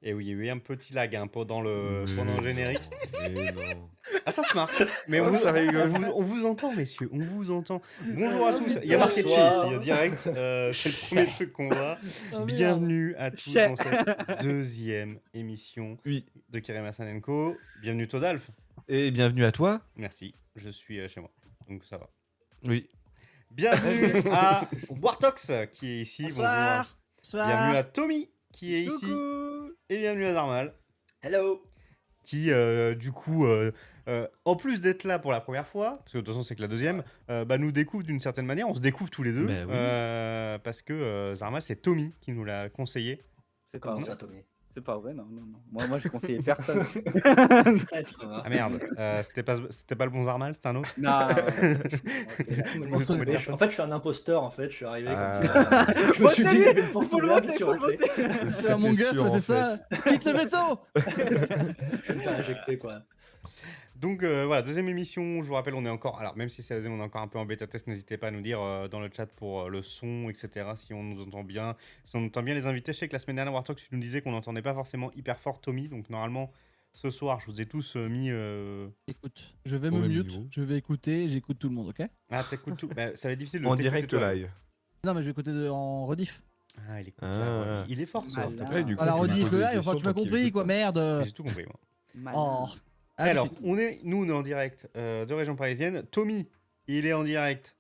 Et oui, il y a eu un petit lag pendant le générique. Mais non. Ah, ça se marche. Mais Oh, ça rigole. on vous entend, messieurs, on vous entend. Bonjour à Oh, tous. Il y a marqué bonsoir. chez ici, direct. C'est le premier truc qu'on voit. Oh, merde. Bienvenue à tous Chez. dans cette deuxième émission Oui. de Keremasan & Co. Bienvenue Todalf. Et bienvenue à toi. Merci, je suis chez moi, donc ça va. Oui. Bienvenue à Wartox qui est ici. Bonsoir. Bonjour. Bienvenue à Tommy qui est ici. Coucou. Et bienvenue à Zarmal Hello. qui, du coup, en plus d'être là pour la première fois, parce que de toute façon c'est que la deuxième, nous découvre d'une certaine manière. On se découvre tous les deux. Bah oui. Parce que Zarmal, c'est Tommy qui nous l'a conseillé. C'est Comment pas ça, vrai. Tommy? C'est pas vrai, non. Moi, je conseillais personne. Ah merde, c'était pas le bon Zarmal, c'était un autre. Non. Moi, j'ai trouvé personne. En fait, je suis un imposteur. En fait, je suis arrivé Ah. comme ça. Je me suis dit qu'il y avait une porte Faut le ouverte voter, sur faut la le clé. voter. C'est un Among Us, ouais, c'est ça. Quitte le vaisseau. Je vais me faire injecter, quoi. Donc voilà, deuxième émission, je vous rappelle, on est encore, alors même si c'est la deuxième, on est encore un peu en bêta test, n'hésitez pas à nous dire dans le chat pour le son, etc., si on nous entend bien. Si on entend bien les invités, je sais que la semaine dernière, Wartalk, tu nous disais qu'on n'entendait pas forcément hyper fort Tommy, donc normalement, ce soir, je vous ai tous mis... Écoute, je vais Au me même mute, niveau. je vais écouter, j'écoute tout le monde, ok? Ah, t'écoutes tout. Ça va être difficile de En t'écouter direct toi. live. Non, mais je vais écouter en rediff. Ah, il écoute. Ah. Il est fort, ce Ah, Wartalk. là. Après, du coup, À la tu lui rediff, poses des là, enfin, questions tu m'as tant qu'il compris, écoute quoi, pas. merde. J'ai tout compris, moi. Malin. Oh. À Alors, tout de suite. nous, on est en direct de région parisienne. Tommy, il est en direct.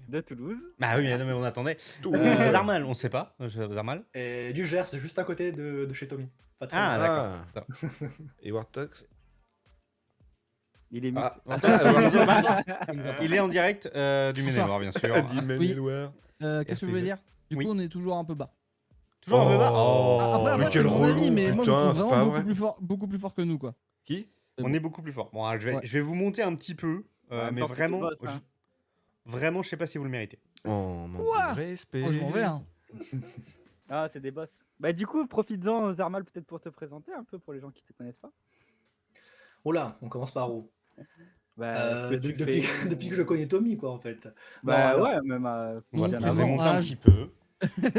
De Toulouse. Bah oui, non, mais on attendait. Tout. Zarmal, on sait pas. Zarmal. Et du Gers, juste à côté de chez Tommy. Pas très Ah, loin. d'accord. Et Wartox. Il est Ah. mute. Il est en direct du Maine-et-Loire, bien sûr. Dit Maine-et-Loire. Qu'est-ce que je voulais dire? Du coup, Oui. on est toujours un peu bas. Toujours un peu bas. Oh. Ah, Après, mais c'est quel mon avis, relou, mais moi, je putain, trouve c'est vraiment pas beaucoup vrai. beaucoup plus fort que nous, quoi. Qui? On est beaucoup plus fort. Bon, alors, Ouais. je vais vous monter un petit peu, Ouais, mais porte vraiment, le boss, hein. vraiment, je sais pas si vous le méritez. Oh, mon Ouah. respect. Oh, je m'en vais, hein. Ah, c'est des boss. Bah, du coup, profites-en, Zarmal, peut-être pour te présenter un peu pour les gens qui te connaissent pas. Oh là, on commence par où? Bah, ce que tu Depuis fais. depuis que je connais Tommy, quoi, en fait. Bah, Non, ouais, même. Voilà, Donc, je vous ai avant, monté un âge. petit peu.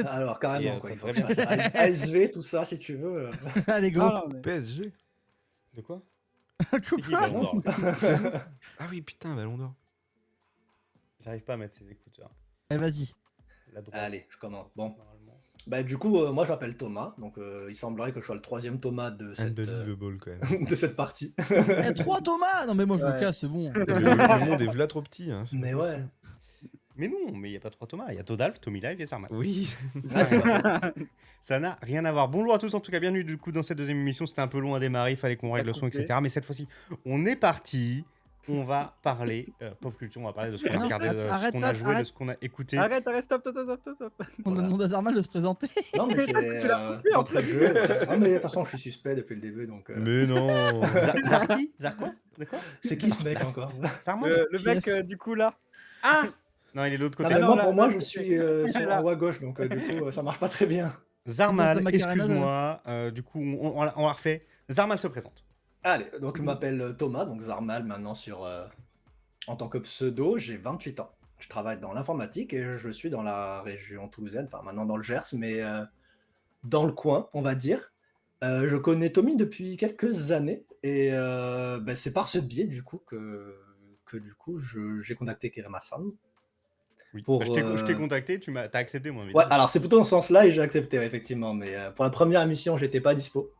Alors, carrément, Et, quoi. ça Il faut devrait que je fasse ASV, tout ça, si tu veux. Allez, gros. Ah, non, mais... PSG. De quoi Quoi? C'est qui, Ballon d'Or Ah oui, putain, Ballon d'Or. J'arrive pas à mettre ses écouteurs. Eh, vas-y. La droite, Allez, je commence. Bon. normalement. Bah, du coup, moi, je m'appelle Thomas. Donc, il semblerait que je sois le troisième Thomas de cette, Unbelievable, quand même. de cette partie. Eh, 3 Thomas! Non, mais moi, je me Ouais. casse, c'est bon. Le monde est v'là trop petit. Hein, c'est Mais pas ouais. possible. Mais non, mais il n'y a pas trois Thomas. Il y a Todalf, Tommy Live et Zarmal. Oui. Ah, c'est pas faux. Ça n'a rien à voir. Bonjour à tous, en tout cas, bienvenue du coup dans cette deuxième émission. C'était un peu long à démarrer, il fallait qu'on règle le son, coupé. etc. Mais cette fois-ci, on est parti. On va parler pop culture, on va parler de ce qu'on a Non, regardé, de ce arrête, qu'on a joué, de arrête. ce qu'on a écouté. Arrête, stop. On a demandé à Zarmal de se présenter. Non, mais c'est Tu l'as coupé, en d'entrée de jeu. Ah, mais de toute façon, je suis suspect depuis le début, donc. Mais non. Zarki Zar quoi De quoi C'est qui ce mec encore? Zarmal Le mec, Yes. du coup, là. Ah Non, il est de l'autre Non, côté. mais non, moi, là, pour moi, là, je c'est- suis sur là. en haut à gauche, donc du coup, ça marche pas très bien. Zarmal, Dans ta macarena, excuse-moi. Du coup, on la refait. Zarmal se présente. Allez, donc je m'appelle Thomas, donc Zarmal maintenant en tant que pseudo, j'ai 28 ans. Je travaille dans l'informatique et je suis dans la région toulousaine, enfin maintenant dans le Gers, mais dans le coin, on va dire. Je connais Tommy depuis quelques années et c'est par ce biais du coup que du coup j'ai contacté Keremasan. Oui. Pour, Bah, je t'ai contacté, t'as accepté mon Ouais, invitation. alors c'est plutôt dans ce sens-là et j'ai accepté, ouais, effectivement, mais pour la première émission, j'étais pas dispo.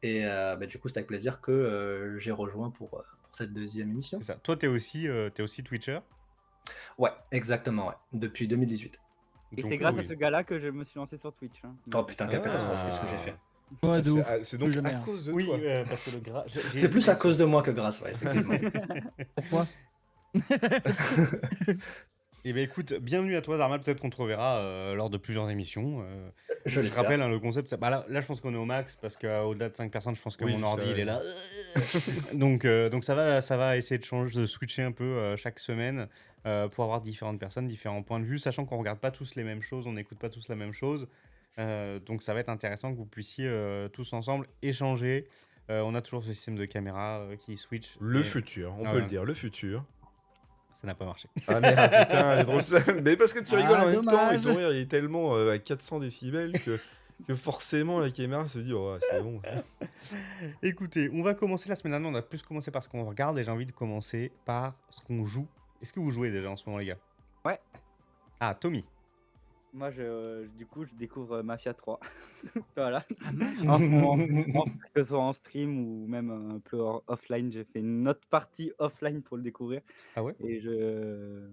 Et du coup, c'est avec plaisir que j'ai rejoint pour cette deuxième émission. C'est ça. Toi, t'es aussi Twitcher. Ouais, exactement, ouais, depuis 2018. Et Donc, c'est grâce oui. à ce gars-là que je me suis lancé sur Twitch. Hein. Oh putain, quelle Ah. catastrophe, qu'est-ce que j'ai fait. Ouais, de ouf. C'est donc Plus jamais, à hein. cause de Oui, toi. parce que le gras. C'est plus à cause de moi que grâce, ouais, effectivement. Pourquoi? Eh bien, écoute, bienvenue à toi, Zarmal. Peut-être qu'on te reverra lors de plusieurs émissions. Je Je l'espère. rappelle, hein, le concept. Bah, là, je pense qu'on est au max parce qu'au-delà de 5 personnes, je pense que Oui, mon ça ordi, va. il est là. donc ça va essayer de changer, de switcher un peu chaque semaine pour avoir différentes personnes, différents points de vue, sachant qu'on regarde pas tous les mêmes choses, on n'écoute pas tous la même chose. Donc ça va être intéressant que vous puissiez tous ensemble échanger. On a toujours ce système de caméra qui switch. Le et futur, on Ah peut ouais. le dire, le futur. Ça n'a pas marché. Ah merde, putain, j'ai trop le seum. Mais parce que tu Ah, rigoles en même temps et dommage. ton rire il est tellement à 400 décibels que Que forcément, la caméra se dit, oh, c'est bon. Écoutez, on va commencer la semaine dernière, on a plus commencé par ce qu'on regarde et j'ai envie de commencer par ce qu'on joue. Est-ce que vous jouez déjà en ce moment, les gars? Ouais. Ah, Tommy. Moi, du coup, je découvre Mafia 3. Voilà. Ah, mince. En ce moment, que ce soit en stream ou même un peu offline, j'ai fait une autre partie offline pour le découvrir. Ah ouais? Et je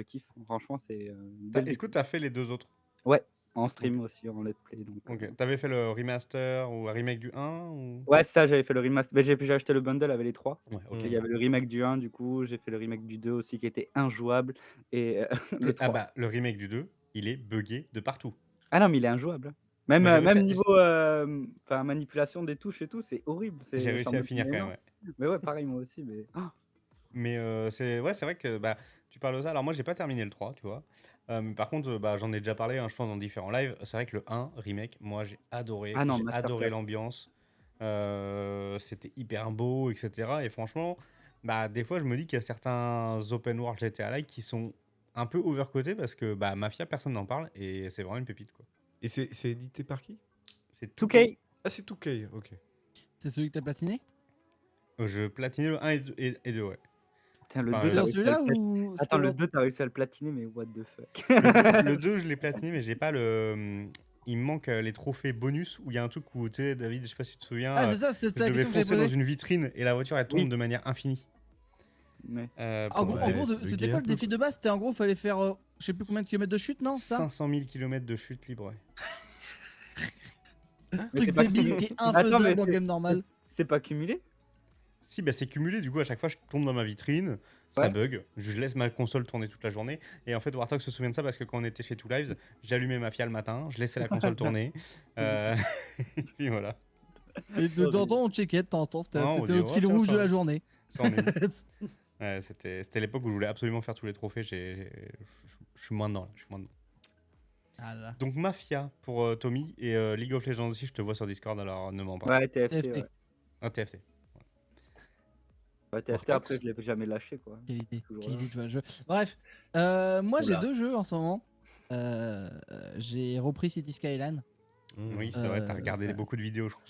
kiffe. Franchement, c'est une belle Est-ce que découverte. tu as fait les deux autres? Ouais, en stream aussi, en let's play. Donc, Ok. T'avais fait le remaster ou un remake du 1 ou... ouais, ça, j'avais fait le remaster. Mais j'ai acheté le bundle avec les 3. Ouais, ok. Il y avait le remake du 1, du coup, j'ai fait le remake du 2 aussi qui était injouable. Et le 3. Ah bah, le remake du 2, il est buggé de partout. Ah non, mais il est injouable. Même, Moi, j'ai réussi même à- niveau manipulation des touches et tout, c'est horrible. J'ai réussi j'en à mode, finir mais quand non. même, ouais. Mais ouais, pareil, moi aussi. Mais Mais c'est ouais, c'est vrai que bah, tu parles de ça. Alors moi, j'ai pas terminé le 3, tu vois. Mais par contre, bah, j'en ai déjà parlé, hein, je pense, dans différents lives. C'est vrai que le 1, remake, moi, j'ai adoré. ah non, J'ai adoré masterclass. l'ambiance. C'était hyper beau, etc. Et franchement, bah, des fois, je me dis qu'il y a certains open world GTA-like qui sont un peu overcotés parce que bah, Mafia, personne n'en parle et c'est vraiment une pépite, quoi. Et c'est édité par qui? C'est 2K. Ah, c'est 2K, ok. C'est celui que t'as platiné? Je platinais le 1 et 2, ouais. Putain, le Enfin, 2, là, C'est t'as dans réussi à celui-là le platiner. ou Attends, le l'autre? 2, t'as réussi à le platiner, mais what the fuck. Le 2, je l'ai platiné, mais j'ai pas le. Il me manque les trophées bonus où il y a un truc où, tu sais, David, je sais pas si tu te souviens, Ah, c'est ça, c'était je la devais question que j'avais foncer dans posée. une vitrine et la voiture elle tombe Oui. de manière infinie. Mais En gros, Ouais, en gros, c'est c'était bugué quoi un le peu, défi de base? C'était en gros, fallait faire je sais plus combien de kilomètres de chute, non? Ça? 500 000 km de chute libre, ouais. mais Truc c'est pas débile cumulé. qui est Attends, mais infaisable en game normal. c'est pas cumulé? Si, bah c'est cumulé, du coup, à chaque fois, je tombe dans ma vitrine, ça Ouais. bug, je laisse ma console tourner toute la journée. Et en fait, Warthog se souvient de ça parce que quand on était chez Two Lives, j'allumais Mafia le matin, je laissais la console tourner. Et puis voilà. Et de temps en temps, on checkait, de temps en temps, c'était Non, on c'était dit, notre oh, fil tiens, rouge ça de va. la journée. Ça en est. Ouais, c'était l'époque où je voulais absolument faire tous les trophées. Je suis moins dedans, là, je suis moins dedans. Ah là là. Donc Mafia pour Tommy et League of Legends aussi, je te vois sur Discord, alors ne mens pas. Ouais, TFT. TFT. Ouais. Ah, TFT. Ouais, TFT, Warthogs. après, je l'ai jamais lâché, quoi. Quelle idée, Toujours quelle là. idée de jouer à jeu. Bref, moi j'ai Oula. 2 jeux en ce moment. J'ai repris City Skyline. Oui, c'est vrai, t'as regardé beaucoup de vidéos, je crois.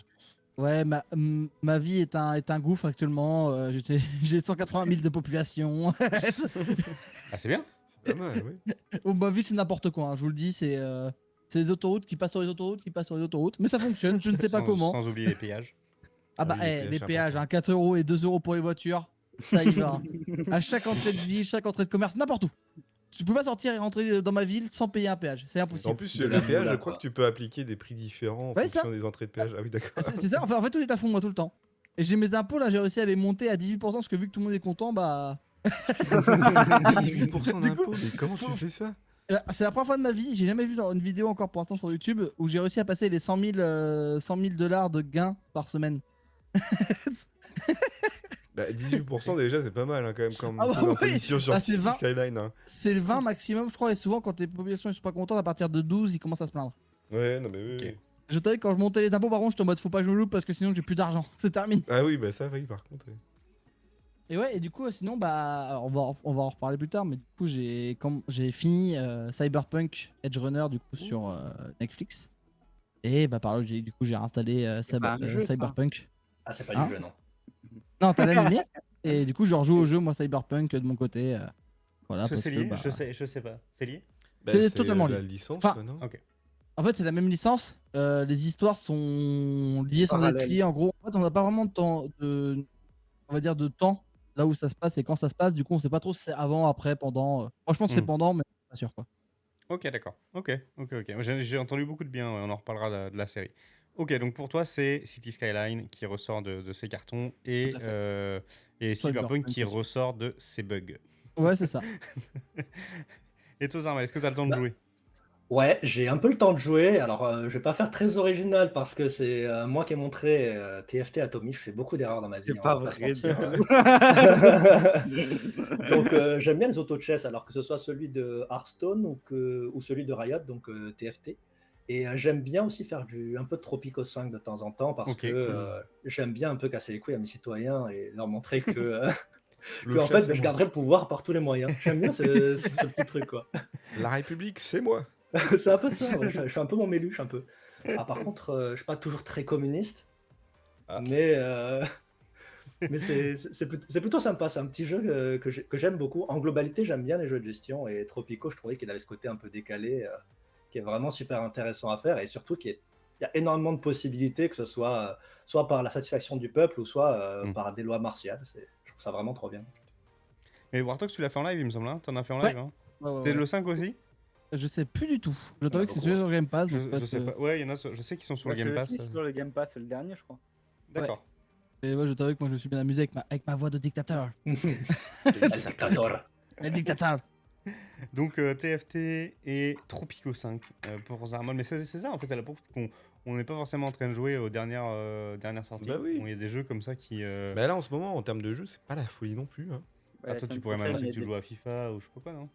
Ouais, ma vie est un gouffre actuellement. J'ai 180 000 de population. Ah, c'est bien. C'est pas mal, oui. Oh, ma vie, c'est n'importe quoi, hein, je vous le dis. C'est des autoroutes qui passent sur les autoroutes, qui passent sur les autoroutes. Mais ça fonctionne, je ne sais pas Sans- comment. Sans oublier les péages. Ah bah, oui, les les péages, péages, c'est hein, 4 € et 2 € pour les voitures, ça y va. Hein. À chaque entrée de ville, chaque entrée de commerce, n'importe où. Je peux pas sortir et rentrer dans ma ville sans payer un péage, c'est impossible. En plus, De sur la les péages, moula, je crois quoi. que tu peux appliquer des prix différents en Ouais, fonction des entrées de péage. Ah oui, d'accord. C'est ça, en fait tout est à fond moi tout le temps. Et j'ai mes impôts là, j'ai réussi à les monter à 18% parce que vu que tout le monde est content, bah 18% Du coup, d'impôts, mais comment tu fais ça? c'est la première fois de ma vie, j'ai jamais vu dans une vidéo encore pour l'instant sur YouTube où j'ai réussi à passer les 100 000 $ de gains par semaine. Bah, 18% déjà, c'est pas mal hein, quand même comme Ah bah taux oui. d'imposition sur Ah, c'est City 20. Skyline. Hein. C'est le 20 maximum, je crois, et souvent quand les populations ils sont pas contentes, à partir de 12, ils commencent à se plaindre. Ouais, non mais oui. Ok. oui. Je t'avais quand je montais les impôts, par contre, j'étais en mode faut pas que je me loupe parce que sinon j'ai plus d'argent, c'est terminé. Ah oui, bah ça, oui, par contre. oui. Et ouais, et du coup, sinon, bah, alors, on va en reparler plus tard, mais du coup, j'ai fini Cyberpunk Edge Runner du coup sur Netflix. Et bah, par là, du coup, j'ai réinstallé pas un jeu, ça. Cyberpunk. Ah, c'est pas Hein du jeu, non. Non, t'as l'animé. Et du coup, je rejoue au jeu, moi, Cyberpunk de mon côté. Voilà, Parce que parce c'est que, lié, bah, je sais pas. C'est lié? Bah, C'est totalement la lié. licence, Enfin, quoi, non? Ok. en fait, c'est la même licence. Les histoires sont liées sans être Parallèle. liées. En gros, en fait, on n'a pas vraiment de temps, on va dire, de temps là où ça se passe et quand ça se passe. Du coup, on sait pas trop si c'est avant, après, pendant. Moi, je pense que c'est pendant, mais pas sûr quoi. Ok, d'accord. Ok. J'ai entendu beaucoup de bien, ouais, on en reparlera de la série. Ok, donc pour toi, c'est City Skyline qui ressort de ses cartons et Tout à Cyberpunk qui aussi. ressort de ses bugs. Ouais, c'est ça. Et toi, Zarmal, est-ce que tu as le temps de Bah, jouer? Ouais, j'ai un peu le temps de jouer. Alors, je vais pas faire très original parce que c'est moi qui ai montré TFT à Tommy. Je fais beaucoup d'erreurs dans ma vie, C'est on pas va pas se vrai. mentir. Donc, j'aime bien les auto-chess, alors que ce soit celui de Hearthstone ou celui de Riot, donc TFT. Et j'aime bien aussi faire un peu de Tropico 5 de temps en temps parce Ok, que cool. j'aime bien un peu casser les couilles à mes citoyens et leur montrer que, Le en chat, fait, c'est je moi. garderai le pouvoir par tous les moyens. J'aime bien ce petit truc, quoi. La République, c'est moi. C'est un peu ça, ouais. Je suis un peu mon méluche, un peu. Ah, par contre, je suis pas toujours très communiste, Ah. mais, mais c'est plutôt sympa. C'est un petit jeu que j'aime beaucoup. En globalité, j'aime bien les jeux de gestion et Tropico, je trouvais qu'il avait ce côté un peu décalé, qui est vraiment super intéressant à faire et surtout il y a énormément de possibilités, que ce soit soit par la satisfaction du peuple ou soit par des lois martiales. Je trouve ça vraiment trop bien. Mais Warthog, tu l'as fait en live, il me semble. Hein, t'en as fait en Ouais. live. Hein. Ouais, ouais, C'était ouais. le 5 aussi. Je sais plus du tout. Je trouvais que c'est beaucoup. sur Game Pass. donc Je peut-être, sais pas. Ouais, il y en a. Je sais qu'ils sont sur le Moi, Game c'est Pass. aussi sur le Game Pass, le dernier, je crois. D'accord. Et ouais, je t'avoue que moi je me suis bien amusé avec ma voix de dictateur. El Dictator. Le dictateur. Donc TFT et Tropico 5 pour Zarmon. Mais c'est ça en fait, c'est la preuve qu'on n'est pas forcément en train de jouer aux dernières sorties. Bah oui. Bon, il y a des jeux comme ça qui. Bah là, en ce moment, en termes de jeu, c'est pas la folie non plus. Hein. Ah, Ouais, toi, tu semaine pourrais prochaine, m'annoncer il y que a tu des- joues à FIFA ou je sais pas quoi, non?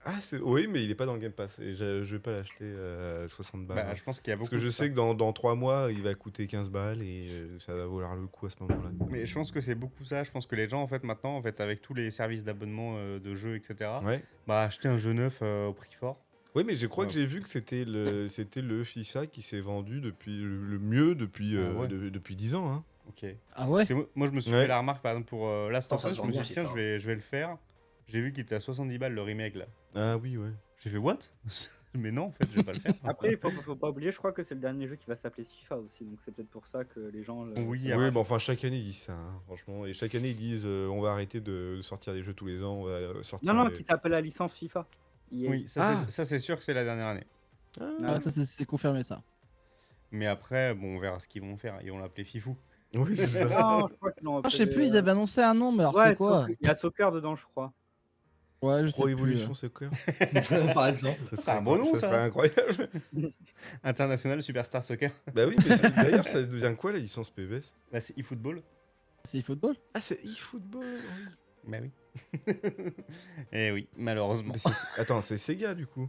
Ah, oui, mais il est pas dans le Game Pass. Et je vais pas l'acheter 60 balles. Bah, hein. je pense qu'il y a Parce beaucoup que je de ça. sais que dans 3 mois, il va coûter 15 balles et ça va valoir le coup à ce moment-là. Mais je pense que c'est beaucoup ça. Je pense que les gens, en fait, maintenant, en fait, avec tous les services d'abonnement de jeux, etc., Ouais. bah, acheter un jeu neuf au prix fort. Oui, mais je crois Ouais. que j'ai vu que c'était le FIFA qui s'est vendu depuis le mieux depuis, Ah ouais. depuis 10 ans. Hein. Ok. Ah ouais. Parce que moi, je me suis Ouais. fait la remarque, par exemple, pour Last of Ça Us. se Je me vend suis dit, bien, tiens, FIFA. je vais le faire. J'ai vu qu'il était à 70 balles le remake là. Ah oui, ouais. J'ai fait what? Mais non, en fait, je vais pas le faire. Après, faut pas oublier, je crois que c'est le dernier jeu qui va s'appeler FIFA aussi, donc c'est peut-être pour ça que les gens. Oui, Oui, après- mais enfin, chaque année, ils disent ça, hein, franchement. Et chaque année, ils disent on va arrêter de sortir des jeux tous les ans, on va sortir. Non, non, des- qui s'appelle la licence FIFA. EA. Oui, Ah. ça c'est sûr que c'est la dernière année. Ah, Ouais, ça c'est confirmé ça. Mais après, bon, on verra ce qu'ils vont faire. Ils vont l'appeler Fifou. oui, c'est ça. Non, je crois qu'ils l'ont Ah, je sais appelé, plus, ils avaient annoncé un nom, mais alors Ouais, c'est quoi? il y a Soccer dedans, je crois. Ouais, je sais Pro plus. Evolution Soccer. Par exemple. Ça C'est serait un bon nom, ça ça. serait incroyable. International Superstar Soccer. Bah oui, mais d'ailleurs, ça devient quoi la licence PES? Bah, c'est eFootball. C'est football. Ah, c'est eFootball. oui. Bah oui. Eh oui, malheureusement. Mais attends, c'est Sega du coup.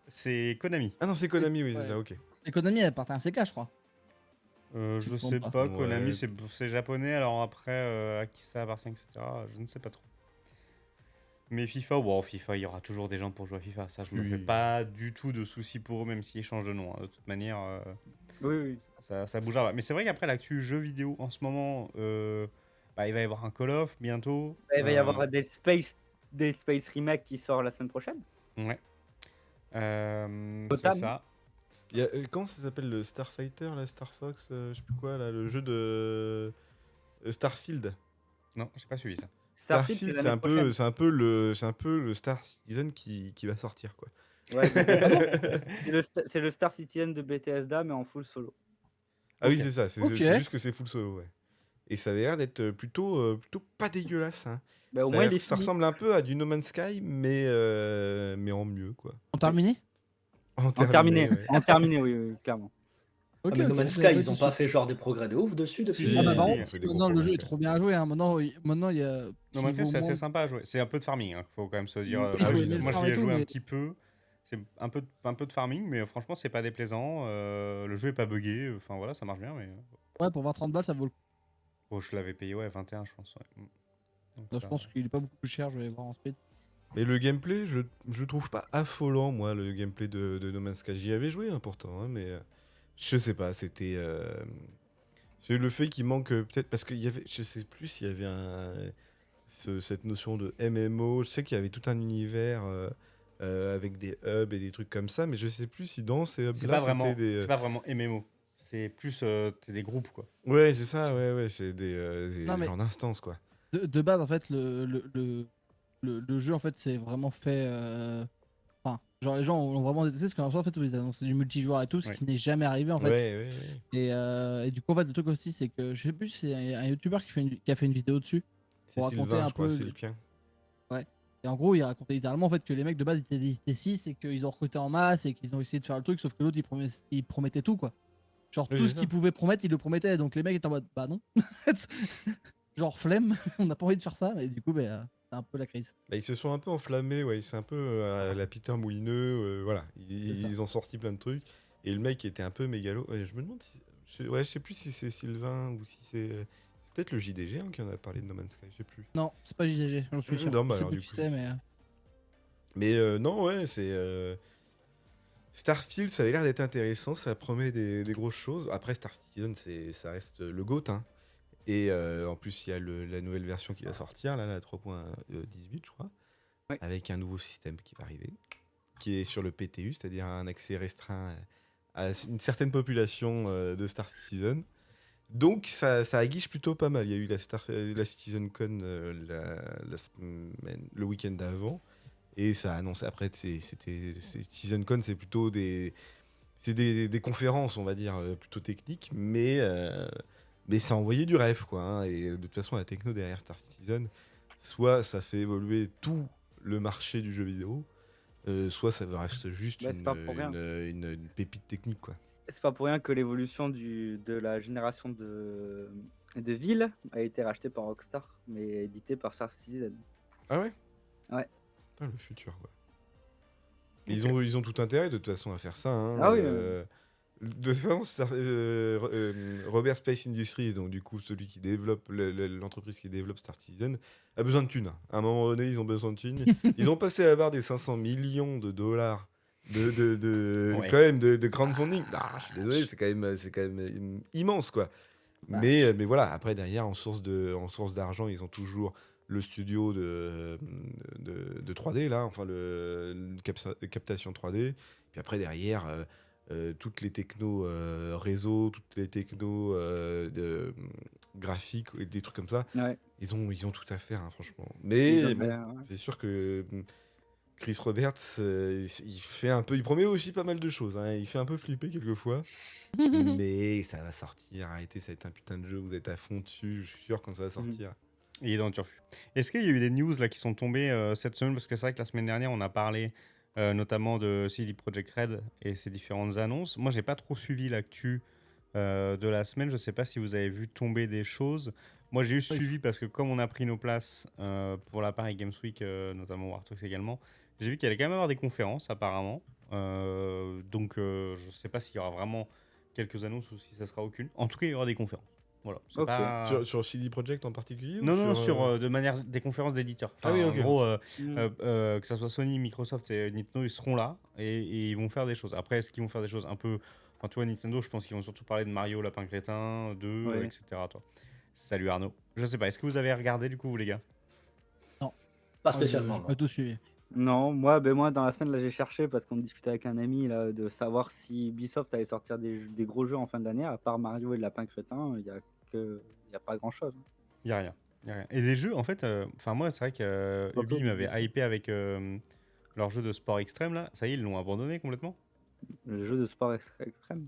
C'est Konami. Ah non, c'est Konami, oui, Ouais. c'est ça, ok. L'économie elle appartient à Sega, je crois. Je me sais trompe pas, pas. Konami Ouais. c'est japonais, alors après à qui ça appartient, etc. Je ne sais pas trop. Mais FIFA, bon, FIFA, il y aura toujours des gens pour jouer à FIFA. Ça, je me Oui. fais pas du tout de soucis pour eux, même s'ils changent de nom. Hein. De toute manière, Oui, oui. ça bougera. Mais c'est vrai qu'après l'actu jeux vidéo en ce moment, bah, il va y avoir un Call of bientôt. Il va y avoir des Space Remake qui sort la semaine prochaine. Ouais. C'est Gotham. ça. Il y a, comment ça s'appelle le Starfighter, la Star Fox, je sais plus quoi, là, le jeu de Starfield. Non, j'ai pas suivi ça. Starfield, c'est un peu, c'est un peu le Star Citizen qui va sortir, quoi. Ouais, c'est le Star Citizen de Bethesda, mais en full solo. Ah oui, Ok. c'est ça. C'est Ok. juste que c'est full solo, ouais. Et ça avait l'air d'être plutôt pas dégueulasse. Hein. Bah, au Ça, moins, il est ça fini. ressemble un peu à du No Man's Sky, mais en mieux, quoi. En terminé? En En terminé, ouais. en terminé, oui, clairement. Ok, Ah, mais No ok, Man's j'avais Sky, pas ils ont dit pas ça. fait genre des progrès de ouf dessus depuis. Si, Ah bah si, par si, contre, on fait des maintenant gros le jeu est progrès. trop bien à jouer. Hein. Maintenant, il y a. Non, mais niveau c'est assez monde- sympa à jouer. C'est un peu de farming, hein. Faut quand même se dire. Oui, il faut moi, aimer le moi, farm j'y et ai tout, joué un mais- petit peu. C'est un peu de farming, mais franchement, c'est pas déplaisant. Le jeu est pas buggé. Enfin voilà, ça marche bien. Mais Ouais, pour 20-30 balles, ça vaut le coup. bon, je l'avais payé, ouais, 21, je pense. Ouais. Donc, Là, je ça- pense qu'il est pas beaucoup plus cher. Je vais voir en speed. Mais le gameplay, je trouve pas affolant, moi, le gameplay de No Man's Sky. J'y avais joué, hein, pourtant, hein, mais je sais pas, c'était... c'est le fait qu'il manque peut-être... Parce qu'il y avait... Je sais plus s'il y avait cette notion de MMO. Je sais qu'il y avait tout un univers avec des hubs et des trucs comme ça, mais je sais plus si dans ces C'est hubs-là, pas vraiment, c'était des... c'est pas vraiment MMO. C'est plus t'es des groupes quoi. Ouais, c'est ça, ouais, c'est des Non, mais- genres d'instances, quoi. De base, en fait, le jeu, en fait, c'est vraiment fait. Enfin, genre, les gens ont vraiment détesté parce qu'en fait, ils annonçaient du multijoueur et tout, ce Ouais. qui n'est jamais arrivé, en fait. Ouais. Et du coup, en fait, le truc aussi, c'est que je sais plus si c'est un youtubeur qui a fait une vidéo dessus. C'est Pour raconter Sylvain, un je crois, peu- Sylvain. Et en gros, il racontait littéralement en fait que les mecs de base ils étaient 6 et qu'ils ont recruté en masse et qu'ils ont essayé de faire le truc, sauf que l'autre il promettait tout quoi. Genre Oui, tout c'est ce ça. qu'il pouvait promettre, il le promettait. Donc les mecs étaient en mode bah non. Genre flemme, on n'a pas envie de faire ça. Et du coup, c'est un peu la crise. Bah, ils se sont un peu enflammés, ouais. C'est un peu à la Peter Moulineux, voilà. ça. Ils ont sorti plein de trucs. Et le mec était un peu mégalo. Ouais, je me demande si. Je sais plus si c'est Sylvain ou si c'est. C'est peut-être le JDG hein, qui en a parlé de No Man's Sky, je sais plus. Non, c'est pas JGG, j'en suis sûr. Non, bah Je sais alors, plus du qui coup, c'est, mais. Mais non, ouais, c'est. Starfield, ça avait l'air d'être intéressant, ça promet des grosses choses. Après, Star Citizen, ça reste le GOAT, hein. Et en plus, il y a la nouvelle version qui va sortir, là, la 3.18, je crois, Ouais. avec un nouveau système qui va arriver, qui est sur le PTU, c'est-à-dire un accès restreint à une certaine population de Star Citizen. Donc, ça aguiche plutôt pas mal. Il y a eu la CitizenCon le week-end d'avant. Et ça annonce après, CitizenCon, c'est plutôt des conférences, on va dire, plutôt techniques, mais ça a envoyé du rêve, quoi, hein. Et de toute façon, la techno derrière Star Citizen, soit ça fait évoluer tout le marché du jeu vidéo, soit ça reste juste Bah, c'est pas pour rien. une pépite technique, quoi. C'est pas pour rien que l'évolution de la génération de villes a été rachetée par Rockstar, mais édité par Star Citizen. Ah ouais? Ouais. Putain, le futur, quoi. Ils ont tout intérêt, de toute façon, à faire ça, hein. Ah oui, De toute façon, Robert Space Industries, donc du coup celui qui développe l'entreprise qui développe Star Citizen, a besoin de thunes. À un moment donné, ils ont besoin de thunes. Ils ont passé à la barre des 500 millions de dollars Ouais. quand même de crowdfunding. Ah, je suis désolé, c'est quand même immense, quoi. Mais voilà, après derrière, en source d'argent, ils ont toujours le studio de 3D là, enfin le captation 3D. Puis après derrière. Toutes les technos réseau, toutes les technos graphiques et des trucs comme ça, ouais. ils ont tout à faire, hein, franchement. Ils Mais ont bon, bien, ouais. c'est sûr que Chris Roberts, il fait un peu, il promet aussi pas mal de choses, hein. Il fait un peu flipper quelquefois, mais ça va sortir. Arrêtez, ça va être un putain de jeu, vous êtes à fond dessus, je suis sûr quand ça va sortir. Il est dans le turfu. Est-ce qu'il y a eu des news là qui sont tombées cette semaine? Parce que c'est vrai que la semaine dernière, on a parlé notamment de CD Projekt Red et ses différentes annonces. Moi, j'ai pas trop suivi l'actu de la semaine. Je sais pas si vous avez vu tomber des choses. Moi, j'ai juste suivi parce que comme on a pris nos places pour la Paris Games Week, notamment Wartox également, j'ai vu qu'il allait quand même avoir des conférences apparemment. Donc, je sais pas s'il y aura vraiment quelques annonces ou si ça sera aucune. En tout cas, il y aura des conférences. Voilà. C'est Ok. pas... Sur CD Projekt en particulier ou Non, non, sur, sur de manière des conférences d'éditeurs. Ah oui, En ok. gros, Mm. que ça soit Sony, Microsoft et Nintendo, ils seront là et ils vont faire des choses. Après, est-ce qu'ils vont faire des choses un peu. Enfin, tu vois, Nintendo, je pense qu'ils vont surtout parler de Mario, Lapin Crétin, 2, Ouais. etc. Toi. Salut Arnaud. Je sais pas, est-ce que vous avez regardé du coup, vous les gars? Pas spécialement, J'ai non. pas tout suivi. Non, moi dans la semaine là j'ai cherché parce qu'on discutait avec un ami là de savoir si Ubisoft allait sortir des gros jeux en fin d'année. À part Mario et le Lapin Crétin, il y a pas grand chose. Y a rien. Y a rien. Et des jeux, en fait, enfin, moi, c'est vrai que Pas Ubi peu, m'avait Ubisoft. hypé avec leur jeu de sport extrême là. Ça y est, ils l'ont abandonné complètement. Le jeu de sport extrême.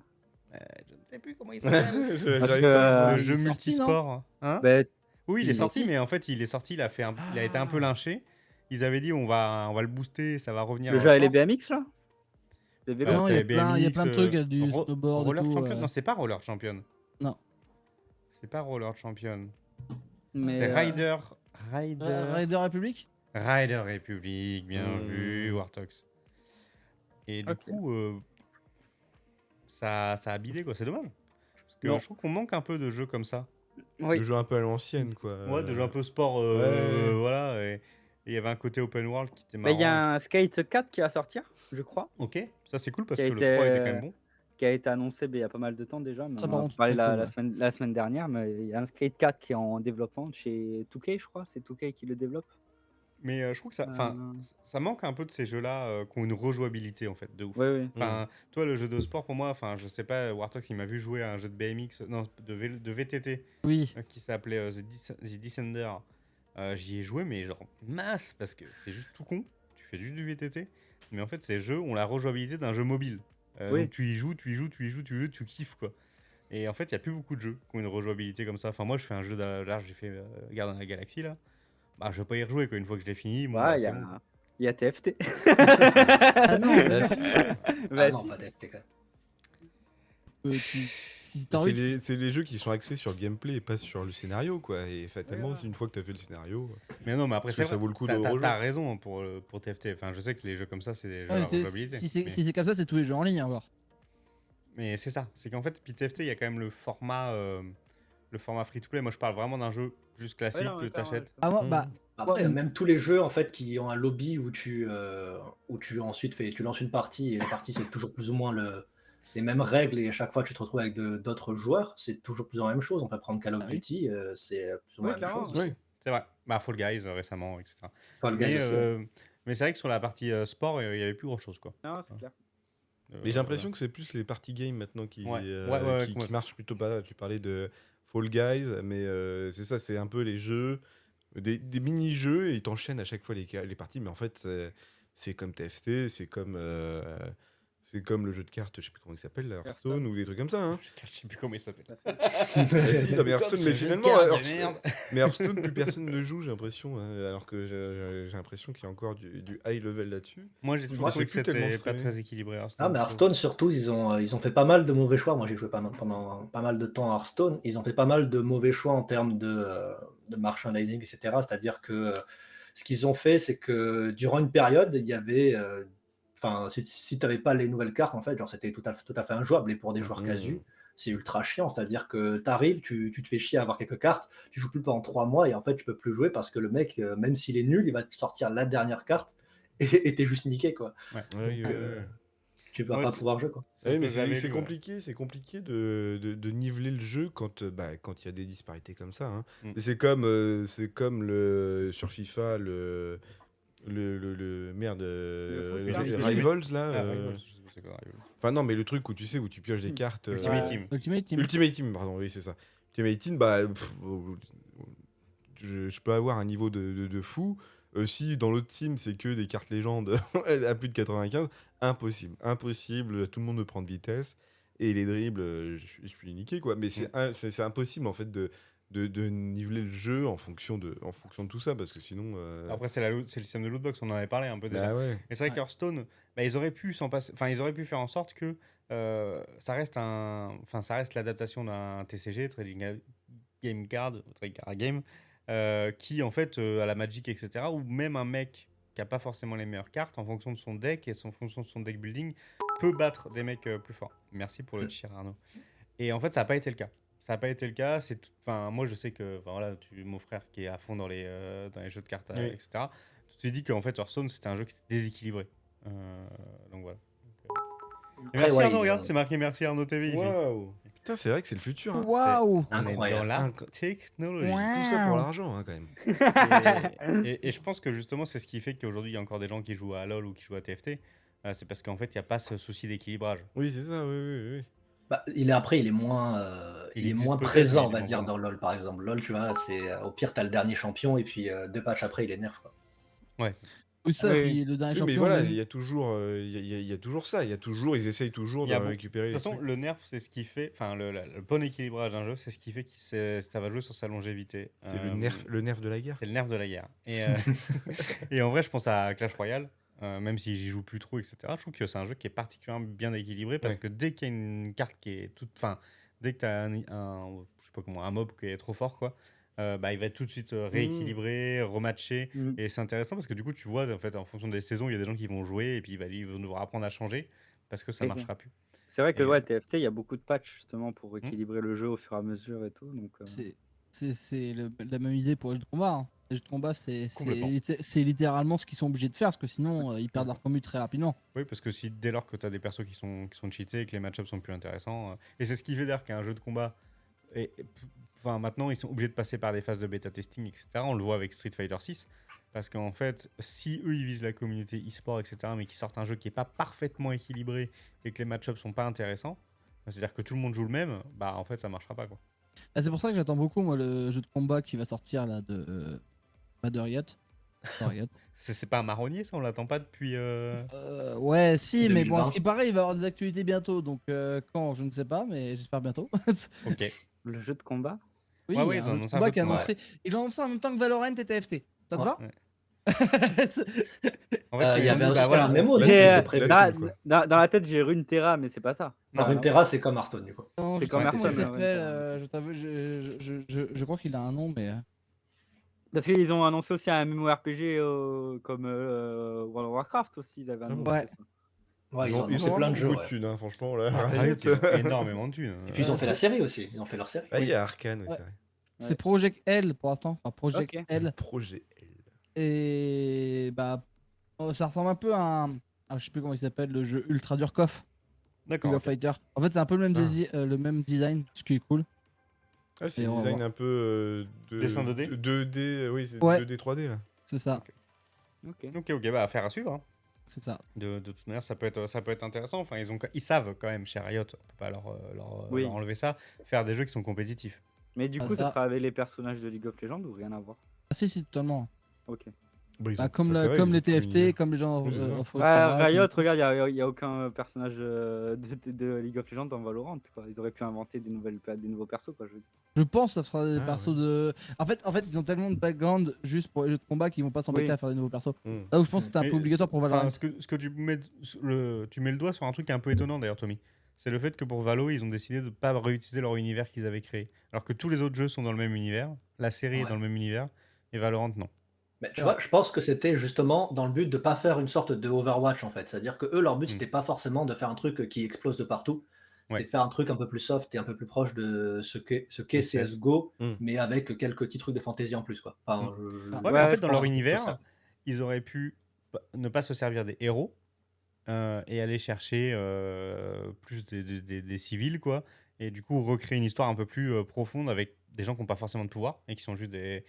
Je ne sais plus comment il s'appelle. Parce J'arrive que, pas. Le il jeu est sorti, multisport. Hein? bah, Oui, il est il est sorti, sorti. mais en fait, il est sorti, il a été un peu lynché. Ils avaient dit on va le booster, ça va revenir le jeu avec les fort. BMX là Les vélos Non, il y a t'avais il y a BMX, plein de trucs, il y a du snowboard et Roller tout. Champion. Non, c'est pas Roller Champion. Non. C'est pas Roller Champion. mais C'est Rider Raider Republic. Rider Republic, bien vu, Mmh. Wartox. Et du Ok. coup, ça a bidé quoi, c'est dommage. Parce que Non. je trouve qu'on manque un peu de jeux comme ça. Oui. Le jeu un peu à l'ancienne, quoi. Ouais, de jeux un peu sport, ouais. voilà. Et il y avait un côté open world qui était Bah, marrant. il y a un Skate 4 qui va sortir, je crois, Ok, ça c'est cool parce qui a que le 3 était quand même été, bon. qui a été annoncé il y a pas mal de temps déjà. Mais Ça, on par en a contre, parlé très cool, la semaine dernière. Mais il y a un Skate 4 qui est en développement chez 2K, je crois. C'est 2K qui le développe. Mais je trouve que ça, enfin, ça manque un peu de ces jeux-là qui ont une rejouabilité en fait, de ouf. Oui, oui. Enfin, toi, le jeu de sport pour moi, enfin, je sais pas, Wartox il m'a vu jouer à un jeu de BMX, non, de VTT Oui. qui s'appelait The Descender. J'y ai joué, mais genre masse, parce que c'est juste tout con. Tu fais juste du VTT, mais en fait, ces jeux ont la rejouabilité d'un jeu mobile. Oui. Donc tu y joues, tu kiffes quoi. Et en fait, il y a plus beaucoup de jeux qui ont une rejouabilité comme ça. Enfin, moi, je fais un jeu là, j'ai fait Gardien de la Galaxie là. Bah, je vais pas y rejouer quoi. Une fois que je l'ai fini, bon, Ouais, bah, il y c'est a, bon, quoi. il y a TFT. Ah non, Bah, si. Bah, Ah non, si. pas TFT quand même. si t'as envie. C'est les jeux qui sont axés sur le gameplay et pas sur le scénario, quoi. Et fatalement, Ouais. une fois que t'as fait le scénario, Mais non, mais après, Est-ce que c'est ça vrai, vaut le coup de t'as rejouer raison hein, pour TFT. Enfin, je sais que les jeux comme ça, c'est des jeux Ouais, à mais rejouabilité. si mais c'est comme ça, c'est tous les jeux en ligne encore. mais c'est ça. C'est qu'en fait, puis TFT, il y a quand même le format free-to-play. Moi, je parle vraiment d'un jeu juste classique Ouais, non, que d'accord, t'achètes. Ah, moi, Mmh. bah, Après, Ouais, même tous les jeux en fait qui ont un lobby où tu ensuite tu lances une partie et la partie c'est toujours plus ou moins les mêmes règles et à chaque fois tu te retrouves avec d'autres joueurs, c'est toujours plus ou moins la même chose. On peut prendre Call of Ah oui. Duty, c'est plus ou Oui, moins la même clairement, chose ouais. aussi. Ouais. C'est vrai. Bah, Fall Guys récemment, etc. Fall Guys Mais, aussi. Ouais. mais c'est vrai que sur la partie sport, il y avait plus grand-chose, quoi. Non, c'est clair. Mais j'ai l'impression que c'est plus les party games maintenant Ouais, qui complètement. marchent plutôt pas mal. Tu parlais de Fall Guys, mais c'est ça, c'est un peu les jeux, des mini-jeux, et ils t'enchaînent à chaque fois les parties, mais en fait, c'est comme TFT, c'est comme le jeu de cartes, je sais plus comment il s'appelle, là, Hearthstone, Hearthstone. ou des trucs comme ça. Hein. Je sais plus comment il s'appelle. Ah si, non, mais Hearthstone, mais finalement, mais Hearthstone, plus personne ne joue, j'ai l'impression, hein, alors que j'ai l'impression qu'il y a encore du high level là-dessus. Moi, j'ai toujours Ouais. trouvé C'est que plus tellement c'était pas streamé. très équilibré, Ah, Hearthstone, mais je trouve. Hearthstone, surtout, ils ont fait pas mal de mauvais choix. Moi, j'ai joué pendant pas mal de temps à Hearthstone. Ils ont fait pas mal de mauvais choix en termes de merchandising, etc. C'est-à-dire que ce qu'ils ont fait, c'est que durant une période, il y avait. Enfin, si tu n'avais pas les nouvelles cartes, en fait, genre, c'était tout à fait injouable. Et pour des joueurs casus, c'est ultra chiant. C'est-à-dire que tu arrives, tu te fais chier à avoir quelques cartes, tu joues plus pendant 3 mois et en fait, tu peux plus jouer parce que le mec, même s'il est nul, il va te sortir la dernière carte et t'es juste niqué, quoi. Ouais. Ouais, Donc, ouais, ouais. tu vas Ouais, pas c'est- pouvoir jouer, quoi. C'est Ouais, ce mais que j'avais c'est lu, compliqué, de niveler le jeu quand quand il y a des disparités comme ça. Hein. Mm. Et c'est comme sur FIFA le merde Le foot, là. Rivals là. Ah, Rivals, je sais pas c'est quoi, Rivals. Enfin non, mais le truc où tu sais où tu pioches des cartes. Ultimate Ouais. Team. Ultimate Team. Ultimate Team, pardon, oui c'est ça. Ultimate Team, bah je peux avoir un niveau de fou. Si dans l'autre team c'est que des cartes légendes à plus de 95, impossible, tout le monde me prend de vitesse et les dribbles, je suis niqué quoi. Mais c'est impossible en fait de niveler le jeu en fonction de tout ça parce que sinon. Après, c'est le système de lootbox, on en avait parlé un peu déjà. Bah ouais. Et c'est vrai Ouais. qu'Hearthstone, bah, ils auraient pu s'en passer. Enfin, ils auraient pu faire en sorte que ça reste ça reste l'adaptation d'un TCG, Trading Game Card, Trading Card Game, qui en fait a la Magic, etc. Ou même un mec qui a pas forcément les meilleures cartes en fonction de son deck et en fonction de son deck building peut battre des mecs plus forts. Merci pour le cheer, Arnaud. Et en fait, ça n'a pas été le cas. Ça n'a pas été le cas. Enfin, moi, je sais que, enfin, voilà, mon frère qui est à fond dans les jeux de cartes, Oui. etc. Tu te dis qu'en fait, Hearthstone, c'était un jeu qui était déséquilibré. Donc voilà. Et Après, merci ouais, Arnaud, ils regarde, ont- c'est marqué merci Arnaud TV ici. Waouh. Putain, c'est vrai que c'est le futur. Hein. Waouh! On est dans Incroyable. la technologie. Ouais. Tout ça pour l'argent hein, quand même. Et je pense que justement, c'est ce qui fait qu'aujourd'hui, il y a encore des gens qui jouent à LoL ou qui jouent à TFT. C'est parce qu'en fait, il n'y a pas ce souci d'équilibrage. Oui, c'est ça, oui. Bah, il est moins, Il il est existe moins peut-être, présent, mais on il va est dire, moins dans LoL, par exemple. LoL, tu vois, c'est au pire, t'as le dernier champion et puis 2 patchs après, il est nerf, quoi. Ouais. Oui, ça, Oui, puis le dernier Oui, champion. mais voilà, même- il y a toujours ça, ils essayent toujours Il de y a beaucoup- récupérer De toute les façon, trucs. le nerf, c'est ce qui fait. Enfin, le bon équilibrage d'un jeu, c'est ce qui fait que ça va jouer sur sa longévité. C'est le nerf de la guerre. C'est le nerf de la guerre. Et en vrai, je pense à Clash Royale, même si j'y joue plus trop, etc. Je trouve que c'est un jeu qui est particulièrement bien équilibré parce Ouais. que dès qu'il y a une carte qui est toute. Enfin, dès que tu as je sais pas comment, un mob qui est trop fort, quoi. Bah, il va être tout de suite rééquilibré, rematché. Mm. Et c'est intéressant parce que du coup, tu vois, en fait, en fonction des saisons, il y a des gens qui vont jouer et puis ils vont devoir apprendre à changer parce que ça Ok. marchera plus. C'est vrai que Et, ouais, TFT, il y a beaucoup de patchs justement pour équilibrer le jeu au fur et à mesure et tout. Donc, C'est la même idée pour les jeux de combat. Hein. Les jeux de combat, Complètement. c'est littéralement ce qu'ils sont obligés de faire parce que sinon, ils perdent leur commu très rapidement. Oui, parce que dès lors que tu as des persos qui sont cheatés et que les match-ups sont plus intéressants. Et c'est ce qui fait d'ailleurs qu'un jeu de combat. Enfin, maintenant, ils sont obligés de passer par des phases de bêta testing, etc. On le voit avec Street Fighter 6. Parce qu'en fait, si eux, ils visent la communauté e-sport, etc., mais qu'ils sortent un jeu qui n'est pas parfaitement équilibré et que les match-ups sont pas intéressants, c'est-à-dire que tout le monde joue le même, bah en fait, ça marchera pas, quoi. Ah, c'est pour ça que j'attends beaucoup, moi, le jeu de combat qui va sortir là de. Pas de Riot. Pas Riot. C'est pas un marronnier, ça, on l'attend pas depuis. Ouais, si, mais bon, 2020. à ce qui paraît, il va y avoir des actualités bientôt. Donc, quand, je ne sais pas, mais j'espère bientôt. Ok. le jeu de combat. Oui, Ouais, il y ouais, a ils ont un jeu de annoncé un combat jeu qui est de combat. annoncé. Ils l'ont annoncé en même temps que Valorant et TFT. Ça te Ouais. va Ouais. En fait, Il y avait bah, aussi voilà. un mémo Là, J'ai, tu de t'es prêt prévu. là-dessus, quoi. dans la tête, j'ai Runeterra, mais c'est pas ça. Non, Runeterra, c'est comme Hearthstone, du coup. Non, C'est je sais comme pas comment il Hearthstone, s'appelle, ouais, je t'avoue, je crois qu'il a un nom, mais. Parce qu'ils ont annoncé aussi un MMORPG comme World of Warcraft aussi. Ils avaient annoncé Ouais. ça. Ouais, ils ont annoncé vraiment plein de jeux. beaucoup de Ouais. thunes, hein, franchement. Là, Ah, Riot, ils ont énormément de thunes. Et puis ils ont fait la série aussi. Ils ont fait leur série. Ah, il y a Arcane, Ouais. c'est vrai. C'est Project L pour l'instant. Enfin, Project Ok. L. Projet L. Et bah, ça ressemble un peu à un. Ah, je sais plus comment il s'appelle, le jeu Ultra Dur KOF, D'accord. King of ok. Fighter. En fait, c'est un peu le même design, ce qui est cool. Ah, c'est Et on va design voir. un peu Dessin 2D? 2D, oui, c'est Ouais. 2D, 3D là. C'est ça, Ok. Ok, bah affaire à suivre. Hein. c'est ça. De toute manière, ça peut être intéressant. Enfin, ils savent quand même chez Riot, on peut pas Oui. leur enlever ça, faire des jeux qui sont compétitifs. Mais du Ah, coup, ça. ça sera avec les personnages de League of Legends ou rien à voir? Ah, si, totalement. Ok. Bah, ils Bah, ont comme tout intérêt, comme ils les ont tout mis, TFT, comme les gens Oui, c'est ça. of Ouais, Otara, Riot, comme- regarde, il n'y a aucun personnage de League of Legends dans Valorant. Quoi. Ils auraient pu inventer des nouveaux persos. Quoi, je veux dire. Je pense que ça sera des Ah, persos ouais. de. En fait, ils ont tellement de background juste pour les jeux de combat qu'ils vont pas s'embêter Oui. à faire des nouveaux persos. Hmm. Là où je pense que c'était un Mais peu obligatoire pour enfin, Valorant. ce que tu mets, tu mets le doigt sur un truc un peu étonnant d'ailleurs, Tommy. C'est le fait que pour Valo, ils ont décidé de ne pas réutiliser leur univers qu'ils avaient créé. Alors que tous les autres jeux sont dans le même univers, la série est Ouais. dans le même univers, et Valorant non. Mais tu C'est vois, vrai. je pense que c'était justement dans le but de pas faire une sorte de Overwatch en fait. C'est-à-dire que eux, leur but, Mm. c'était pas forcément de faire un truc qui explose de partout. C'était Ouais. de faire un truc un peu plus soft et un peu plus proche de ce qu'est CS. CSGO, Mm. mais avec quelques petits trucs de fantaisie en plus. Quoi. Enfin, Ah. Ouais, mais en Ouais, fait, je dans pense leur que c'est plutôt univers, ça. ils auraient pu ne pas se servir des héros et aller chercher plus des civils, quoi. Et du coup, recréer une histoire un peu plus profonde avec des gens qui n'ont pas forcément de pouvoir et qui sont juste des.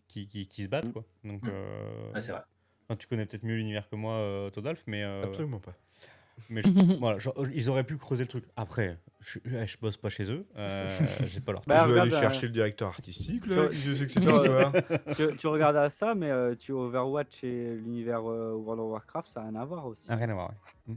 Qui se battent, quoi. Donc, Ouais, c'est vrai. enfin, tu connais peut-être mieux l'univers que moi, Todalf, mais. Absolument pas. Mais voilà, genre, ils auraient pu creuser le truc. Après, je bosse pas chez eux, j'ai pas leur Bah, je vais aller regarde, chercher le directeur artistique là, tu- qui se sait que c'est tu- une histoire. tu regardes à ça, mais tu Overwatch et l'univers World of Warcraft, ça n'a rien à voir aussi. Ah, rien à voir, ouais.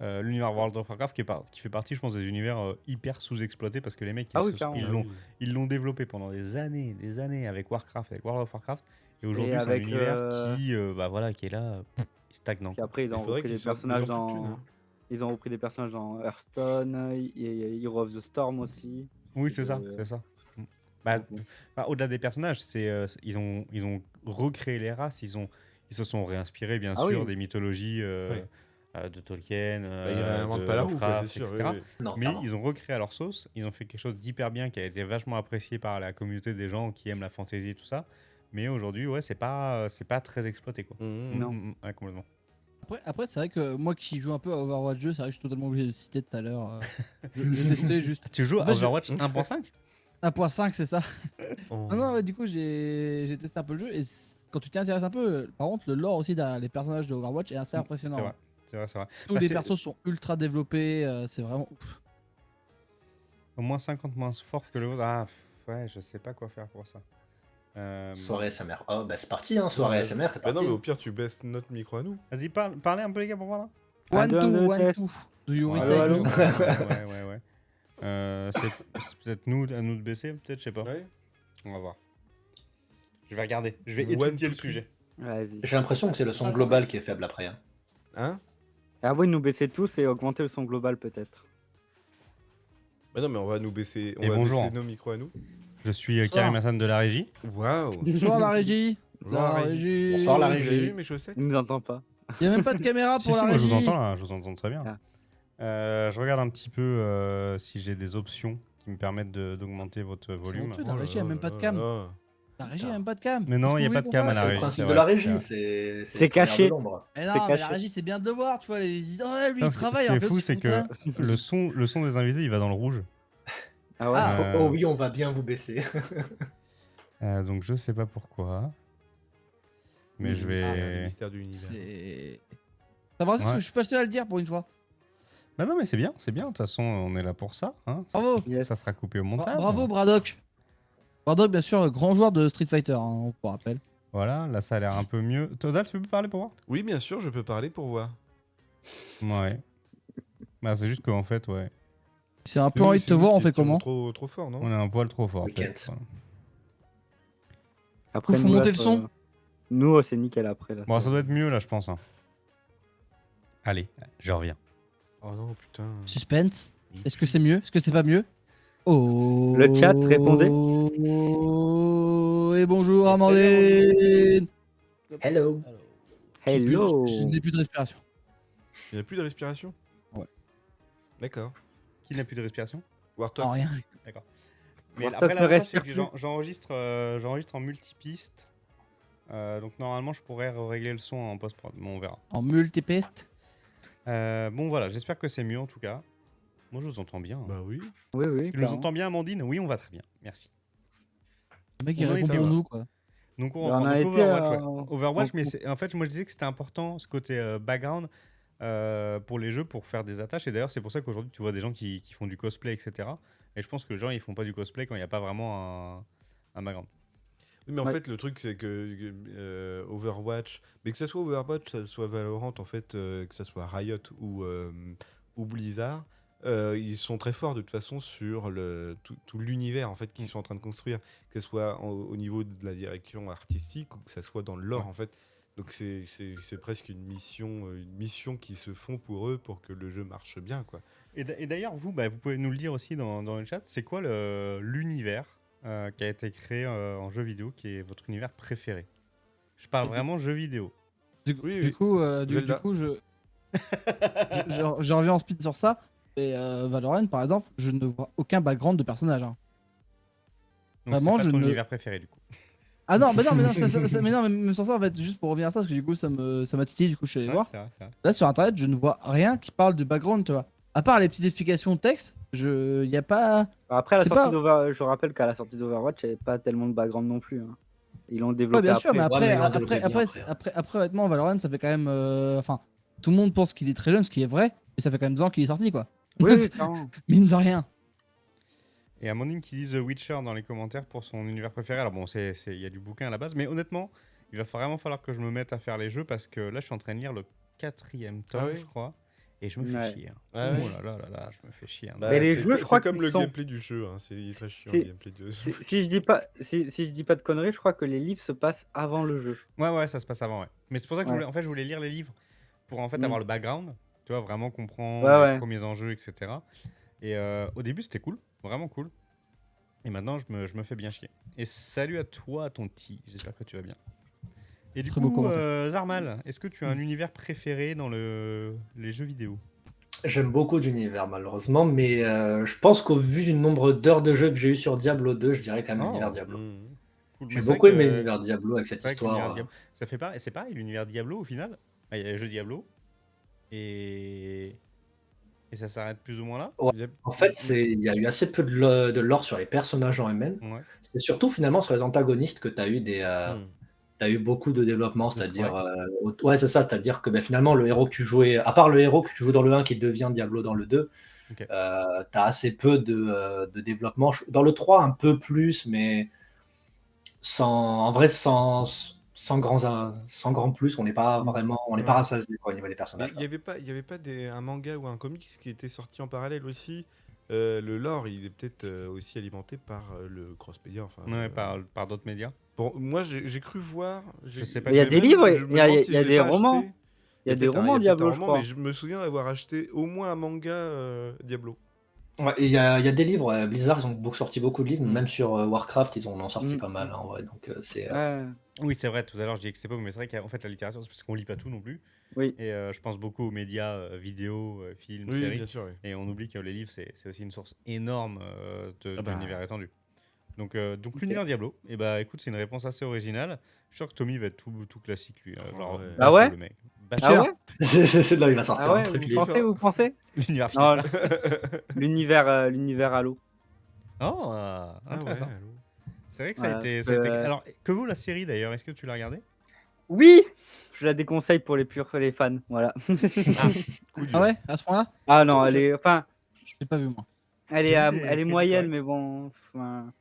L'univers World of Warcraft qui fait partie, je pense, des univers hyper sous-exploités parce que les mecs, Ah oui, clairement. ils l'ont développé pendant des années avec Warcraft, avec World of Warcraft. Et aujourd'hui, c'est un avec, univers qui, bah, voilà, qui est là, stagnant. Puis quoi. après, ils Il ont faudrait repris qu'ils des sortent- ils personnages ont plus de thunes, dans. hein. Ils ont repris des personnages dans Hearthstone, Hero of the Storm aussi. Oui, c'est ça, Euh, c'est ça. Bah, donc, bon. au-delà des personnages, ils ont recréé les races, ils se sont réinspirés, bien Ah sûr, oui. des mythologies Ouais. de Tolkien, Bah, ils réinventent de pas la roue, quoi, Lovecraft, c'est sûr. etc. oui, oui. Non, Mais clairement. ils ont recréé à leur sauce, ils ont fait quelque chose d'hyper bien qui a été vachement apprécié par la communauté des gens qui aiment la fantasy et tout ça. Mais aujourd'hui, ouais, c'est pas très exploité, quoi. Mhm. Non. Ouais, complètement. Après c'est vrai que moi qui joue un peu à Overwatch 2, c'est vrai que je suis totalement obligé de citer tout à l'heure. J'ai testé juste Tu joues En à fait, je- Overwatch 1.5 1.5, c'est ça. Oh. Non, ouais, du coup, j'ai testé un peu le jeu. Et quand tu t'y intéresses un peu, par contre, le lore aussi derrière les personnages de Overwatch est assez impressionnant. C'est vrai, c'est vrai, c'est vrai. Tous Bah, les c'est- persos sont ultra développés, c'est vraiment ouf. Au moins 50 moins fort que le vôtre. Ah, ouais, je sais pas quoi faire pour ça. Soirée SMR. Oh, bah c'est parti, hein. Soirée Ouais. SMR, c'est Bah parti. non, mais au pire, tu baisses notre micro à nous. Vas-y, parlez un peu, les gars, pour voir là. Un, deux, un, deux, One, test. two. Do you Ouais, recite allô, me? ouais. C'est peut-être nous, à nous de baisser, peut-être, je sais pas. Ouais. On va voir. Je vais regarder. Je vais One, étudier two, le sujet. Vas-y. J'ai l'impression que c'est le son global qui est faible après. Hein. Hein? Et avant de nous baisser tous et augmenter le son global peut-être. Bah non, mais on va nous baisser, Et on va bonjour. baisser nos micros à nous. Je suis Bonsoir. Karim Hassan de la régie. Waouh! Bonsoir la régie. Bonsoir, la régie. Bonsoir, la Vous régie. avez vu mes chaussettes? Il nous entend pas. Il y a même pas de caméra Si, pour si, la moi je régie. vous entends là, je vous entends très bien. Ah. Je regarde un petit peu si j'ai des options qui me permettent d'augmenter votre volume. honteux. La régie a même pas de cam. Oh. La régie a même pas de cam. Mais non, Qu'est-ce il y a que pas vous de cam à voulez la qu'on C'est le régie. principe c'est de vrai, la c'est régie, vrai. c'est C'est les premières caché. de l'ombre. fasse Eh C'est non, mais la caché. régie c'est bien de le voir, tu vois. Ils disent oh là lui Non, il travaille. ce qui en est fait, fou, il se c'est fout que là. le son des invités, il va dans le rouge. Ah ouais. Ah. Oh, oh oui, on va bien vous baisser. Donc je sais pas pourquoi. Mais je Les vais. mystères du univers. C'est. Ça va, parce Ouais. que je suis pas seul à le dire pour une fois. Bah non, mais c'est bien, c'est bien. De toute façon, on est là pour ça. Hein. Bravo. Yes. Ça sera coupé au montage. Bravo Braddock. Braddock, bien sûr, grand joueur de Street Fighter, hein, on vous rappelle. Voilà, là ça a l'air un peu mieux. Todal, tu peux parler pour voir? Oui, bien sûr, je peux parler pour voir. Ouais. Bah c'est juste qu'en fait, ouais. C'est un peu C'est envie nous- de c'est te nous voir, qui on fait étions comment trop fort, non? On est un poil trop fort. Weekend. peut-être. Après, Faut nous, monter là, le son. Nous, c'est nickel après. Là. Bon, ça doit être mieux là, je pense. Hein. Allez, je reviens. Oh non, putain. Suspense. Est-ce que c'est mieux? Est-ce que c'est pas mieux? Oh. Le chat, répondez. Et bonjour Et Amandine. Hello. Hello. Je n'ai plus de respiration. Il n'y a plus de respiration? Ouais. D'accord. Qui n'a plus de respiration? Warthog. Non, rien. Mais Warthog après, ne l'avantage, c'est respire que plus. j'enregistre en multipiste. Donc normalement, je pourrais régler le son en post-prod. Bon, on verra. En multipiste. Bon, voilà, j'espère que c'est mieux en tout cas. Moi, je vous entends bien. Bah oui. Oui, oui. Tu nous clairement. entends bien, Amandine? Oui, on va très bien. Merci. Le mec, il On en répond était pour où nous, quoi. Donc, on Bah, on reprend. a Donc, été Overwatch, ouais. en- Overwatch, en- mais en fait, moi, je disais que c'était important ce côté background pour les jeux, pour faire des attaches. Et d'ailleurs, c'est pour ça qu'aujourd'hui, tu vois des gens qui font du cosplay, etc. Et je pense que les gens, ils font pas du cosplay quand il n'y a pas vraiment un background. Oui, mais en Ouais. fait, le truc, c'est que Overwatch, mais que ça soit Overwatch, que ça soit Valorant, en fait, que ça soit Riot ou Blizzard, ils sont très forts de toute façon sur tout l'univers en fait qu'ils sont en train de construire, que ce soit au niveau de la direction artistique ou que ça soit dans le lore Ouais. en fait. Donc c'est presque une mission qu'ils se font pour eux pour que le jeu marche bien, quoi. Et d'ailleurs, vous, vous pouvez nous le dire aussi dans le chat, c'est quoi l'univers qui a été créé en jeu vidéo, qui est votre univers préféré? Je parle vraiment jeu vidéo. Du Oui. coup, Zelda. je reviens en speed sur ça. Et Valorant, par exemple, je ne vois aucun background de personnage. Hein. Donc Vraiment, c'est pas je ton ne- univers préféré du coup. Ah non, mais non, mais même sans ça, en fait, juste pour revenir à ça, parce que du coup, ça m'a titillé, du coup, je suis allé Ouais, voir. c'est vrai, c'est vrai. Là, sur internet, je ne vois rien qui parle de background, tu vois. À part les petites explications de texte, il n'y a pas. Après, C'est pas- je rappelle qu'à la sortie d'Overwatch, il n'y avait pas tellement de background non plus. Hein. Ils l'ont Ouais, développé bien sûr, mais après. après, mais ils l'ont développé bien après, honnêtement, Valorant, ça fait quand même. Enfin, tout le monde pense qu'il est très jeune, ce qui est vrai, mais ça fait quand même 2 ans qu'il est sorti, quoi. Oui, oui, clairement. Mine de rien. Et Amandine qui dit The Witcher dans les commentaires pour son univers préféré. Alors bon, il y a du bouquin à la base, mais honnêtement, il va vraiment falloir que je me mette à faire les jeux parce que là, je suis en train de lire le 4e tome, Ah oui je crois, et je me fais Ouais. chier. Hein. Ah ouais. Oh là là là là, je me fais chier. Hein. Bah, Mais les c'est jeux, je crois c'est comme qu'ils le sont- gameplay du jeu, hein. Il est très chiant C'est- le gameplay du jeu. Si je dis pas, si je dis pas de conneries, je crois que les livres se passent avant le jeu. Ouais, ça se passe avant, ouais. Mais c'est pour ça que Ouais. je voulais lire les livres pour en fait Mm. avoir le background, tu vois, vraiment comprendre Ouais, les ouais. premiers enjeux, etc. Et au début, c'était cool, vraiment cool. Et maintenant, je me fais bien chier. Et salut à toi, Tonti, j'espère que tu vas bien. Et du Très beau coup, commentaire. Zarmal, est-ce que tu as un univers préféré dans les jeux vidéo? J'aime beaucoup d'univers, malheureusement, mais je pense qu'au vu du nombre d'heures de jeu que j'ai eu sur Diablo 2, je dirais quand même Oh. l'univers Diablo. Mmh. Cool. J'ai Mais c'est beaucoup vrai aimé que- l'univers Diablo avec cette c'est vrai que l'univers histoire. Diablo, ça fait pas, c'est pareil, l'univers Diablo au final. Il y a le jeu Diablo et ça s'arrête plus ou moins là. Ouais. Il y a- En fait, il y a eu assez peu de lore sur les personnages en eux-mêmes. Ouais. C'est surtout finalement sur les antagonistes que tu as eu Mmh. t'as eu beaucoup de développement, c'est-à-dire Ouais. ouais, c'est ça, c'est-à-dire que finalement le héros que tu jouais, à part le héros que tu joues dans le 1 qui devient Diablo dans le 2, Ok. t'as assez peu de développement. Dans le 3 un peu plus, mais en vrai sans grand plus, on n'est pas vraiment, on n'est pas Ouais. rassasié quoi, au niveau des Mais personnages. il y avait pas un manga ou un comics qui était sorti en parallèle aussi. Le lore, il est peut-être aussi alimenté par le crossplay. Enfin, Ouais, par d'autres médias. Bon, moi, j'ai cru voir. Je sais pas. Il y a j'ai des même- livres, je me il y a- demande il si y a je l'ai des pas romans. acheté. Il y a des peut-être un- romans il y a peut-être un Diablo, je roman, crois. mais je me souviens d'avoir acheté au moins un manga Diablo. Ouais, il y a des livres, Blizzard, ils ont sorti beaucoup de livres, Mm. même sur Warcraft, ils en ont sorti Mm. pas mal, en vrai. Donc, c'est. Ouais. Oui, c'est vrai, tout à l'heure je dis que c'est pas, mais c'est vrai qu'en fait la littérature, c'est parce qu'on lit pas tout non plus. Oui. Et je pense beaucoup aux médias vidéo, films, Oui, séries. bien sûr. Oui. Et on oublie que les livres, c'est aussi une source énorme Ah bah. d'univers étendu. Donc l'univers Diablo, et bah écoute, c'est une réponse assez originale. Je suis sûr que Tommy va être tout classique lui. Oh, Genre, ouais. Ah ouais le mec. Ah ouais C'est là où il va sortir Ah un ouais, truc. vous lui. pensez, vous pensez L'univers Non, FIFA. l'univers Halo. Oh, Ah ouais, intéressant. allô. C'est vrai que ça a Ouais, été. parce que- Alors, que vaut la série d'ailleurs? Est-ce que tu l'as regardée? Oui, je la déconseille pour les fans, voilà. Coup dur. Ah ouais, à ce point-là? Ah non, elle est, enfin, Je l'ai pas vu, moi. elle J'ai est, vu des elle est critiques moyenne, correctes. mais bon, enfin,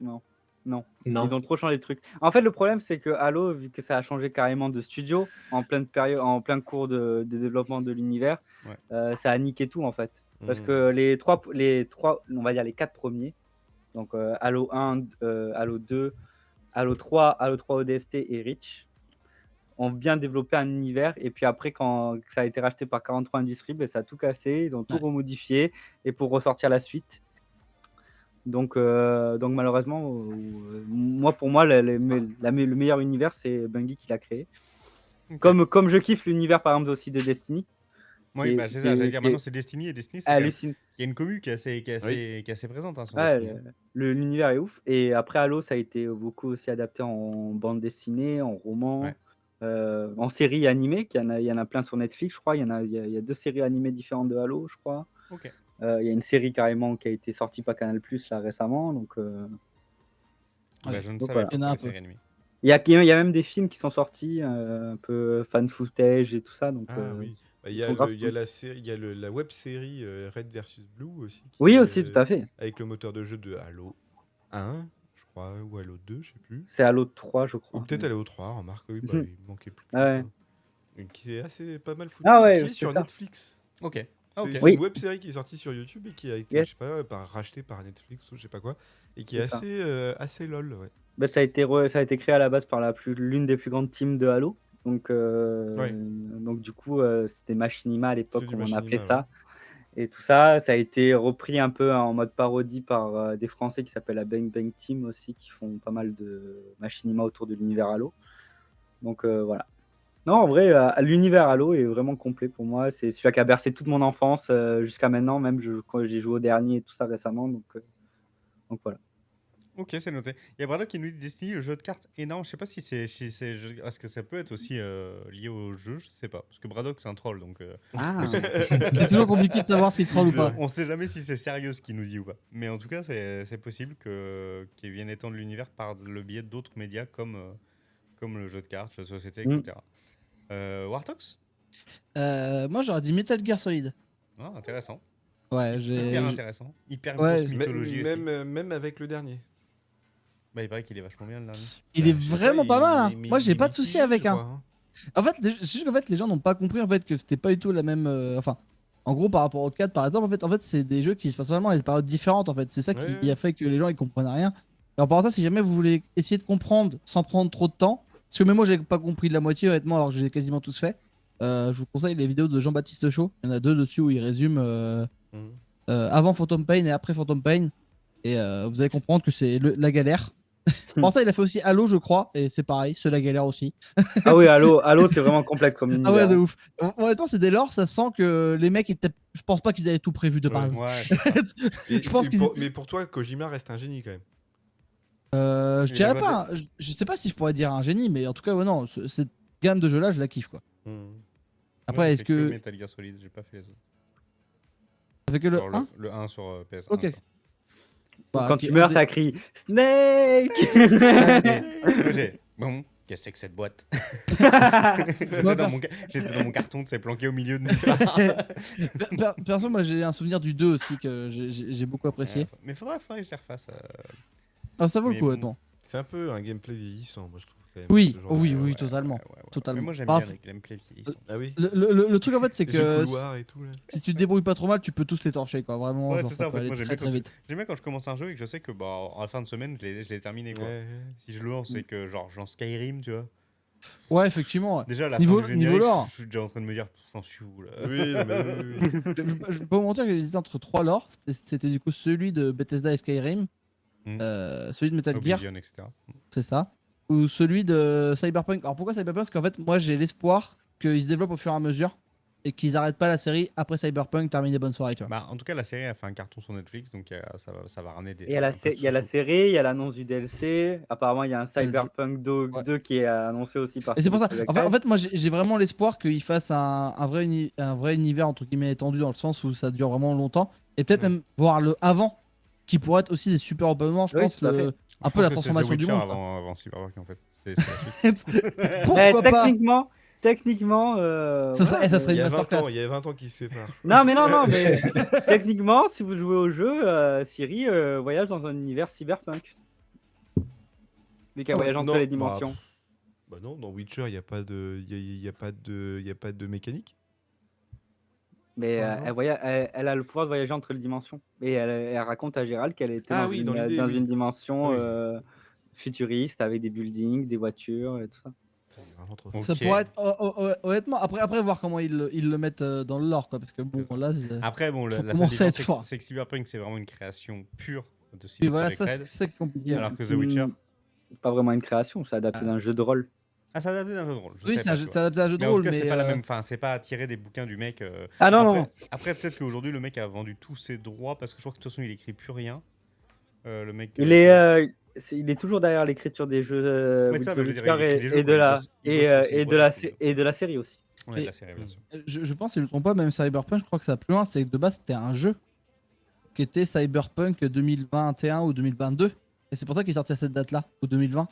non. Non. Ils ont trop changé de trucs. En fait, le problème, c'est que Halo, vu que ça a changé carrément de studio en pleine période, en plein cours de développement de l'univers, Ouais. ça a niqué tout en fait. Parce Mhm. que les trois, on va dire les 4 premiers, donc Halo 1, Halo 2, Halo 3, Halo 3 ODST et Reach, ont bien développé un univers. Et puis après, quand ça a été racheté par 43 Industries, ben, ça a tout cassé, ils ont tout Ouais. remodifié et pour ressortir la suite. Donc malheureusement, pour moi, le meilleur univers, c'est Bungie qui l'a créé. Ok. Comme je kiffe l'univers, par exemple, aussi de Destiny. Oui, Et bah, c'est ça, j'allais dire c'est maintenant c'est Destiny, et Destiny, c'est quand même. hallucinant. Il y a une commu qui est Oui. assez présente hein, sur Ouais, Destiny. l'univers est ouf. Et après, Halo, ça a été beaucoup aussi adapté en bande dessinée, en Ouais. roman, en série animée. Il y en a plein sur Netflix, je crois. Il y a 2 séries animées différentes de Halo, je crois. Ok. Il y a une série carrément qui a été sortie par Canal+ là récemment. Donc Bah, Ouais. je ne Donc savais voilà. pas Il y en a pour un les peu. séries animées. Il y a même des films qui sont sortis, un peu fan footage et tout ça. Donc Ah oui. Bah, ils sont grave il y a cool. la série, il y a la web série Red versus Blue aussi Oui, qui aussi, tout à fait. avec le moteur de jeu de Halo 1, je crois, ou Halo 2, je sais plus. C'est Halo 3, je Ou crois. peut-être Halo 3, remarque, oui, bah, il manquait plus que Ah lui, ouais. quoi. Et qui est assez pas mal foutu, Ah et ouais, qui est c'est sur ça. Netflix. Ok. Ah, ok. C'est Oui. une web série qui est sortie sur YouTube et qui a été, Yes. je sais pas, rachetée par Netflix ou je sais pas quoi, et qui C'est est ça. assez lol, ouais. Bah, ça a été créé à la base par l'une des plus grandes teams de Halo. Donc Ouais, du coup, c'était Machinima à c'est l'époque, du comme on appelait machinima, ouais. ça. Et tout ça, ça a été repris un peu en mode parodie par des Français qui s'appellent la Bang Bang Team aussi, qui font pas mal de machinima autour de l'univers Halo. Donc voilà. Non, en vrai, l'univers Halo est vraiment complet pour moi. C'est celui qui a bercé toute mon enfance jusqu'à maintenant, même quand j'ai joué au dernier et tout ça récemment. Donc voilà. Ok, c'est noté. Il y a Brado qui nous dit Destiny, le jeu de cartes énorme. Je sais pas si c'est. Est-ce que ça peut être aussi lié au jeu? Je sais pas. Parce que Braddock, c'est un troll, donc Ah, C'est toujours compliqué de savoir s'il troll ou C'est pas. vrai. on sait jamais si c'est sérieux ce qu'il nous dit ou pas. Mais en tout cas, c'est possible qu'il vienne étendre l'univers par le biais d'autres médias comme le jeu de cartes, la société, Mm. etc. Wartox? Moi, j'aurais dit Metal Gear Solid. Ah, intéressant. Ouais, Hyper intéressant. Hyper Ouais, grosse mythologie aussi. Même avec le dernier. Bah, il paraît qu'il est vachement bien le dernier. il est Bah, je sais vraiment pas mal. Hein. mais Moi, j'ai il est pas de souci mitigé, avec je un. crois, hein. En fait, c'est juste qu'en fait, les gens n'ont pas compris en fait que c'était pas du tout la même. Enfin, en gros, par rapport au 4 par exemple, en fait, c'est des jeux qui se passent vraiment à des périodes différentes. En fait, c'est ça qui Ouais. a fait que les gens ils comprennent rien. Alors par ça, si jamais vous voulez essayer de comprendre sans prendre trop de temps, parce que même moi, j'ai pas compris de la moitié honnêtement, alors que j'ai quasiment tous fait. Je vous conseille les vidéos de Jean-Baptiste Chaud. Il y en a 2 dessus où il résume Mhm. avant Phantom Pain et après Phantom Pain. Et vous allez comprendre que c'est la galère. Pour ça, il a fait aussi Halo, je crois, et c'est pareil, c'est la galère aussi. Ah oui, Halo, c'est vraiment complexe comme Ah ouais, univers. de ouf. Honnêtement, c'est dès lors, ça sent que les mecs étaient. Je pense pas qu'ils avaient tout prévu de Ouais. base. Ouais, c'est ça. Je pense qu'ils étaient. Mais pour toi, Kojima reste un génie quand même. Je Il dirais a pas. Je sais pas si je pourrais dire un génie, mais en tout cas, ouais, non, cette gamme de jeux là, je la kiffe quoi. Mhm. Après, J'ai est-ce fait que que. Metal Gear Solid, j'ai pas fait les autres. Ça fait que le Genre 1 le 1 sur PS1. Ok. quoi. Bah, Quand ok, tu meurs, un ça crie Snake. Et moi j'ai. Bon, qu'est-ce que c'est que cette boîte? Moi, J'étais dans mon carton, c'est planqué au milieu de nulle part. Perso, moi j'ai un souvenir du 2 aussi que j'ai beaucoup apprécié. Mais faudrait que je les refasse. Ah, ça vaut le mais coup, bon. honnêtement. C'est un peu un gameplay vieillissant, moi je trouve quand même. Oui, ce genre oui, de- oui, Ouais, totalement. ouais. Totalement. Mais moi j'aime Bah, bien les gameplay vieillissants. Ah oui. Le truc en fait, c'est Les jeux que couloirs et tout là. si tu te débrouilles pas trop mal, tu peux tous les torcher quoi. Vraiment, Ouais, genre, c'est ça ça, en peut fait, aller moi j'aime très bien très vite. J'aime bien quand je commence un jeu et que je sais que bah, en la fin de semaine, je l'ai terminé quoi. Ouais. Si je le lance, c'est que genre j'en Skyrim, tu vois. Ouais, effectivement. Ouais. Déjà, à la Niveau- fin du niveau générique, lore. je suis déjà en train de me dire, j'en suis où là? Oui, non, mais oui. Je vais pas vous mentir que j'ai hésité entre 3 lores. C'était du coup celui de Bethesda et Skyrim, celui de Metal Gear, Oblivion, etc. c'est ça, ou celui de Cyberpunk. Alors pourquoi Cyberpunk? Parce qu'en fait, moi j'ai l'espoir qu'ils se développent au fur et à mesure et qu'ils arrêtent pas la série après Cyberpunk, terminer bonne soirée, tu vois. Bah, en tout cas, la série a fait un carton sur Netflix, donc ça va ramener des. Et il y a la, un peu de il y a la sous-sous. série, il y a l'annonce du DLC. Apparemment, il y a un Cyberpunk 2, Ouais. 2 qui est annoncé aussi par Et c'est pour ça. Projekt En Red. fait, moi j'ai vraiment l'espoir qu'ils fassent un vrai univers entre guillemets étendu dans le sens où ça dure vraiment longtemps et peut-être même voir le avant qui pourrait être aussi des super open world, je Oui, pense, tout à fait. Je un peu la pense que c'est The transformation du Witcher monde. quoi. avant Cyberpunk en fait. C'est la suite. Pourquoi pas? Techniquement, Ça serait- ça mais- serait Il y une a 20 masterclass. ans, il y a 20 ans qui se séparent. Non, mais techniquement, si vous jouez au jeu, Ciri voyage dans un univers cyberpunk. Vu qu'elle voyage entre les dimensions. Bah non, dans Witcher, il n'y a pas de, il y a pas de mécanique. Mais Ah, non. elle a le pouvoir de voyager entre les dimensions. Et elle raconte à Gérald qu'elle était Ah dans, oui, une, dans l'idée, oui. une dimension Oui. futuriste avec des buildings, des voitures et tout ça. C'est vraiment trop Ok. Ça pourrait être honnêtement après voir comment ils le mettent dans le lore quoi parce que bon là c'est- Après, bon, Faut la seule commencer à être différence, fort. c'est que Cyberpunk, c'est vraiment une création pure de et CD voilà Projekt ça Red, c'est compliqué. alors que The Witcher. Pas vraiment une création, c'est adapté d'un jeu de rôle. Ah, c'est adapté d'un jeu de rôle. Je Oui, savais pas, tu c'est vois. adapté à un jeu de Mais en tout rôle, cas, c'est mais pas la même. Enfin, c'est pas tiré des bouquins du mec. Ah non, Après, non. après peut-être qu'aujourd'hui, le mec a vendu tous ses droits parce que je crois que de toute façon, il écrit plus rien. Le mec. Il est toujours derrière l'écriture des jeux Ouais, With ça, the mais je veux dire, Witcher il écrit les jeux, et de quoi. la Il bosse pour les jeux. et de la série aussi. Ouais, de Et- la série, bien sûr. je pense, si je ne me trompe pas, même Cyberpunk, je crois que ça va plus loin. C'est que de base, c'était un jeu qui était Cyberpunk 2021 ou 2022. Et c'est pour ça qu'il est sorti à cette date-là, ou 2020.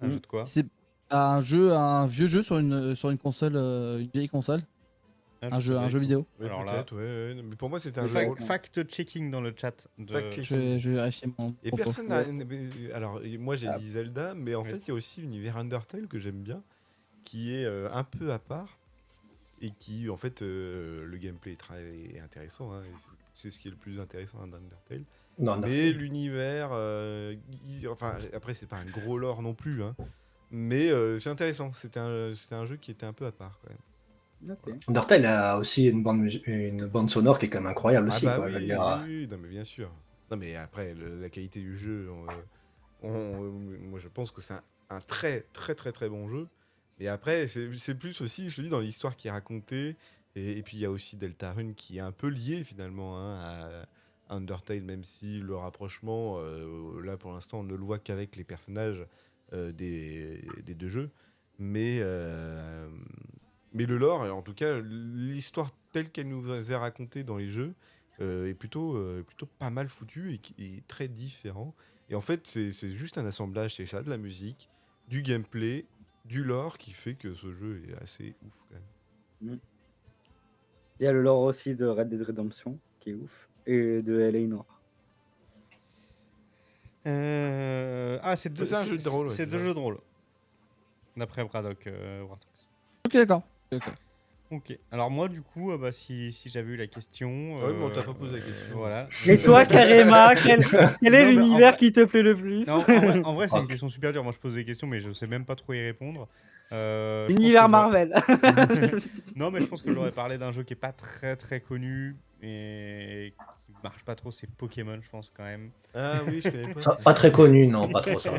Un jeu de quoi? C'est un vieux jeu sur une console, une vieille console. Un jeu vidéo. Ouais, Alors là- peut-être, ouais, ouais. Mais pour moi, c'était un Le jeu de fact- rôle. Fact-checking dans le chat. Fact-checking. Je vais vérifier mon Et propos. personne n'a. Alors, moi j'ai Ah. dit Zelda, mais en Ouais. fait, il y a aussi l'univers Undertale que j'aime bien, qui est un peu à part, et qui, en fait, le gameplay est très intéressant, hein, et c'est ce qui est le plus intéressant d'Undertale. Non, non. Mais l'univers, enfin, après, c'est pas un gros lore non plus, hein, mais c'est intéressant. C'était un jeu qui était un peu à part, quand même. Ok. Undertale a aussi une bande sonore qui est quand même incroyable Ah aussi. bah quoi, je veux oui, dire. oui, non mais bien sûr. Non mais après, la qualité du jeu, moi je pense que c'est un très très très très bon jeu. Et après, c'est plus aussi, je te dis, dans l'histoire qui est racontée. Et puis il y a aussi Deltarune qui est un peu lié finalement, hein, à Undertale, même si le rapprochement, là pour l'instant, on ne le voit qu'avec les personnages des deux jeux. Mais le lore, en tout cas, l'histoire telle qu'elle nous est racontée dans les jeux, est plutôt pas mal foutue et très différent. Et en fait, c'est juste un assemblage, c'est ça, de la musique, du gameplay, du lore qui fait que ce jeu est assez ouf quand même. Il y a le lore aussi de Red Dead Redemption qui est ouf et de LA Noire. Ah, c'est deux, C'est un jeu de rôle, ouais, c'est c'est deux ça. jeux de rôle. D'après Braddock Warthog. Ok, d'accord. Ok. Alors moi, du coup, si j'avais eu la question... Ah oui, mais on t'a pas posé la question. Voilà. Et toi, Karema, quel Non, est mais en l'univers vrai- qui te plaît le plus? Non, en vrai, c'est une question super dure. Moi, je pose des questions, mais je sais même pas trop y répondre. Je pense Univers que Marvel. Non, mais je pense que j'aurais parlé d'un jeu qui est pas très très connu et qui marche pas trop. C'est Pokémon, je pense quand même. Ah oui, je connais pas. Ça, pas très connu, non, pas trop ça.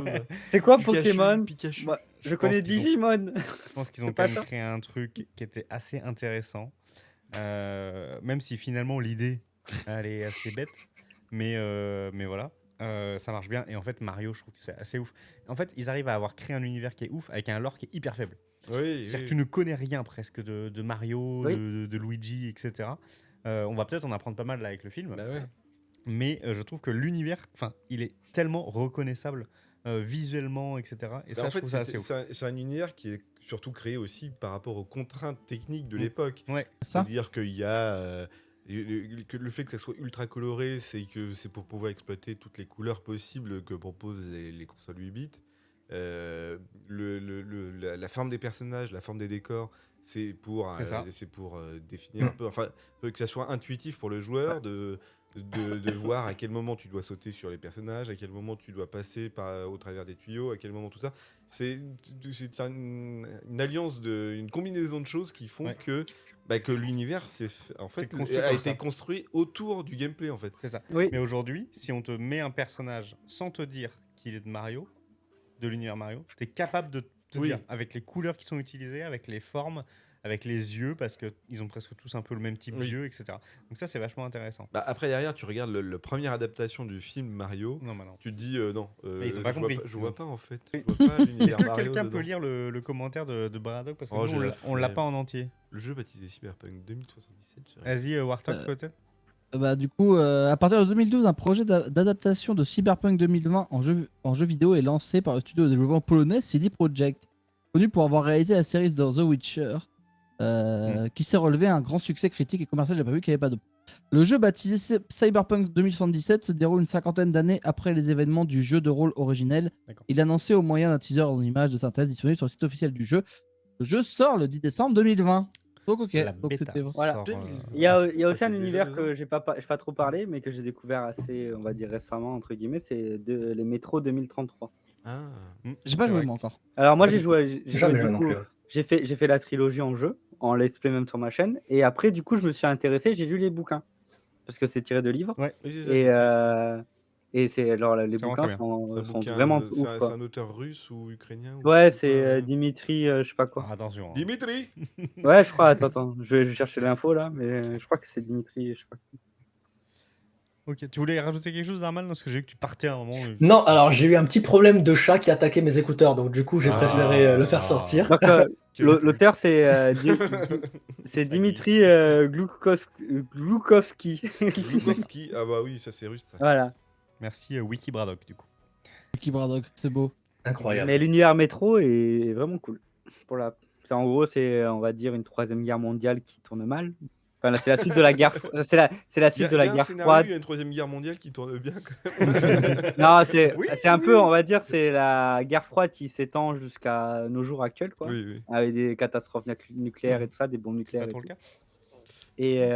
C'est quoi Pikachu, Pokémon? Pikachu. Moi, je Je connais pense qu'ils ont- Digimon. Je pense qu'ils ont C'est quand pas même ça créé un truc qui était assez intéressant. Même si finalement l'idée elle est assez bête, mais voilà. Ça marche bien et en fait Mario, je trouve que c'est assez ouf. En fait, ils arrivent à avoir créé un univers qui est ouf avec un lore qui est hyper faible. Oui, C'est-à-dire oui. que tu ne connais rien presque de Mario, Oui. de Luigi, etc. On va peut-être en apprendre pas mal là avec le film, Bah ouais. mais je trouve que l'univers, enfin, il est tellement reconnaissable visuellement, etc. Et Bah, ça, en je fait, trouve ça assez ouf. c'est un univers qui est surtout créé aussi par rapport aux contraintes techniques de l'époque. Ouais, Ça. C'est-à-dire qu'il y a le fait que ça soit ultra coloré, c'est que c'est pour pouvoir exploiter toutes les couleurs possibles que proposent les consoles 8 bits. La forme des personnages, la forme des décors, c'est pour définir un peu, enfin, que ça soit intuitif pour le joueur de voir à quel moment tu dois sauter sur les personnages, à quel moment tu dois passer au travers des tuyaux, à quel moment tout ça. C'est une alliance, une combinaison de choses qui font Ouais. que l'univers en fait, C'est construit a comme été ça. construit autour du gameplay en fait. c'est ça. Oui. Mais aujourd'hui, si on te met un personnage sans te dire qu'il est de Mario, de l'univers Mario, tu es capable de te Oui. dire, avec les couleurs qui sont utilisées, avec les formes, avec les yeux, parce qu'ils ont presque tous un peu le même type Oui. d'yeux, etc. Donc ça, c'est vachement intéressant. Bah, après derrière, tu regardes la première adaptation du film Mario, Non, bah non. tu te dis non, ils ont pas je vois compris. je vois pas en fait, Oui. je vois pas l'univers Est-ce que Mario quelqu'un dedans. peut lire le commentaire de Braddock? Parce que Oh, nous, j'ai la on l'a flemme. pas en entier. Le jeu baptisé Cyberpunk 2077 serait- Vas-y, Warthog, Euh, peut-être. Bah, du coup, à partir de 2012, un projet d'adaptation de Cyberpunk 2020 en jeu vidéo est lancé par le studio de développement polonais CD Projekt, connu pour avoir réalisé la série The Witcher, qui s'est relevé un grand succès critique et commercial. J'ai pas vu qu'il n'y avait pas de. Le jeu baptisé Cyberpunk 2077 se déroule une cinquantaine d'années après les événements du jeu de rôle originel. D'accord. Il est annoncé au moyen d'un teaser en image de synthèse disponible sur le site officiel du jeu. Le jeu sort le 10 décembre 2020. Donc ok, La donc bêta c'était... Voilà. sort, Il y a Ça aussi fait un déjà univers 2 ans. que j'ai pas trop parlé, mais que j'ai découvert assez, on va dire récemment, entre guillemets, c'est les Métro 2033. Ah. J'ai pas C'est joué vrai moi encore. Alors moi Pas j'ai du joué, Jamais du joué non coup, plus. j'ai fait la trilogie en jeu, en let's play même sur ma chaîne, et après du coup je me suis intéressé, j'ai lu les bouquins, parce que c'est tiré de livres. Oui, c'est ça. Et, c'est Et c'est alors les C'est vraiment bouquins très C'est un sont bouquin, vraiment c'est ouf, un, quoi. c'est un auteur russe ou ukrainien ou Ouais, je sais c'est pas. Dimitri, je sais pas quoi. Ah, attention. hein. Dimitri. Ouais, je crois. Attends, je vais chercher l'info là, mais je crois que c'est Dimitri, je sais pas. Ok, tu voulais rajouter quelque chose, Darman? Parce que j'ai vu que tu partais à un moment. Non, alors j'ai eu un petit problème de chat qui attaquait mes écouteurs, donc du coup j'ai préféré le faire Ah. sortir. Donc Quel l'auteur c'est c'est Ça Dimitri Gloukovski. Gloukovski. Ah bah oui, ça c'est russe ça. Voilà. Merci Wiki Braddock, du coup. Qui Braddock, c'est beau. Incroyable. Mais l'univers métro est vraiment cool. C'est en gros, c'est on va dire une troisième guerre mondiale qui tourne mal. Enfin, là, c'est la suite de la guerre. C'est la Il y suite a, de il y la a un guerre scénario, froide. il y a une troisième guerre mondiale qui tourne bien quand même. Non, c'est Oui, un oui. peu, on va dire, c'est la guerre froide qui s'étend jusqu'à nos jours actuels, quoi. Oui, oui. Avec des catastrophes nucléaires et tout ça, des bombes C'est pas nucléaires et trop tout. le cas? Et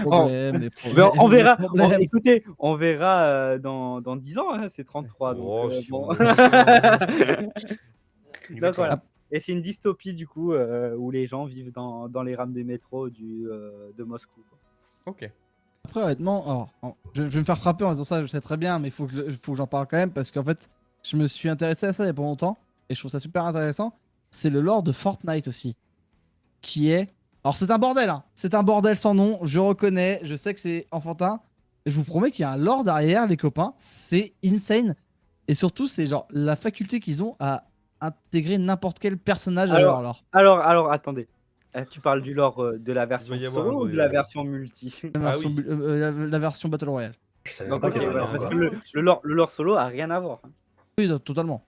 Problème, les Mais problèmes. on verra, les problèmes. écoutez, on verra dans 10 ans, hein, c'est 33. Oh, Donc, si bon. on- Donc voilà. Ah. Et c'est une dystopie du coup où les gens vivent dans les rames des métros de Moscou, quoi. Ok. Après, honnêtement, je vais me faire frapper en disant ça, je sais très bien, mais il faut que j'en parle quand même parce qu'en fait, je me suis intéressé à ça il y a pas longtemps et je trouve ça super intéressant. C'est le lore de Fortnite aussi. Qui est. Alors, c'est un bordel, hein. C'est un bordel sans nom, je reconnais, je sais que c'est enfantin. Mais je vous promets qu'il y a un lore derrière, les copains. C'est insane. Et surtout, c'est genre la faculté qu'ils ont à intégrer n'importe quel personnage à leur lore. Alors attendez. Tu parles du lore de la version Il va y avoir un solo gros ou de la débat. version multi? La version, oui. la version Battle Royale. Je savais Donc, pas ok, qu'il y avait voilà, un parce gars. que le lore solo a rien à voir, hein. Oui, non, totalement.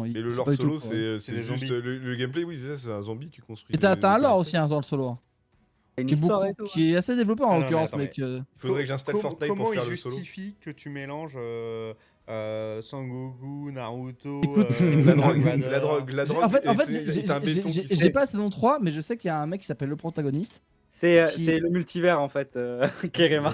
Et le C'est lore pas du tout solo, pour- c'est C'est des juste zombies. le gameplay, oui, c'est ça, c'est un zombie, tu construis. Et t'as des un lore caractères. aussi hein, dans le solo. Hein, Une qui est histoire beaucoup, et tout, hein. qui est assez développé Ah en non, mais l'occurrence, attends, mec. Il faudrait que j'installe Fortnite Comment pour faire il le solo. justifie que tu mélanges Sangoku, Naruto, Écoute, La drogue, Vador. la drogue, la drogue. En fait, est un béton qui j'ai pas la saison 3, mais je sais qu'il y a un mec qui s'appelle le protagoniste. C'est Qui- le multivers en fait, Kerema.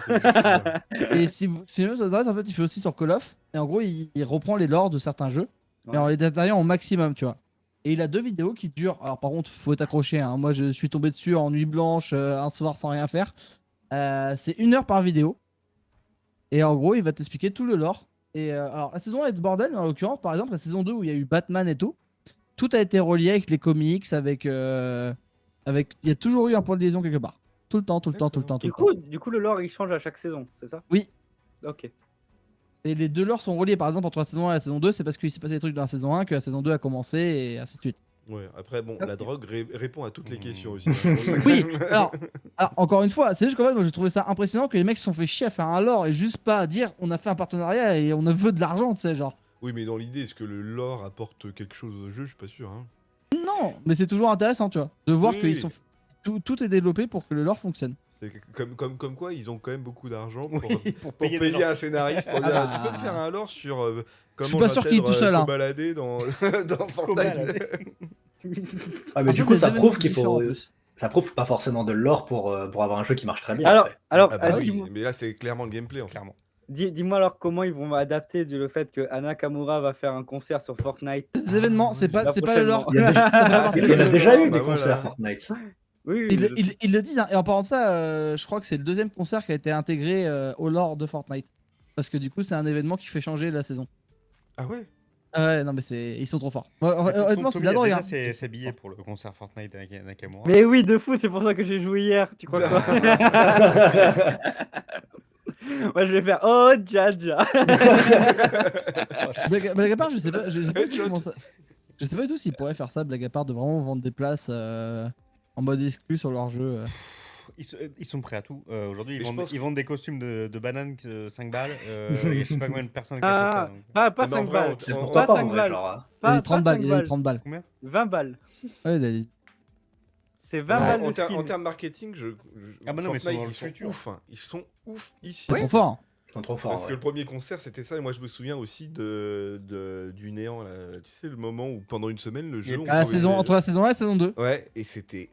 Et si vous ça vous intéresse, en fait, il fait aussi sur Call of. Et en gros, il reprend les lores de certains jeux. Ouais. Et en les détaillant au maximum, tu vois. Et il a 2 vidéos qui durent. Alors, par contre, faut être accroché. Hein. Moi, je suis tombé dessus en nuit blanche, un soir sans rien faire. C'est 1 heure par vidéo. Et en gros, il va t'expliquer tout le lore. Et alors, la saison 1 est de bordel, mais en l'occurrence, par exemple, la saison 2 où il y a eu Batman et tout a été relié avec les comics, avec. Il y a toujours eu un point de liaison quelque part. Tout le temps. Du coup, le lore il change à chaque saison, c'est ça? Oui. Ok. Et les 2 lores sont reliés, par exemple, entre la saison 1 et la saison 2, c'est parce qu'il s'est passé des trucs dans la saison 1 que la saison 2 a commencé et ainsi de suite. Ouais, après, bon, la drogue répond à toutes les Mmh. questions aussi. hein. Oui, alors encore une fois, c'est juste qu'en fait, moi j'ai trouvé ça impressionnant que les mecs se sont fait chier à faire un lore et juste pas à dire on a fait un partenariat et on veut de l'argent, tu sais, genre. Oui, mais dans l'idée, est-ce que le lore apporte quelque chose au jeu? Je suis pas sûr. Hein. Non, mais c'est toujours intéressant, tu vois, de voir Oui, qu'ils oui. sont. Tout est développé pour que le lore fonctionne. C'est comme quoi, ils ont quand même beaucoup d'argent pour, Oui, pour payer des payer gens. un scénariste pour Ah dire bah. tu peux me faire un lore sur suis comment pas sûr qu'il est tout seul, hein. balader dans, dans Fortnite. balader. Ah, mais En du plus, coup, des ça événements prouve qu'il différents, faut. en plus. Ça prouve pas forcément de l'or pour avoir un jeu qui marche très bien. Alors, après. Ah bah oui, dis-moi mais là c'est clairement le gameplay en fait. Clairement. dis-moi alors comment ils vont adapter le fait que Anna Kamura va faire un concert sur Fortnite. Des événements, c'est pas le lore. Il y a déjà, Ça fait Ah, partie c'est il y en a le déjà lore, eu bah des voilà. concerts Fortnite. Oui, Ils le disent, hein. Et en parlant de ça, je crois que c'est le 2e concert qui a été intégré au lore de Fortnite. Parce que du coup, c'est un événement qui fait changer la saison. Ah ouais. Ah ouais, non, mais ils sont trop forts. Honnêtement, c'est de Tommy la a drogue. déjà Hein. ses billets pour le concert Fortnite avec Nakamura. Mais oui, de fou, c'est pour ça que j'ai joué hier. Tu crois quoi? Moi, je vais faire oh Jaja. Blague à part, je sais pas du tout Headshot. comment ça. Je sais pas du tout s'ils pourraient faire ça, blague à part, de vraiment vendre des places en mode exclu sur leur jeu. Ils sont prêts à tout. Aujourd'hui, Mais je pense ils vendent des costumes de bananes 5 balles. Je sais pas combien de personnes qui achètent ça. donc. Pas Mais en 5 vrai, balles. Mais on- pourquoi pas pas en 5 vrai, balles. genre. Hein. Il y a Pas des 30 balles, 5 il y a des 30 balles. 20 balles. Ouais, C'est 20 balles En de termes skin. marketing, Ah bah non, mais ils sont Fortnite, dans le ils sont futur. ouf. Hein. Ils sont ouf ici. c'est trop fort. Ils sont trop forts. Parce que ouais. le premier concert c'était ça et moi je me souviens aussi du néant là. Tu sais le moment où pendant une semaine le jeu on Ah, pouvait- entre la saison 1 et la saison 2. Ouais et c'était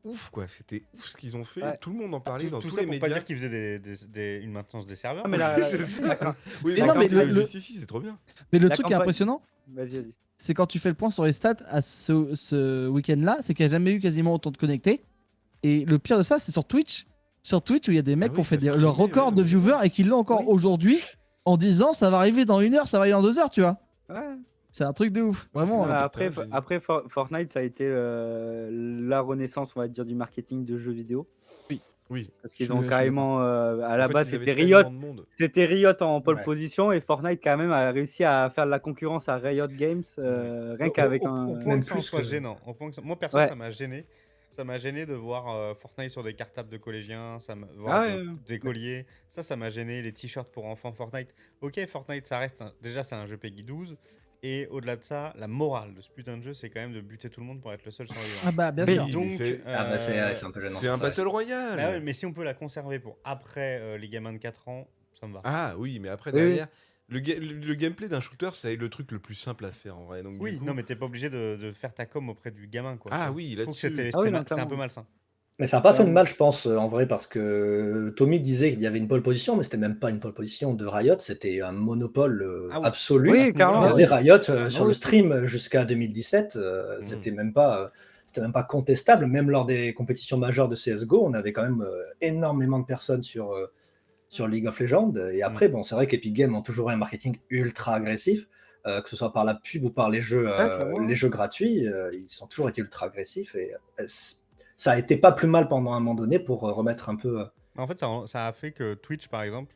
ouf quoi, c'était ouf ce qu'ils ont fait, Ouais. tout le monde en parlait dans Tout tous ça les pour pas médias. dire qu'ils faisaient une maintenance des serveurs. Ah, mais là, C'est ça. Oui, Mais mais non, quand mais tu le- le justifie, c'est trop bien. Mais le La truc qui est campagne- impressionnant, Vas-y. c'est quand tu fais le point sur les stats à ce week-end-là, c'est qu'il n'y a jamais eu quasiment autant de connectés. Et le pire de ça, c'est sur Twitch. sur Twitch où il y a des mecs qui oui, ont fait ça le streamait, record ouais, de ouais. viewers et qui l'ont encore Oui. aujourd'hui en disant ça va arriver dans 1 heure, ça va arriver dans 2 heures, tu vois. Ouais. C'est un truc de ouf. Ouais, Vraiment. c'est Non, mais putain, génial. après Fortnite, ça a été la renaissance, on va dire, du marketing de jeux vidéo. Oui. Parce qu'ils Je ont suis carrément, à la En fait, base, ils avaient c'était tellement Riot. de monde. C'était Riot en pole Ouais. position et Fortnite, quand même, a réussi à faire de la concurrence à Riot Games, rien qu'avec Au un. point Même que ça en plus soit que- gênant. Au point que moi, perso, Ouais. ça m'a gêné. Ça m'a gêné de voir Fortnite sur des cartables de collégiens, voir Ah ouais, des colliers. Ça m'a gêné. Les t-shirts pour enfants Fortnite. Ok, Fortnite, ça reste déjà c'est un jeu Peggy 12. Et au-delà de ça, la morale de ce putain de jeu, c'est quand même de buter tout le monde pour être le seul survivant. Ah bah bien Oui, sûr. mais Donc, c'est- Ah bah c'est un peu gênant. C'est un ça. battle royale. bah ouais, mais si on peut la conserver pour après les gamins de 4 ans, ça me va. Ah oui, mais après Oui, oui. derrière, le gameplay d'un shooter, c'est le truc le plus simple à faire en vrai. Donc, Oui, du coup- non, mais t'es pas obligé de faire ta com auprès du gamin, quoi. Ah Tu vois. oui, Je trouve que là-dessus. c'était Ah oui, non, c'était un peu clairement. malsain. Mais ça n'a pas fait de Clairement. mal, je pense, en vrai, parce que Tommy disait qu'il y avait une pole position, mais c'était même pas une pole position de Riot, c'était un monopole Ah oui. absolu. Oui, À ce niveau-là, carrément. Il y oui. avait Riot Carrément, sur oui. le stream jusqu'à 2017, c'était même pas contestable. Même lors des compétitions majeures de CSGO, on avait quand même énormément de personnes sur League of Legends. Et après, bon, c'est vrai qu'Epic Games ont toujours eu un marketing ultra agressif, que ce soit par la pub ou par les jeux gratuits, ils ont toujours été ultra agressifs. Et ça a été pas plus mal pendant un moment donné pour remettre un peu. En fait, ça a fait que Twitch, par exemple,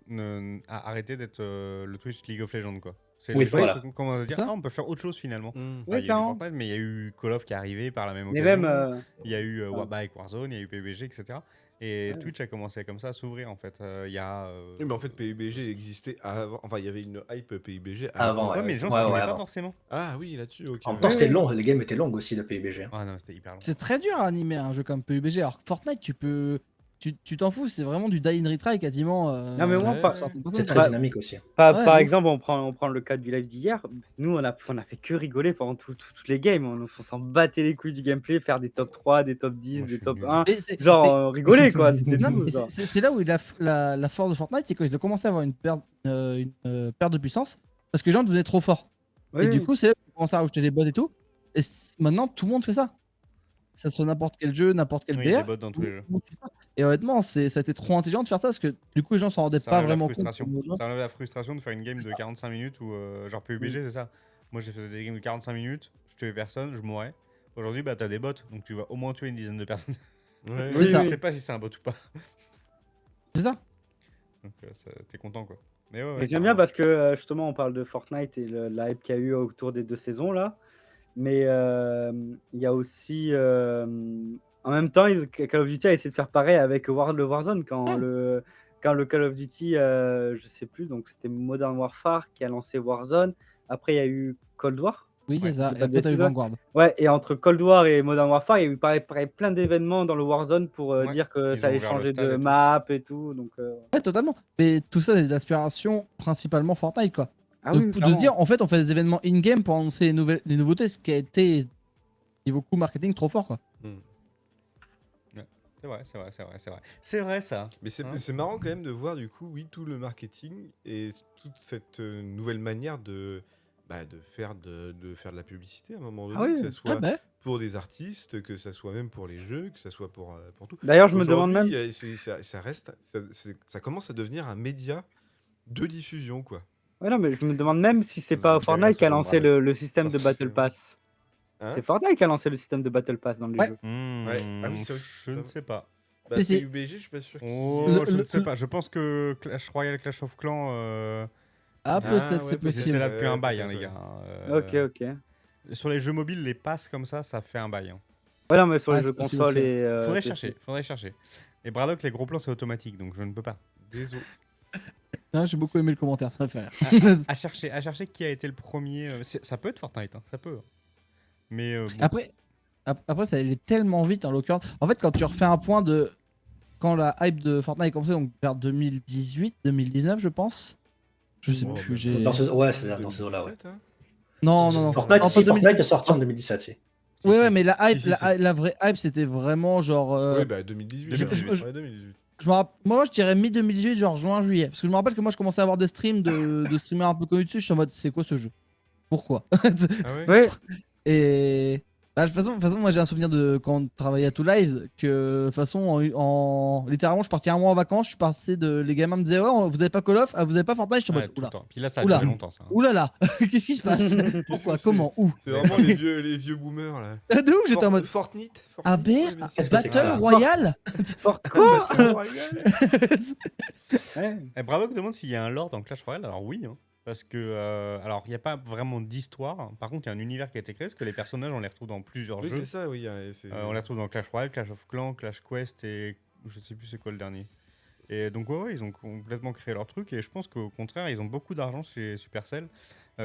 a arrêté d'être le Twitch League of Legends, quoi. C'est Oui, les gens voilà. qui commencent à se dire, C'est ça. ah, on peut faire autre chose finalement. Hmm. Enfin, Oui, il y a eu clairement. Fortnite, mais il y a eu Call of qui est arrivé par la même Mais occasion. même. Il y a eu Ah. avec Warzone, il y a eu PUBG, etc. Et Twitch a commencé comme ça à s'ouvrir, en fait. Il y a. Oui, mais en fait, PUBG existait avant. Enfin, il y avait une hype PUBG Avant, Ouais, mais les gens Ouais, streamaient ouais, pas avant. forcément. Ah oui, là-dessus, ok. En même temps, ouais. c'était long, les games étaient longues aussi de PUBG. Ah non, c'était hyper long. C'est très dur à animer un jeu comme PUBG. Alors que Fortnite, tu t'en fous, c'est vraiment du die and retry quasiment. Non, mais moi, Ouais. pas- certaines personnes, C'est quoi. très Bah, dynamique aussi. Par Ouais, de ouf. exemple, on prend le cas du live d'hier. Nous, on a fait que rigoler pendant toutes les games. On s'en battait les couilles du gameplay, faire des top 3, des top 10, Moi, je des suis top nul. 1. Mais c'est- Genre, mais- rigoler quoi, c'était Non, tout. mais genre. c'est là où la force de Fortnite, c'est qu'ils ont commencé à avoir une perte de puissance parce que les gens devenaient trop forts. Oui, Et du oui. coup, c'est là qu'ils ont commencé à rajouter des bots et tout. Et maintenant, tout le monde fait ça. Ça soit n'importe quel jeu, n'importe quel Oui, il y a BR. des bots dans tous les jeux. tout le monde fait ça. Et honnêtement, ça a été trop intelligent de faire ça parce que du coup, les gens s'en rendaient Ça pas enlève la vraiment compte. frustration. de nos jeux. Ça enlève la frustration de faire une game C'est de ça. 45 minutes ou genre PUBG, c'est ça. Moi, j'ai fait des games de 45 minutes, je tuais personne, je mourais. Aujourd'hui, bah, t'as des bots, donc tu vas au moins tuer une dizaine de personnes. Ouais. C'est ça. Je sais pas si c'est un bot ou pas. C'est ça. Donc, t'es content, quoi. Mais ouais, Mais j'aime bien parce que justement, on parle de Fortnite et la hype qu'il y a eu autour des 2 saisons là. Mais il y a aussi. En même temps, Call of Duty a essayé de faire pareil avec le Warzone quand le Call of Duty, je sais plus, donc c'était Modern Warfare qui a lancé Warzone. Après, il y a eu Cold War. Oui, c'est Ouais. ça. C'est Et pas après, t'as eu bêtise, Vanguard. Ouais, et entre Cold War et Modern Warfare, il y a eu pareil plein d'événements dans le Warzone pour Ouais, dire que ils ça ont allait ouvert le changer stade de et tout. map et tout. Donc, Ouais, totalement. Mais tout ça, c'est de l'aspiration principalement Fortnite, quoi. ah de, oui, de se clairement. dire, en fait, on fait des événements in-game pour annoncer les nouveautés, ce qui a été niveau coût marketing trop fort, quoi. C'est vrai, c'est vrai, c'est vrai, c'est vrai. C'est vrai, ça. Mais c'est Hein. c'est marrant quand même de voir du coup, oui, tout le marketing et toute cette nouvelle manière de faire de faire de la publicité à un moment donné, Ah oui. que ça soit Ah bah, pour des artistes, que ça soit même pour les jeux, que ça soit pour tout. D'ailleurs, je me demande Aujourd'hui, même. ça commence à devenir un média de diffusion, quoi. Ouais, non, mais je me demande même si c'est Ça, pas c'est Fortnite qui a clair, ça lancé va le système de Parce que Battle c'est- Pass. Hein C'est Fortnite qui a lancé le système de Battle Pass dans les Ouais. jeux. Ouais. Ah oui, ça aussi, Je ne ça- sais pas. Bah, Si, si. PUBG, je suis pas sûr. Oh, Le- je ne le- sais pas. Je pense que Clash Royale, Clash of Clans, ah, peut-être, ouais, c'est peut-être. c'était possible. là depuis un bail, hein, peut-être, les ouais. gars. Ok, ok. Sur les jeux mobiles, les passes comme ça fait un bail. Hein. Ouais, non, mais sur Ouais, les c'est jeux possible consoles aussi. et. Faudrait PC. chercher, faudrait chercher. Et Braddock, les gros plans, c'est automatique, donc je ne peux pas. Désolé. Non, j'ai beaucoup aimé le commentaire, ça me fait rire. À chercher qui a été le premier. Ça peut être Fortnite, hein, ça peut. Mais bon. Après, ça allait tellement vite en l'occurrence. En fait, quand tu refais un point de. Quand la hype de Fortnite a commencé, donc vers 2018, 2019, je pense. Je sais Oh, plus, bah, j'ai. Ouais, c'est dans ce là, ouais. 2017, hein. Non, non, non. Fortnite, Non, si, pas 2017. Fortnite est sorti en 2017. Si. Ouais, Si, ouais, si, mais la hype, si, si, la vraie hype, c'était vraiment genre. Oui, bah 2018. 2018. Ouais, 2018. Moi, je dirais mi-2018, genre juin-juillet. Parce que je me rappelle que moi, je commençais à avoir des streams de streamers un peu connus dessus. Je suis en mode, c'est quoi ce jeu? Pourquoi? Ah ouais. Ouais, Et Bah, de toute façon, moi j'ai un souvenir de quand on travaillait à Two Lives que de toute façon, littéralement, je partais un mois en vacances, je passais les gamins me disaient ouais, vous avez pas Call of, ah, vous avez pas Fortnite, je suis en Ouais, mode tout le oula, temps. Puis là, ça a Oula. duré longtemps, ça. oula là, qu'est-ce qui se passe? Pourquoi? C'est- Comment? Où? C'est vraiment les vieux boomers là. De où j'étais en mode Fortnite. ah Ouais, ben, mais Qu'est-ce que c'est que Battle ça Royale. Quoi Battle Royale. Ouais. Et Braddock demande s'il y a un lore dans Clash Royale. Alors oui, hein, parce que alors il n'y a pas vraiment d'histoire. Par contre, il y a un univers qui a été créé, parce que les personnages, on les retrouve dans plusieurs Oui, jeux. c'est ça, oui. On les retrouve dans Clash Royale, Clash of Clans, Clash Quest et je sais plus c'est quoi le dernier. Et donc ouais, ils ont complètement créé leur truc, et je pense qu'au contraire, ils ont beaucoup d'argent chez Supercell,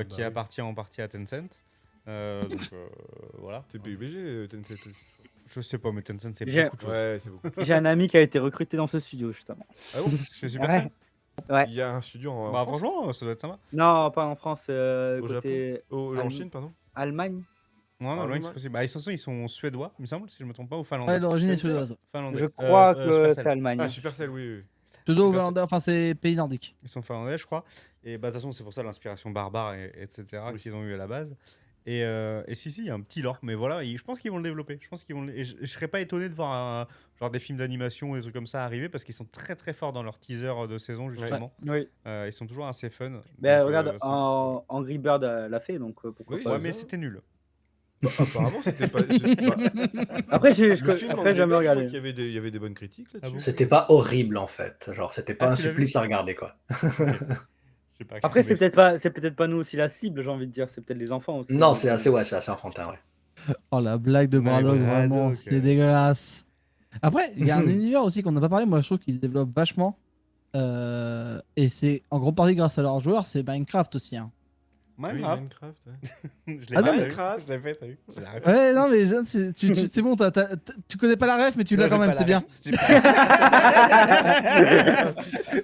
qui oui. appartient en partie à Tencent. Voilà. C'est PUBG, Tencent aussi. Je sais pas, mais Tencent c'est J'ai- beaucoup de choses. Ouais, c'est beaucoup. J'ai un ami qui a été recruté dans ce studio, justement. Ah bon? Chez Supercell. Ouais. Il y a un studio en Bah France. franchement, ça doit être sympa. Non, pas en France, Au côté en Allem- Chine, pardon. Allemagne. Ouais, Ah, non, ouais. c'est possible. Bah, ils sont suédois, il me semble, si je me trompe pas, ou finlandais. Ouais, l'origine est suédoise. Finlandais. Je crois que Supercell. c'est Allemagne. Ah, Supercell, oui. Pseudo Supercell. hollandais, enfin c'est pays nordique. Ils sont finlandais, je crois. Et bah, de toute façon, c'est pour ça l'inspiration barbare, etc., Oui. qu'ils ont eu à la base. Et si, il y a un petit lore, mais voilà, je pense qu'ils vont le développer. Je pense qu'ils vont et je serais pas étonné de voir genre des films d'animation ou des trucs comme ça arriver, parce qu'ils sont très très forts dans leur teaser de saison, justement. Oui. Ils sont toujours assez fun. Ben, Donc, regarde, ça- Angry Bird l'a fait, donc pourquoi Oui, pas. Ouais, c'est mais ça. c'était nul. Apparemment, c'était pas. Après, Le film, après, j'ai jamais regardé. Il y avait des bonnes critiques là-dessus. Ah bon C'était pas horrible en fait. Genre, c'était pas Ah, un tu l'as supplice à regarder quoi. Je sais pas. Après, c'est peut-être pas nous aussi la cible, j'ai envie de dire. C'est peut-être les enfants aussi. Non, c'est assez enfantin, ouais. Oh la blague de Ouais, Braddock, Braddock, vraiment, c'est dégueulasse. Après, il y a un univers aussi qu'on n'a pas parlé, moi je trouve qu'il se développe vachement. Et c'est en grande partie grâce à leurs joueurs, c'est Minecraft aussi. Hein. Oui, Minecraft. Minecraft. Ouais. Je l'ai Ah non, fait, mais- Minecraft. Je l'ai fait, t'as vu. Je l'ai arrêté. Ouais, non, mais Jeanne, c'est bon, tu connais pas la ref, mais tu l'as Non, quand j'ai même, pas c'est la bien. ref. J'ai pas-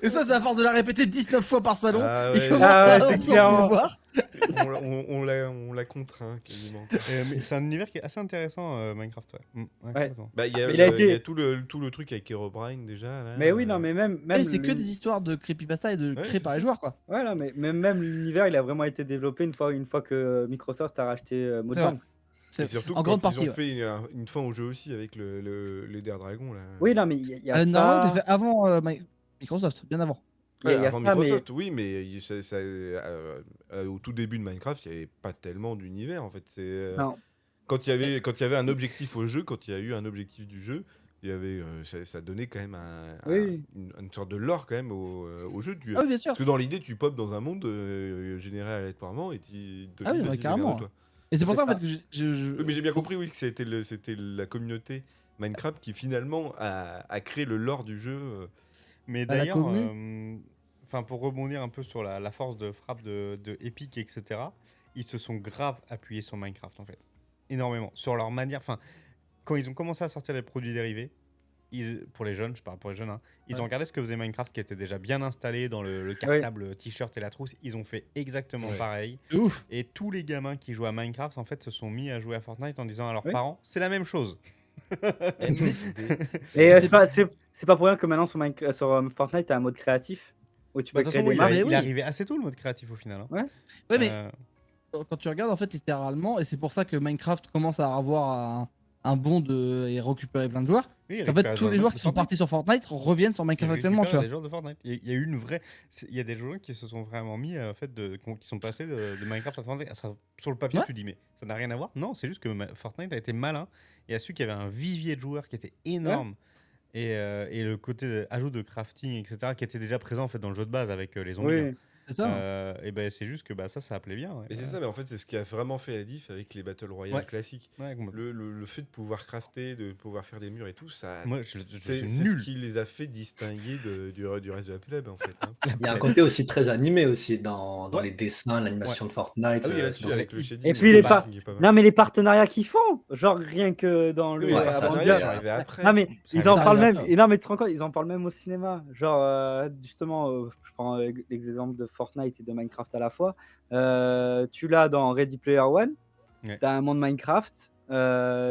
Et ça, c'est à force de la répéter 19 fois par salon. Ah Il ouais. commence Ah ouais, à c'est en plus clairement. voir. On l'a contraint quasiment. Mais c'est un univers qui est assez intéressant, Minecraft. Ouais. complètement. Bah, il y a, Mais il a il y a été- tout le truc avec Herobrine déjà. Là, Mais oui, non, mais même. Ouais, c'est que le- des histoires de creepypasta et de Ouais, créées c'est par les ça. joueurs, quoi. Ouais, non, mais même l'univers, il a vraiment été développé une fois que Microsoft a racheté C'est Mojang. C'est Et surtout en quand grande ils partie. ont Ouais. fait une fin au jeu aussi avec le Der Dragon là. Oui, non, mais il y a Alan Darrow, ça. t'es fait avant Microsoft, bien avant. Il y a Ouais, avant ça, mais- Microsoft, oui, mais au tout début de Minecraft, il n'y avait pas tellement d'univers en fait. Non. Quand il y avait un objectif au jeu, quand il y a eu un objectif du jeu, il y avait, ça donnait quand même Oui. une sorte de lore quand même au jeu. Ah oui, bien sûr. Parce que dans l'idée, tu popes dans un monde généré aléatoirement et Ah oui, bah, carrément. Et c'est pour ça en fait que Oui, mais j'ai bien compris, oui, que c'était la communauté Minecraft qui finalement a créé le lore du jeu. Mais À la d'ailleurs, commu. pour rebondir un peu sur la force de frappe de Epic, etc., ils se sont grave appuyés sur Minecraft, en fait. Énormément. Sur leur manière. Enfin, quand ils ont commencé à sortir des produits dérivés, pour les jeunes, je parle pour les jeunes, hein, ils ont regardé ce que faisait Minecraft, qui était déjà bien installé dans le cartable, le t-shirt et la trousse. Ils ont fait exactement Ouais. pareil. Ouf. Et tous les gamins qui jouent à Minecraft, en fait, se sont mis à jouer à Fortnite en disant à leurs Oui. parents, c'est la même chose. Et C'est- c'est pas pour rien que maintenant sur Fortnite, t'as un mode créatif où tu Bah, peux de toute créer façon, des il, maps. mais il oui. est arrivé assez tôt, le mode créatif, au final. Hein. Ouais, mais quand tu regardes en fait littéralement, et c'est pour ça que Minecraft commence à avoir un bond et récupérer plein de joueurs. Oui, il En fait, récupère tous des les joueurs joueurs de qui sont Fortnite. partis sur Fortnite reviennent sur Il Minecraft récupère actuellement, tu vois. des joueurs de Fortnite. Il y a eu une vraie. Il y a des joueurs qui se sont vraiment mis, qui sont passés de Minecraft à Fortnite. Sur le papier, Ouais. tu dis, mais ça n'a rien à voir. Non, c'est juste que Fortnite a été malin et a su qu'il y avait un vivier de joueurs qui était énorme. Et le côté ajout de crafting, etc., qui était déjà présent en fait dans le jeu de base avec les zombies. Oui. C'est ça. Hein. Et ben c'est juste que ça appelait bien. Ouais. Et c'est ça, mais en fait, c'est ce qui a vraiment fait la diff avec les Battle Royale Ouais. classiques. Ouais, complètement. Le fait de pouvoir crafter, de pouvoir faire des murs et tout, ça. Moi, je C'est suis nul. ce qui les a fait distinguer du reste de la plèbe en fait. Hein. Il y a un côté aussi très animé aussi dans Ouais. les dessins, l'animation de Fortnite. Ah oui, là-dessus, dans avec les- le shading. Et c'est puis les pas- par- il est pas mal. Non, mais les partenariats qu'ils font, genre rien que dans le Oui, mais Ouais, les ça, partenariats c'est- sont arrivés après. Non mais Ça ils arrive en après. parlent Ça arrive même. après. Et non mais tu te rends compte, ils en parlent même au cinéma. Genre justement, je prends l'exemple de Fortnite et de Minecraft à la fois. Tu l'as dans Ready Player One. Ouais. T'as un monde Minecraft.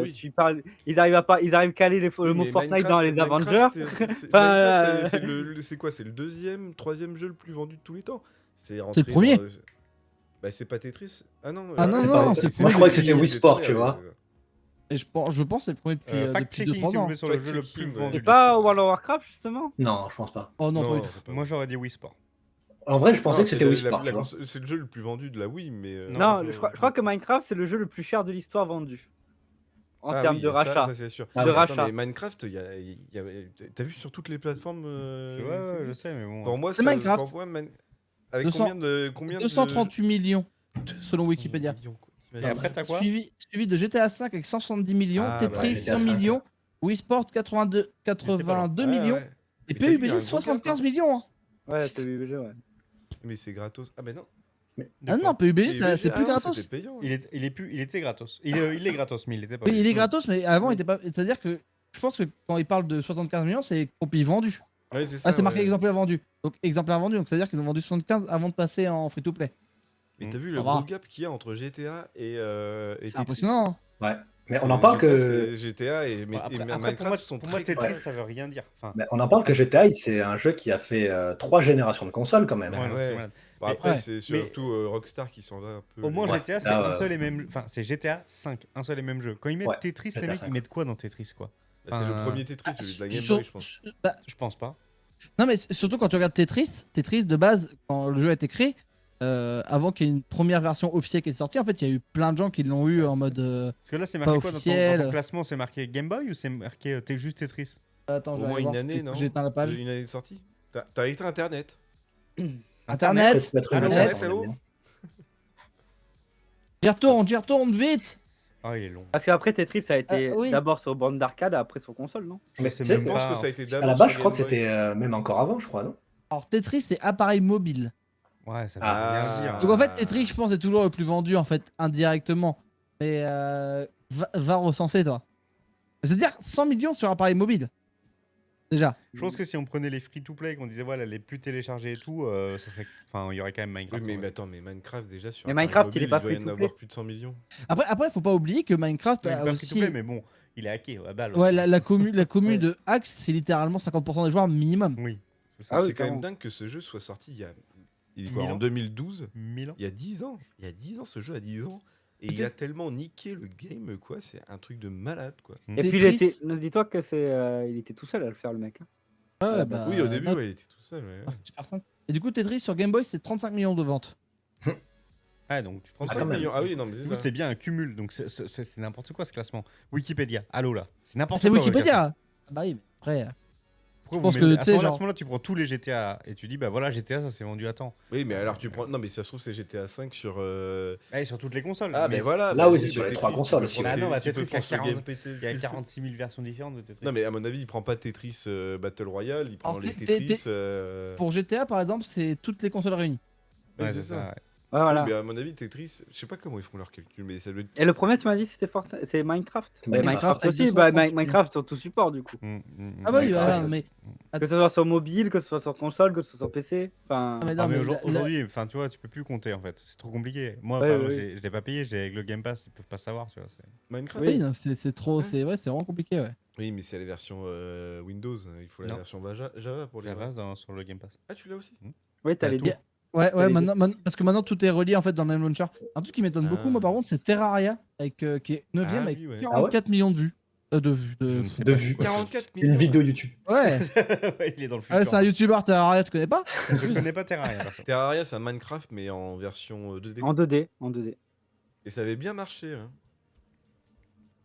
Oui. Tu parles. Ils arrivent à caler le Oui, mot mais Fortnite dans les Avengers. Minecraft, c'est quoi? C'est le deuxième, troisième jeu le plus vendu de tous les temps. C'est rentré le premier. Bah, c'est pas Tetris. Ah non, Ah non, non, c'est le Moi, je croyais que c'était Tetris, Wii Sport, désolé, tu vois. Et je pense que c'est le premier depuis, depuis Fact-checking, 2-3 s'il vous ans. plaît, sur le jeu le plus Fact-checking, vendu. C'est de pas l'histoire. World of Warcraft justement? Non, je pense pas. Oh non, pas du Non, tout. c'est pas Moi, vrai. j'aurais dit Wii Sport. En vrai, je pensais Non, que c'était c'est Wii la- Sport, la tu vois. c'est le jeu le plus vendu de la Wii, mais. Non, je- je crois que Minecraft c'est le jeu le plus cher de l'histoire vendu. En Ah termes oui, de rachat. Ça, c'est sûr. Ah de oui. rachat. Attends, mais Minecraft, t'as vu sur toutes les plateformes Ouais, je sais, mais bon. Pour moi, C'est ça- Minecraft. pour moi, avec 200 combien de 238 millions selon Wikipédia. millions, quoi. Et après, t'as quoi? Suivi de GTA 5 avec 170 millions, Ah, Tetris ouais, GTA 100 5, millions, Wii Sport 82 Ah, millions ouais. et Mais t'as vu, il y a un PUBG gros 75 gap, millions. Hein. Ouais, c'est PUBG, ouais. Mais c'est gratos. Ah, ben non. Ah non, PUBG c'est plus non, gratos. C'était payant. Il était gratos. Il est gratos, mais il était pas. Oui, il est payé. gratos, mais avant Oui. il était pas. C'est-à-dire que je pense que quand il parle de 75 millions, c'est copie vendue. Ouais, c'est Ah, c'est ça, marqué ouais. exemplaire vendu. Donc exemplaire vendu, donc c'est-à-dire qu'ils ont vendu 75 avant de passer en free-to-play. Mais t'as vu Ça le va. gros gap qu'il y a entre GTA et C'est Tetris. impressionnant. Hein. Ouais. Mais C'est- on en parle GTA, que. c'est GTA et Bon, après, Minecraft pour moi, sont pour moi, très Tetris, Ouais. ça veut rien dire. Enfin, Mais on en parle que GTA, c'est un jeu qui a fait 3 générations de consoles quand même. Ouais, ouais, non, ouais. c'est malade. Bon, Mais- après, ouais. c'est Mais- surtout Rockstar qui s'en va un peu. Au moins, Ouais. GTA, c'est Là, un seul et même. Enfin, c'est GTA 5, un seul et même jeu. Quand ils mettent Ouais, Tetris, les GTA mecs, 5. ils mettent quoi dans Tetris, quoi? Bah, c'est le Enfin, premier Tetris, celui de la Game Sur- Boy, je pense. bah, Je pense pas. non, mais surtout quand tu regardes Tetris de base, quand le jeu a été créé, avant qu'il y ait une première version officielle qui est sortie, en fait, il y a eu plein de gens qui l'ont eu en mode. Parce que là, c'est Pas marqué quoi dans officiel. ton classement? C'est marqué Game Boy ou c'est marqué t'es juste Tetris? Attends, Au je vais moins aller une voir, année, du coup, non j'ai éteint la page. Une année de sortie. T'as éteint Internet. Internet, Ça peut être une Internet, licence, allô on aime bien. j'y retourne vite. Ah, il est long. Parce qu'après Tetris ça a été oui. d'abord sur borne d'arcade, après sur console, non? Je Mais sais tu sais, même Je pense pas. que ça a été d'abord. À la base, sur je crois que Game Boy. c'était même encore avant, je crois, non? Alors Tetris, c'est appareil mobile. Ouais, ça veut Ah. rien dire. Donc en fait, Tetris, je pense, est toujours le plus vendu, en fait, indirectement. Mais va recenser, toi. C'est-à-dire 100 millions sur appareil mobile. Déjà. Je pense que si on prenait les free-to-play, qu'on disait voilà les plus téléchargés et tout, ça serait. Enfin, il y aurait quand même Oui, Minecraft. mais en vrai. attends, mais Minecraft déjà sur. Mais appareil Minecraft, il est mobile, pas doit y en free-to-play. avoir plus de 100 millions. Après, faut pas oublier que Minecraft Il est a pas aussi. free-to-play, mais bon, il est hacké à balle. Ouais, aussi. la commu Ouais. de Axe, c'est littéralement 50% des joueurs minimum. Oui, c'est ça. Ah oui, C'est quand même clairement. dingue que ce jeu soit sorti il est quoi, 1000 en ans. 2012. 1000 ans. Il y a 10 ans. Il y a 10 ans, ce jeu a 10 ans. Et il a tellement niqué le game, quoi. C'est un truc de malade, quoi. Et puis Tetris. dis-toi que il était tout seul à le faire le mec. Hein. Ouais, bah, oui, au début, note- ouais, il était tout seul. Ouais. personne. Et du coup, Tetris sur Game Boy, c'est 35 millions de ventes. Ah, donc tu 35 quand même. millions. Ah oui, non, mais Du c'est coup, ça. c'est bien un cumul, donc c'est n'importe quoi ce classement. Wikipédia, allô là, c'est n'importe C'est quoi. votre classement. Wikipédia. Ah bah oui, mais après. Pourquoi Je vous pense mettez- que, à tu sais, ce genre- moment-là, tu prends tous les GTA et tu dis bah voilà GTA ça s'est vendu à temps. Oui, mais alors tu prends. Non, mais ça se trouve, c'est GTA 5 sur. Ouais, sur toutes les consoles. Ah, mais voilà. Là, bah oui, c'est sur les Tetris, 3 tu consoles peux aussi, prendre ouais. Ah non, bah, tu peux Tetris, il y a prendre ce 40 game Il y a 46 000 versions différentes de Tetris. Non, mais à mon avis, il prend pas Tetris Battle Royale, il prend Alors, les t'es- Tetris. Pour GTA, par exemple, c'est toutes les consoles réunies. Ouais, Ouais, c'est ça. ouais. Ouais, Oui, voilà. mais à mon avis, Tetris, je sais pas comment ils font leur calcul, mais ça doit être. Et le premier, tu m'as dit, c'était c'est Minecraft. C'est Bah, Minecraft. Minecraft avec aussi, bah, 230 Minecraft sur tout support du coup. Ah bah oui, D'accord, voilà, ouais. mais. Que ce soit sur mobile, que ce soit sur console, que ce soit sur PC. Enfin, Ah, mais Ah, non, mais mais aujourd'hui, enfin tu vois, tu peux plus compter en fait, c'est trop compliqué. Moi, Ouais, par exemple, ouais. je l'ai pas payé, j'ai avec le Game Pass, ils peuvent pas savoir, tu vois. Minecraft oui, non, c'est trop. Ouais. C'est vraiment compliqué, ouais. Oui, mais c'est la version Windows, il faut la Non. version Java pour les. Java sur le Game Pass. Ah, tu l'as aussi oui, t'as Bah, les tout. deux. Ouais, les deux. parce que maintenant tout est relié en fait dans le même launcher. Un truc qui m'étonne beaucoup, Ah. moi par contre, c'est Terraria, avec, qui est 9ème Ah avec oui, ouais. 44 millions de vues. De vues. Je ne sais De pas vues. quoi. 44 millions. Une vidéo YouTube. Ouais, Ouais, il est dans le ah, futur. c'est un youtubeur Terraria, tu connais pas? Je connais pas Terraria. perso. Terraria, c'est un Minecraft, mais en version 2D. En 2D. En 2D. Et ça avait bien marché. Hein.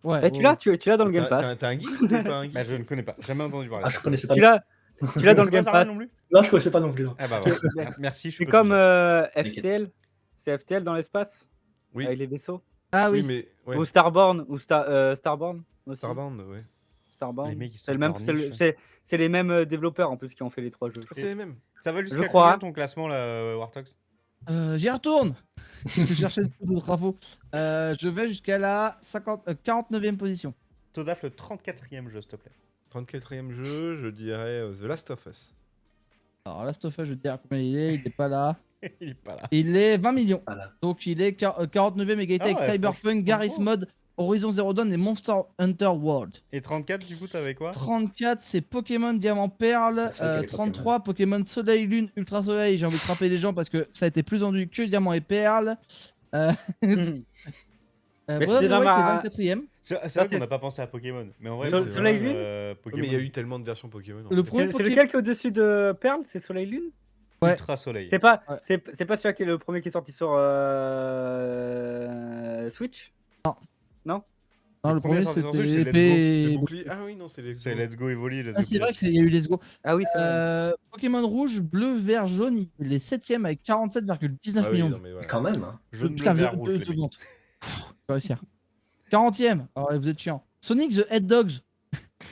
Ouais. Et tu l'as dans le Game Pass. T'as un geek ou t'es pas un geek Bah, je ne connais pas, jamais entendu parler. Ah, je connaissais pas. Tu l'as dans Tu le connais Game pas Pass. non plus. Non, je connaissais pas non plus. Non. Ah bah voilà. Merci, je C'est peux comme te dire. FTL. C'est FTL dans l'espace Oui. avec les vaisseaux. Ah Oui, oui. mais. Ouais. Ou Starborn. Ou Starborn. Aussi. Starbound, ouais. Starborn. Les mecs, ils C'est le sortent même. leur c'est le- niche. C'est les mêmes développeurs en plus qui ont fait les 3 jeux. Ah, c'est les mêmes. Ça va jusqu'à Je crois. combien ton classement là, Wartox? J'y retourne. Parce que je cherchais d'autres infos. Je vais jusqu'à la 49ème position. Todaf, le 34e jeu, s'il te plaît. 34e jeu, je dirais The Last of Us. Alors Last of Us, je vais te dire combien il est pas là. Il est pas là. Il est 20 millions. Voilà. Donc il est 49ème égalité Ah avec ouais, Cyberpunk, franchement. Garry's Mod, Horizon Zero Dawn et Monster Hunter World. Et 34, du coup, t'avais quoi? 34, c'est Pokémon Diamant Perle. C'est vrai qu'il y a les 33, Pokémon Soleil Lune Ultra Soleil. J'ai envie de frapper les gens parce que ça a été plus vendu que Diamant et Perle. Mais Breath of c'était the dans Wild ma- était 24ème. C'est Ça, vrai qu'on c'est- n'a pas pensé à Pokémon. Mais en vrai, Oui, c'est Soleil vrai, Lune Ouais, Pokémon mais il y a eu tellement de versions Pokémon. en Le fait. premier C'est Pokémon. lequel qui est au-dessus de Perle? C'est Soleil Lune? Ouais. Ultra Soleil. C'est pas, Ouais. c'est pas celui qui est le premier qui est sorti sur Switch? Non, Le le premier premier sorti sur c'était Switch, c'est Let's épée. C'est et- bouclier. Ah oui, non, c'est les. C'est Let's Go Evoli. Let's Ah, Go c'est vrai PS. qu'il y a eu Let's Go. Ah oui, c'est vrai. Pokémon rouge, bleu, vert, jaune, il est 7ème avec 47,19 Ah oui, millions. non, mais voilà. Quand même. Hein. Jaune, bleu, Putain, vert, rouge. les mecs. montes. Je vais réussir. 40ème. Oh, ouais, vous êtes chiant. Sonic the Hedgehog.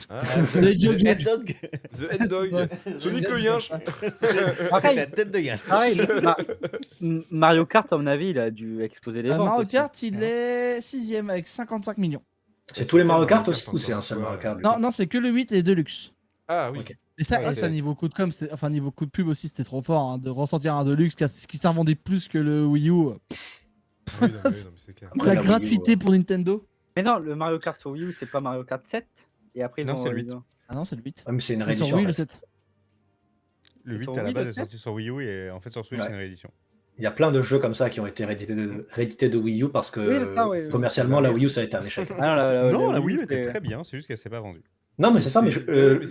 Ah, The Hedgehog. Head Dog. The Head Dog. Sonic le yinche. Pareil. La tête de gars. Pareil, Mario Kart, à mon avis, il a dû exploser les ventes. Mario aussi. Kart, il est 6ème avec 55 millions. C'est tous les Mario Kart Mario aussi Kart ou c'est un encore, seul ouais. Mario Kart du Non, coup non, c'est que le 8 et Deluxe. Ah oui. Ok. Mais ça, Ouais, ça c'est- niveau coup de com, enfin niveau coup de pub aussi, c'était trop fort hein, de ressentir un Deluxe qui s'en vendait plus que le Wii U. Oui, non, mais c'est clair. Ouais, La la Wii U, gratuité ouais. pour Nintendo. Mais non, le Mario Kart sur Wii U, c'est pas Mario Kart 7. Et après, ils Non, ont- c'est le ils 8. ont- Ah non, c'est le 8. Ouais, mais c'est une C'est sur réédition. Wii en le fait. 7. Le 8 sur à la Wii, base le est sorti sur Wii U et en fait sur Switch Ouais. c'est une réédition. Il y a plein de jeux comme ça qui ont été réédités de Wii U parce que Oui, c'est ça, ouais. commercialement, la Wii U, ça a été un échec. Ah non, Non, la Wii Wii U, U était c'est- très bien, c'est juste qu'elle s'est pas vendue. Non, mais c'est ça, mais Ouais, mais le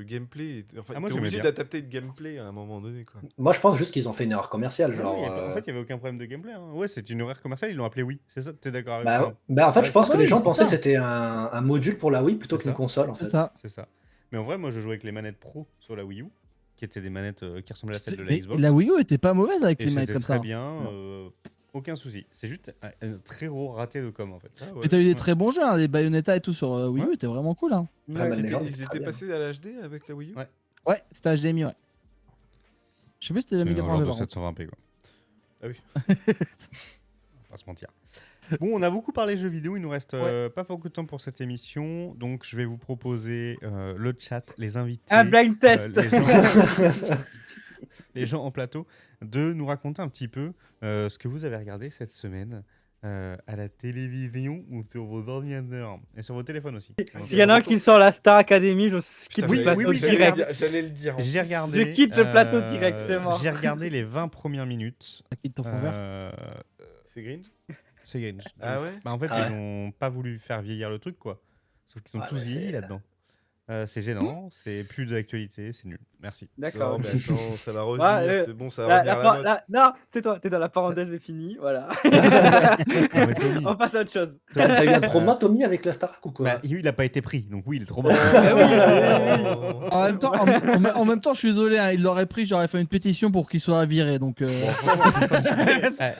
gameplay. Enfin, Ah, moi, t'es j'aimais obligé bien. d'adapter le gameplay à un moment donné, quoi. moi, je pense juste qu'ils ont fait une erreur commerciale. Non, Genre, en fait, il n'y avait aucun problème de gameplay. Hein. Ouais, c'est une horaire commerciale, ils l'ont appelé Wii. C'est ça, t'es d'accord avec moi? en fait, Ouais, je pense c'est que ça, les gens oui, c'est pensaient ça. que c'était un module pour la Wii plutôt C'est qu'une ça. console. En C'est fait. ça. C'est ça. Mais en vrai, moi je jouais avec les manettes pro sur la Wii U, qui étaient des manettes qui ressemblaient à celles de la Mais Xbox. la Wii U était pas mauvaise avec Et les manettes c'était comme très ça. bien, Non. aucun souci. C'est juste un très gros raté de com en fait. Ah ouais. Et t'as eu des Ouais. très bons jeux, hein, les Bayonetta et tout sur Wii U, Ouais. étaient vraiment cool. Hein. Après, Ouais. même les gens, Ils c'est étaient très bien. passés à l'HD avec la Wii U. Ouais. Ouais, c'était HDMI, ouais. Je sais plus si c'était C'est un genre 2080 de par contre. 720p quoi. Ah oui. On va se mentir. Bon, on a beaucoup parlé jeux vidéo, il nous reste pas beaucoup de temps pour cette émission, donc je vais vous proposer le chat, les invités, Un blind test. les gens en plateau, de nous raconter un petit peu ce que vous avez regardé cette semaine à la télévision ou sur vos ordinateurs et sur vos téléphones aussi. S'il y en a un qui sort la Star Academy, je quitte Putain, le plateau oui, direct. j'allais le dire. J'ai regardé. Je quitte le plateau directement. J'ai regardé les 20 premières minutes. À qui de ton convert C'est Grinch. C'est Grinch. Ah ouais. Bah, en fait, Ah ils ont pas voulu faire vieillir le truc, quoi. Sauf qu'ils ont Ouais, tous ouais, vieilli c'est- là-dedans. C'est gênant, c'est plus d'actualité, c'est nul. Merci. D'accord. Non, mais attends, ça va revenir. Ouais, C'est bon, ça va revenir à la mode. Non, tais-toi, t'es dans la parenthèse, c'est fini, voilà. mais Tommy. On passe à autre chose. T'as eu un trauma, Tommy, avec la Starac ou quoi Bah, il a pas été pris, donc oui, il est trop bon. En même temps, en même temps, je suis désolé, hein, il l'aurait pris, j'aurais fait une pétition pour qu'il soit viré. Donc,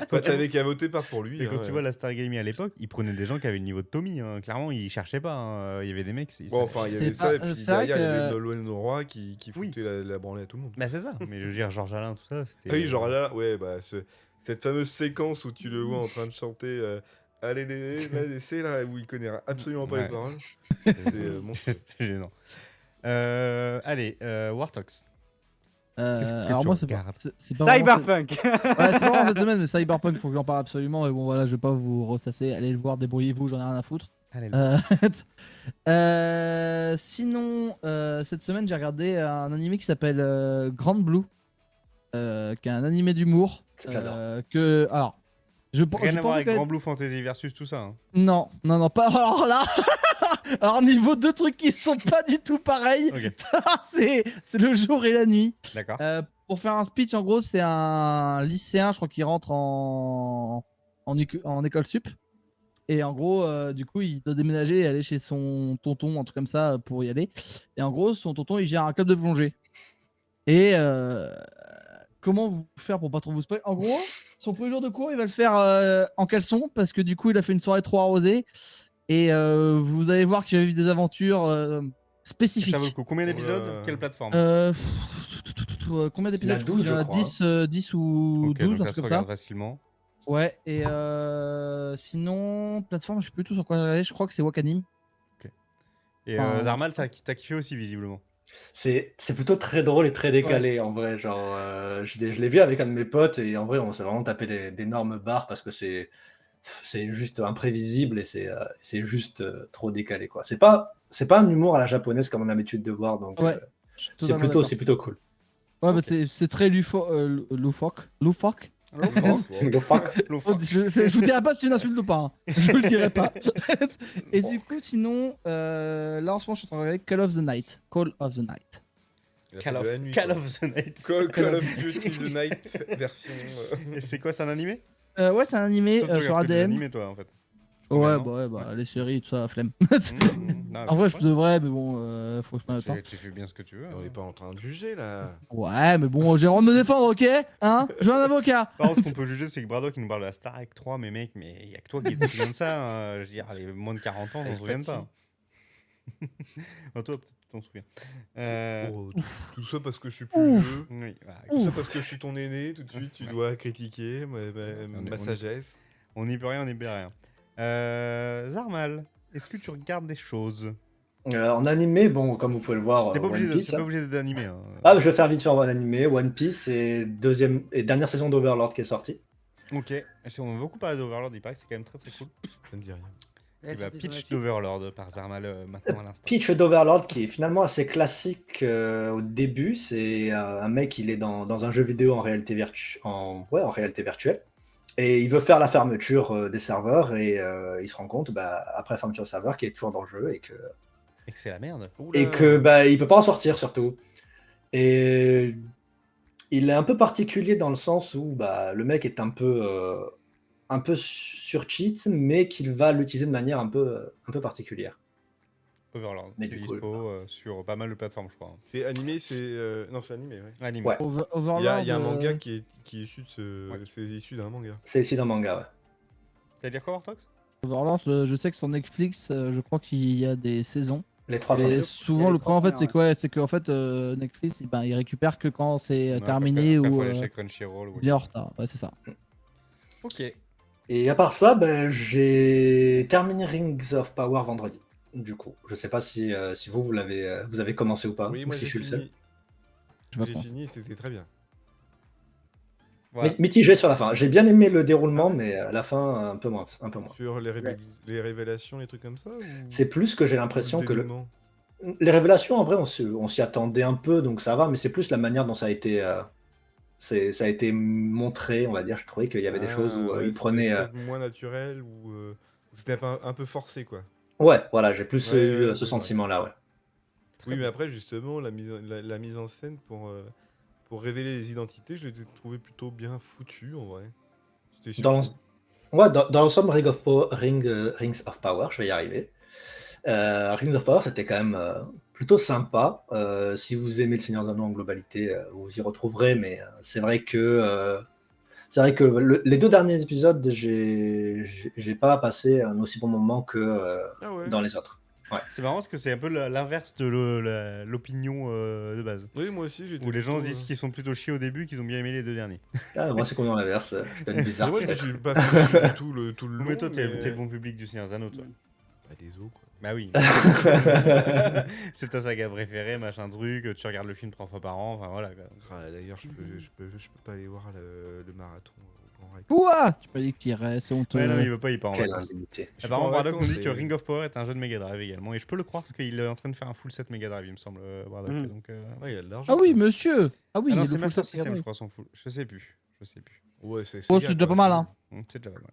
Toi, t'avais qu'à voter pour lui. Et quand hein, tu vois la Star Gaming à l'époque, ils prenaient des gens qui avaient le niveau de Tommy. Hein. Clairement, ils cherchaient pas. Hein. Il y avait des mecs. Bon, enfin, il y C'est avait ça, et pas- puis c'est vrai derrière, il y que- avait Nolwenn Leroy qui Oui. foutait la branlée à tout le monde. Bah, c'est ça. Mais je veux dire, Georges Alain, tout ça. Ah oui, genre là, ouais, bah, cette fameuse séquence où tu le vois en train de chanter Allez, c'est là où il connaît absolument pas Ouais. les paroles. C'est monstrueux. C'était gênant. Allez, War Talks. Qu'est-ce que alors tu moi, c'est pas, regardes c'est pas vraiment Cyberpunk. Ouais, c'est pas vraiment cette semaine, mais Cyberpunk, faut que j'en parle absolument. Mais bon, voilà, je vais pas vous ressasser. Allez le voir, débrouillez-vous, j'en ai rien à foutre. Allez, Sinon, cette semaine, j'ai regardé un animé qui s'appelle Grand Blue, qui est un animé d'humour. J'adore. Alors, je rien à pensais voir avec que- Grand Blue Fantasy versus tout ça. Hein. Non, pas. Alors là, alors niveau deux trucs qui sont pas du tout pareils. Ok, c'est le jour et la nuit. d'accord. Pour faire un speech, en gros, c'est un lycéen, je crois, qui rentre en école sup. Et en gros, du coup, il doit déménager et aller chez son tonton, un truc comme ça, pour y aller. Et en gros, son tonton, il gère un club de plongée. Et comment vous faire pour pas trop vous spoiler? En gros, son premier jour de cours, il va le faire en caleçon, parce que du coup, il a fait une soirée trop arrosée. Et vous allez voir qu'il va vivre des aventures spécifiques. Ça vaut le coup. Combien d'épisodes Ouais. Quelle plateforme Combien d'épisodes? Il y en a Je crois 12, qu'il y en a je crois, 10 ou Ok, 12, donc un là, truc ça comme ça. regarde facilement. Ouais, et sinon, plateforme, je sais plus tout sur quoi regarder, je crois que c'est Wakanim. Et Enfin, Zarmal, t'as kiffé aussi, visiblement. C'est plutôt très drôle et très décalé en vrai. Genre, je l'ai vu avec un de mes potes et en vrai, on s'est vraiment tapé d'énormes barres parce que c'est juste imprévisible et c'est juste trop décalé quoi. C'est pas un humour à la japonaise comme on a l'habitude de voir donc Ouais, je suis totalement d'accord. c'est plutôt cool. Ouais, bah c'est très loufoque. Le fuck. Je vous dirai pas si c'est une insulte ou pas. Hein. Je vous le dirai pas. Et du coup, sinon, là en ce moment, je suis en train de regarder Call of the Night. Call of the Night. Call of, de la nuit, Call quoi. of the Night. Call of Duty The Night version. Et c'est quoi, c'est un animé? Ouais, c'est un animé Toi, tu sur regardes que des ADN. animés, toi, en fait. Ouais, non bah, les séries, tout ça, flemme. Non, En vrai, je ouais. devrais, mais bon, faut que je me mette le temps. Tu fais bien ce que tu veux. On n'est pas en train de juger là. Ouais, mais bon, j'ai le droit de me défendre, ok? Hein? Je veux un avocat. Par contre, ce qu'on peut juger, c'est que Braddock il nous parle de la Star Trek 3, mais mec, mais il y a que toi qui te souviens de ça. Hein. Je veux dire, les moins de 40 ans, on s'en souvient pas. Bon, toi, peut-être tu t'en souviens. Oh, tout ça parce que je suis plus vieux. Oui, voilà. Tout ça parce que je suis ton aîné, tout de suite tu dois critiquer On ma est- sagesse. On n'y peut rien, on n'y peut rien. Zarmal, est-ce que tu regardes des choses? En animé, bon, comme vous pouvez le voir, T'es pas One obligé Piece. t'es pas obligé d'animer. Hein. Ah, je vais faire vite faire en animé. One Piece et deuxième et dernière saison d'Overlord qui est sortie. Ok, on a beaucoup parlé d'Overlord, il paraît que c'est quand même très très cool. Ça me dit rien. Et bah, pitch d'Overlord par Zarmal maintenant à l'instant. Pitch d'Overlord qui est finalement assez classique au début. C'est un mec, il est dans un jeu vidéo en réalité, en réalité virtuelle. Et il veut faire la fermeture des serveurs et il se rend compte, après la fermeture des serveurs, qu'il est toujours dans le jeu et que Et que c'est la merde. Oula. et que il peut pas en sortir surtout. Et il est un peu particulier dans le sens où le mec est un peu sur cheat, mais qu'il va l'utiliser de manière un peu particulière. Overlord, Mais c'est du coup, dispo sur pas mal de plateformes, je crois. Hein. C'est animé, c'est. Non, c'est animé, ouais. Animé. Ouais. Overlord. Il y a un manga qui est issu de ce. Ouais. C'est issu d'un manga. C'est ici d'un manga, ouais. T'as dire quoi, Wartox? Overlord, je sais que sur Netflix, je crois qu'il y a des saisons. Les trois Et premiers. souvent, le problème, en fait, c'est quoi? C'est qu'en fait, Netflix, il récupère que quand c'est Ouais, terminé après, ou faut aller chez Crunchyroll. bien en retard. Ouais, c'est ça. Ok. Et à part ça, j'ai terminé Rings of Power vendredi. Du coup, je sais pas si vous avez commencé ou pas. Oui, ou moi si j'ai je suis le seul. fini. Je vais J'ai pas fini, c'était très bien. Voilà. Mitigé sur la fin. J'ai bien aimé le déroulement, mais à la fin, un peu moins. Sur les révélations, les trucs comme ça ou... C'est plus que j'ai ou l'impression que dénouement les révélations, en vrai, on s'y attendait un peu, donc ça va, mais c'est plus la manière dont ça a été, ça a été montré, on va dire. Je trouvais qu'il y avait des choses où ouais, il prenait. c'était peut-être moins naturel ou c'était un peu forcé, quoi. Ouais, voilà, j'ai plus Ouais, eu ouais, ce ouais. sentiment-là, ouais. Oui, mais après, justement, la mise en scène pour révéler les identités, je l'ai trouvé plutôt bien foutu, en vrai. C'était Dans subtil. dans l'ensemble, Rings of Power, je vais y arriver. Rings of Power, c'était quand même plutôt sympa. Si vous aimez le Seigneur des Anneaux en globalité, vous vous y retrouverez, mais c'est vrai que les deux derniers épisodes, j'ai pas passé un aussi bon moment que Ah ouais. dans les autres. C'est marrant parce que c'est un peu l'inverse de l'opinion de base. Oui, moi aussi, j'étais Où les gens plutôt, disent qu'ils sont plutôt chiés au début, qu'ils ont bien aimé les deux derniers. Ah, moi, c'est complètement l'inverse. Je donne bizarre. Moi, je me peut-être. suis pas fait tout le long. Mais toi, t'es le bon public du Seigneur des Anneaux, toi. Bah, des os, quoi. Bah oui. C'est ta saga préférée, machin truc. Tu regardes le film 3 fois par an, enfin voilà. Quoi. Ah, d'ailleurs, je peux pas aller voir le marathon au Grand Rex. Quoi? Tu peux dire que tu irais, c'est honteux. Ouais, non, il veut pas, il part en Quelle vacances. indignité. Je suis Apparemment, pas en Bardock nous vacances, dit que et- Ring of Power est un jeu de Mega Drive également. Et je peux le croire parce qu'il est en train de faire un full set Mega Drive, il me semble, Bardock. Mhm. Donc, Ouais, il y a de l'argent. Ah oui, quoi. monsieur! Ah oui, ah non, le c'est full Master set System, Mega je Drive. crois, son full. Je sais plus. Ouais, c'est Oh, Sega, c'est déjà quoi, pas mal, hein. C'est déjà pas mal.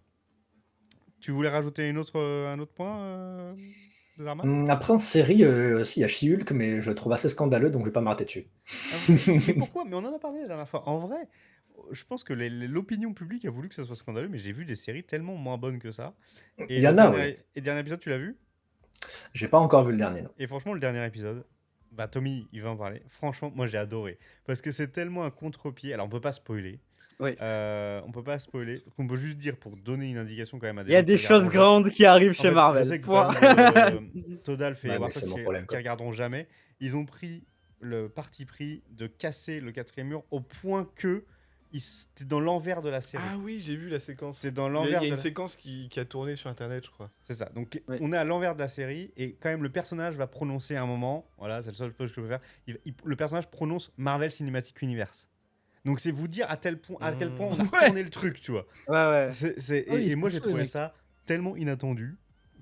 Tu voulais rajouter un autre point de Zarman Après, en série, aussi, il y a She-Hulk, mais je le trouve assez scandaleux, donc je vais pas m'arrêter dessus. Mais pourquoi? Mais on en a parlé la dernière fois. En vrai, je pense que l'opinion publique a voulu que ça soit scandaleux, mais j'ai vu des séries tellement moins bonnes que ça. Et Il y en le a, dernier- oui. Et le dernier épisode, tu l'as vu? J'ai pas encore vu le dernier, non. Et franchement, le dernier épisode, bah Tommy, il va en parler. Franchement, moi j'ai adoré. Parce que c'est tellement un contre-pied. Alors on peut pas spoiler. Oui. On peut pas spoiler. Donc, on peut juste dire pour donner une indication quand même à des Il y a gens des qui choses regarderont jamais. grandes qui arrivent En chez fait, Marvel. Je sais que Point. Todalf et Ouais, mais Wartox c'est mon qui, problème, qui quoi. regarderont jamais, ils ont pris le parti pris de casser le quatrième mur au point que c'était dans l'envers de la série. Ah oui, j'ai vu la séquence. C'est dans Il y l'envers a de une la... séquence qui a tourné sur internet, je crois. C'est ça. Donc Ouais. on est à l'envers de la série et quand même le personnage va prononcer à un moment, voilà, c'est le seul chose que je peux faire. Le personnage prononce Marvel Cinematic Universe. Donc c'est vous dire à quel point on a Ouais. tourné le truc, tu vois. Ouais, ouais. C'est- Ah oui, et c'est moi j'ai chaud, les trouvé mecs. ça tellement inattendu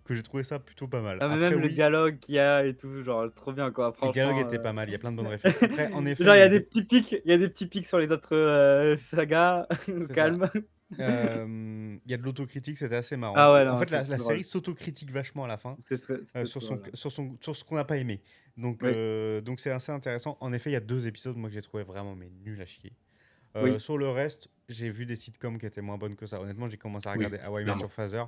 que j'ai trouvé ça plutôt pas mal. Ah, mais Après, même le oui, dialogue qu'il y a et tout, genre trop bien quoi. le dialogue Franchement. était pas mal, il y a plein de bonnes références. Après, en effet, Genre il il y y a a des des... petits pics, il y a des petits pics sur les autres sagas. C'est ça. Calme. Il y a de l'autocritique, c'était assez marrant. Ah ouais, En non, fait, c'est la trop série drôle. s'autocritique vachement à la fin C'était sur, trop son, drôle. sur ce qu'on n'a pas aimé. Oui. Donc c'est assez intéressant. En effet, il y a 2 épisodes moi que j'ai trouvé vraiment mais nuls à chier. Oui. Sur le reste, j'ai vu des sitcoms qui étaient moins bonnes que ça. Honnêtement, j'ai commencé à Oui, regarder How I Met clairement. Your Father.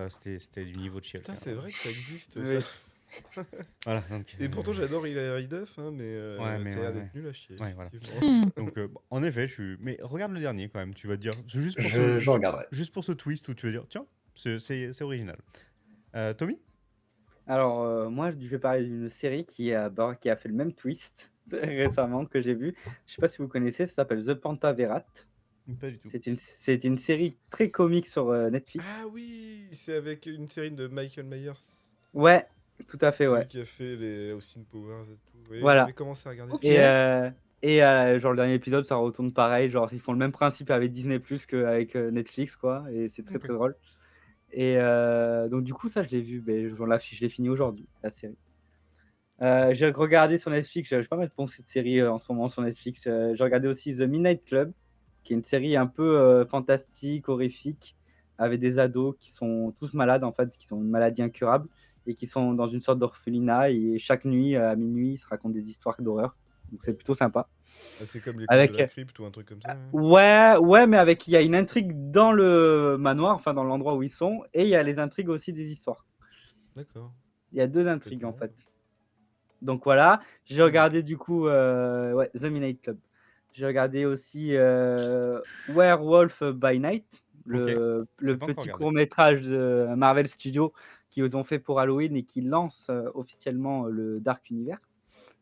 C'était du niveau de chill. Putain, c'est vrai que ça existe Oui. ça. Voilà, donc, Et pourtant j'adore Hilary Duff, hein, mais Ouais, mais ça a l'air ouais, d'être nul à chier. Ouais, voilà. effectivement. donc bon, en effet, je suis. Mais regarde le dernier quand même. Tu vas te dire c'est juste pour Je regarderai. juste pour ce twist où tu vas dire tiens, c'est original. Tommy? Alors moi je vais parler d'une série qui a fait le même twist récemment que j'ai vu. Je sais pas si vous connaissez, ça s'appelle The Pantaverat. Pas du tout. C'est une série très comique sur Netflix. Ah oui, c'est avec une série de Michael Myers. Ouais, tout à fait, Celui ouais. qui a fait les Austin Powers et tout. Oui, Voilà. j'avais commencé à regarder Ok. ça. Genre le dernier épisode ça retourne pareil, genre ils font le même principe avec Disney Plus qu'avec Netflix quoi, et c'est très Ok. très drôle. Et donc du coup ça je l'ai vu, je l'ai fini aujourd'hui la série. J'ai regardé sur Netflix, j'ai pas mal pensé de séries en ce moment sur Netflix. J'ai regardé aussi The Midnight Club, qui est une série un peu fantastique, horrifique, avec des ados qui sont tous malades en fait, qui ont une maladie incurable et qui sont dans une sorte d'orphelinat et chaque nuit à minuit ils se racontent des histoires d'horreur. Donc c'est plutôt sympa. Ah, c'est comme les Avec- contes de la crypte ou un truc comme ça. hein. Ouais, mais avec il y a une intrigue dans le manoir, enfin dans l'endroit où ils sont, et il y a les intrigues aussi des histoires. D'accord. Il y a 2 intrigues Peut-être en pas. fait. Donc voilà, j'ai regardé du coup ouais, The Midnight Club. J'ai regardé aussi Werewolf by Night, le J'ai pas encore petit regardé. court-métrage de Marvel Studios qu'ils ont fait pour Halloween et qui lance officiellement le Dark Universe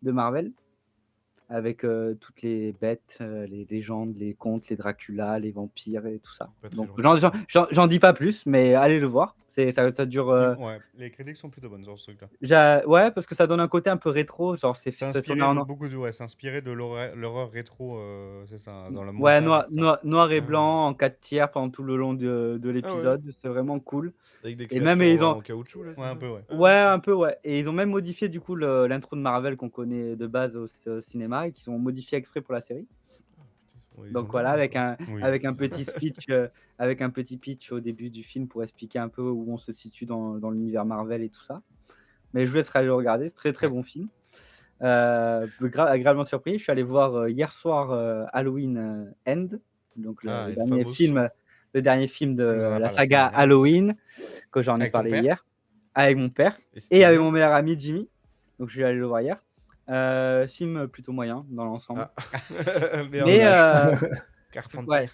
de Marvel avec toutes les bêtes, les légendes, les contes, les Dracula, les vampires et tout ça. Pas très Donc gentil. j'en dis pas plus, mais allez le voir. Ça dure. Ouais, les critiques sont plutôt bonnes sur ce truc-là. Ouais, parce que ça donne un côté un peu rétro, genre C'est ça inspiré tourne de beaucoup de c'est inspiré de l'horreur rétro, c'est ça, dans le Ouais, montage, etc. noir et Ah. blanc en 4 tiers pendant tout le long de Ah ouais. l'épisode. C'est vraiment cool. Avec des Et créatures même ils ont. en caoutchouc là. c'est Ouais, un ça peu, ouais. Ah Ouais, un peu, ouais. Et ils ont même modifié du coup l'intro de Marvel qu'on connaît de base au cinéma et qu'ils ont modifié exprès pour la série. Ils Donc ont voilà, bien, avec quoi. un, Oui. avec un petit speech, avec un petit pitch au début du film pour expliquer un peu où on se situe dans l'univers Marvel et tout ça. Mais je vous laisserai aller le regarder, c'est très très bon film. Agréablement surpris, je suis allé voir hier soir Halloween End, donc Ah, le El dernier Famoso. film, le dernier film de On en a la parlé la saga semaine dernière. Halloween, que j'en ai Avec ton parlé père hier, avec mon père Et et c'était avec bien mon meilleur ami Jimmy. Donc je suis allé le voir hier. Film plutôt moyen dans l'ensemble. Ah. Merde. Mais Carpenter. ouais.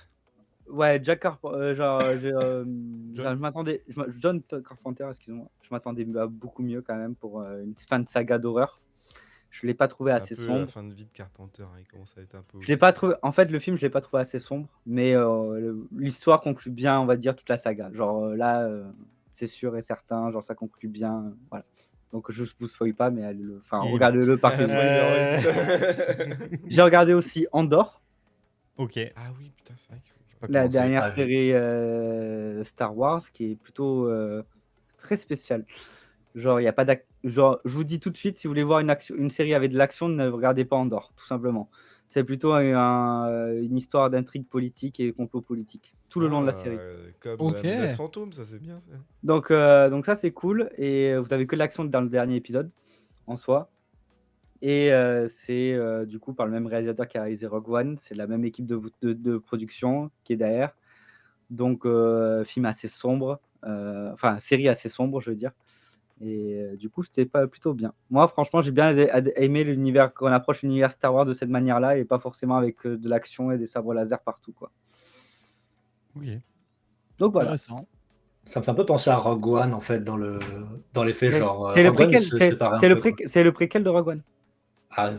Ouais, Jack Carpenter, John. je m'attendais, John Carpenter, excuse-moi, je m'attendais à beaucoup mieux quand même pour une fin de saga d'horreur. Je l'ai pas trouvé C'est assez un peu sombre. la fin de vie de Carpenter. hein, Il commence à être un peu. Je l'ai pas trouvé. En fait, le film, je l'ai pas trouvé assez sombre, mais l'histoire conclut bien, on va dire, toute la saga. Genre là, c'est sûr et certain, genre ça conclut bien, voilà. Donc je vous spoil pas, mais enfin Il est regardez-le par Ah, curiosité. spoiler, ouais, c'est ça. J'ai regardé aussi Andor, Ok. Ah oui, putain, c'est vrai qu'il faut. Pas la commencé. dernière Ah, série Star Wars, qui est plutôt très spéciale. Genre, il y a pas genre, je vous dis tout de suite, si vous voulez voir une série avec de l'action, ne regardez pas Andor, tout simplement. C'est plutôt une histoire d'intrigue politique et complot politique tout le long de la série. Comme Ok. la menace fantôme, ça c'est bien. Ça. Donc ça c'est cool et vous avez que l'action dans le dernier épisode en soi. Et c'est du coup par le même réalisateur qui a réalisé Rogue One, c'est la même équipe de production qui est derrière. Donc film assez sombre, enfin série assez sombre je veux dire. Et du coup c'était pas plutôt bien. Moi franchement j'ai bien aimé l'univers, qu'on approche l'univers Star Wars de cette manière-là et pas forcément avec de l'action et des sabres laser partout quoi. Ok. Donc voilà. Intéressant. Ça me fait un peu penser à Rogue One en fait dans les faits, Mais genre c'est le Rogue One préquel, se c'est séparait c'est un le peu, quoi. c'est le préquel de Rogue One. Ah,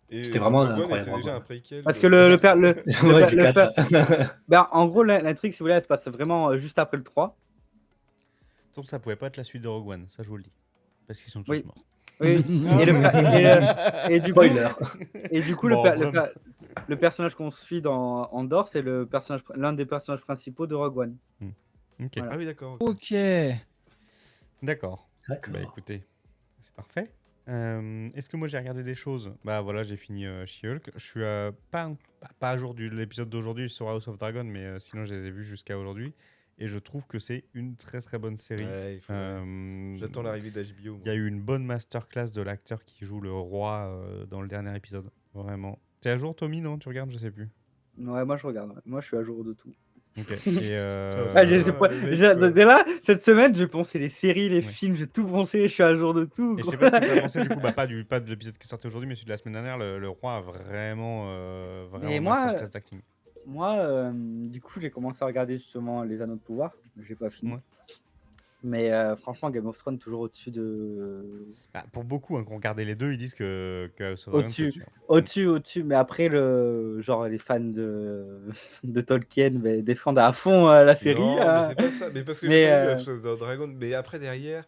Et C'était vraiment Rogue One incroyable, était Rogue déjà One. un préquel. Parce de- que le père, ouais, du le père- 4. ben, en gros l'intrigue si vous voulez elle se passe vraiment juste après le 3. Donc ça pouvait pas être la suite de Rogue One, ça je vous le dis. Parce qu'ils sont tous Oui. morts. Oui. Et du coup, Spoiler. et du coup Bon, vraiment. le personnage qu'on suit dans Andor, c'est l'un des personnages principaux de Rogue One. Ok. Voilà. Ah oui, d'accord. ok. Ok. D'accord. D'accord. Bah écoutez, c'est parfait. Est-ce que moi j'ai regardé des choses? Bah voilà, j'ai fini She-Hulk. Je suis pas à jour de l'épisode d'aujourd'hui sur House of Dragon, mais sinon je les ai vus jusqu'à aujourd'hui. Et je trouve que c'est une très très bonne série. Ouais, il faut. J'attends l'arrivée d'HBO. Il y a eu une bonne masterclass de l'acteur qui joue le roi dans le dernier épisode. Vraiment. T'es à jour, Tommy? Non, tu regardes? Je sais plus. Ouais, moi je regarde. Ouais. Moi je suis à jour de tout. Ok. Et Ah, j'ai- le j'ai pas- mec, déjà, quoi. dès là, cette semaine, j'ai pensé les séries, les Ouais. films, j'ai tout pensé, je suis à jour de tout. Et je sais quoi. pas ce que t'as pensé du coup, bah pas de l'épisode qui est sorti aujourd'hui, mais celui de la semaine dernière, le roi a vraiment, Mais vraiment moi, masterclass d'acting. Moi, du coup, j'ai commencé à regarder justement Les Anneaux de Pouvoir. J'ai pas fini. Ouais. Mais franchement, Game of Thrones, toujours au-dessus de. Bah, pour beaucoup, qui ont regardé les deux, ils disent que House of Dragon, c'est Au-dessus. au-dessus. Au-dessus. Mais après, genre, les fans de Tolkien défendent à fond la série. Non, mais hein. c'est pas ça. Mais parce que Mais, j'ai pas vu House of the Dragon. Mais après, derrière,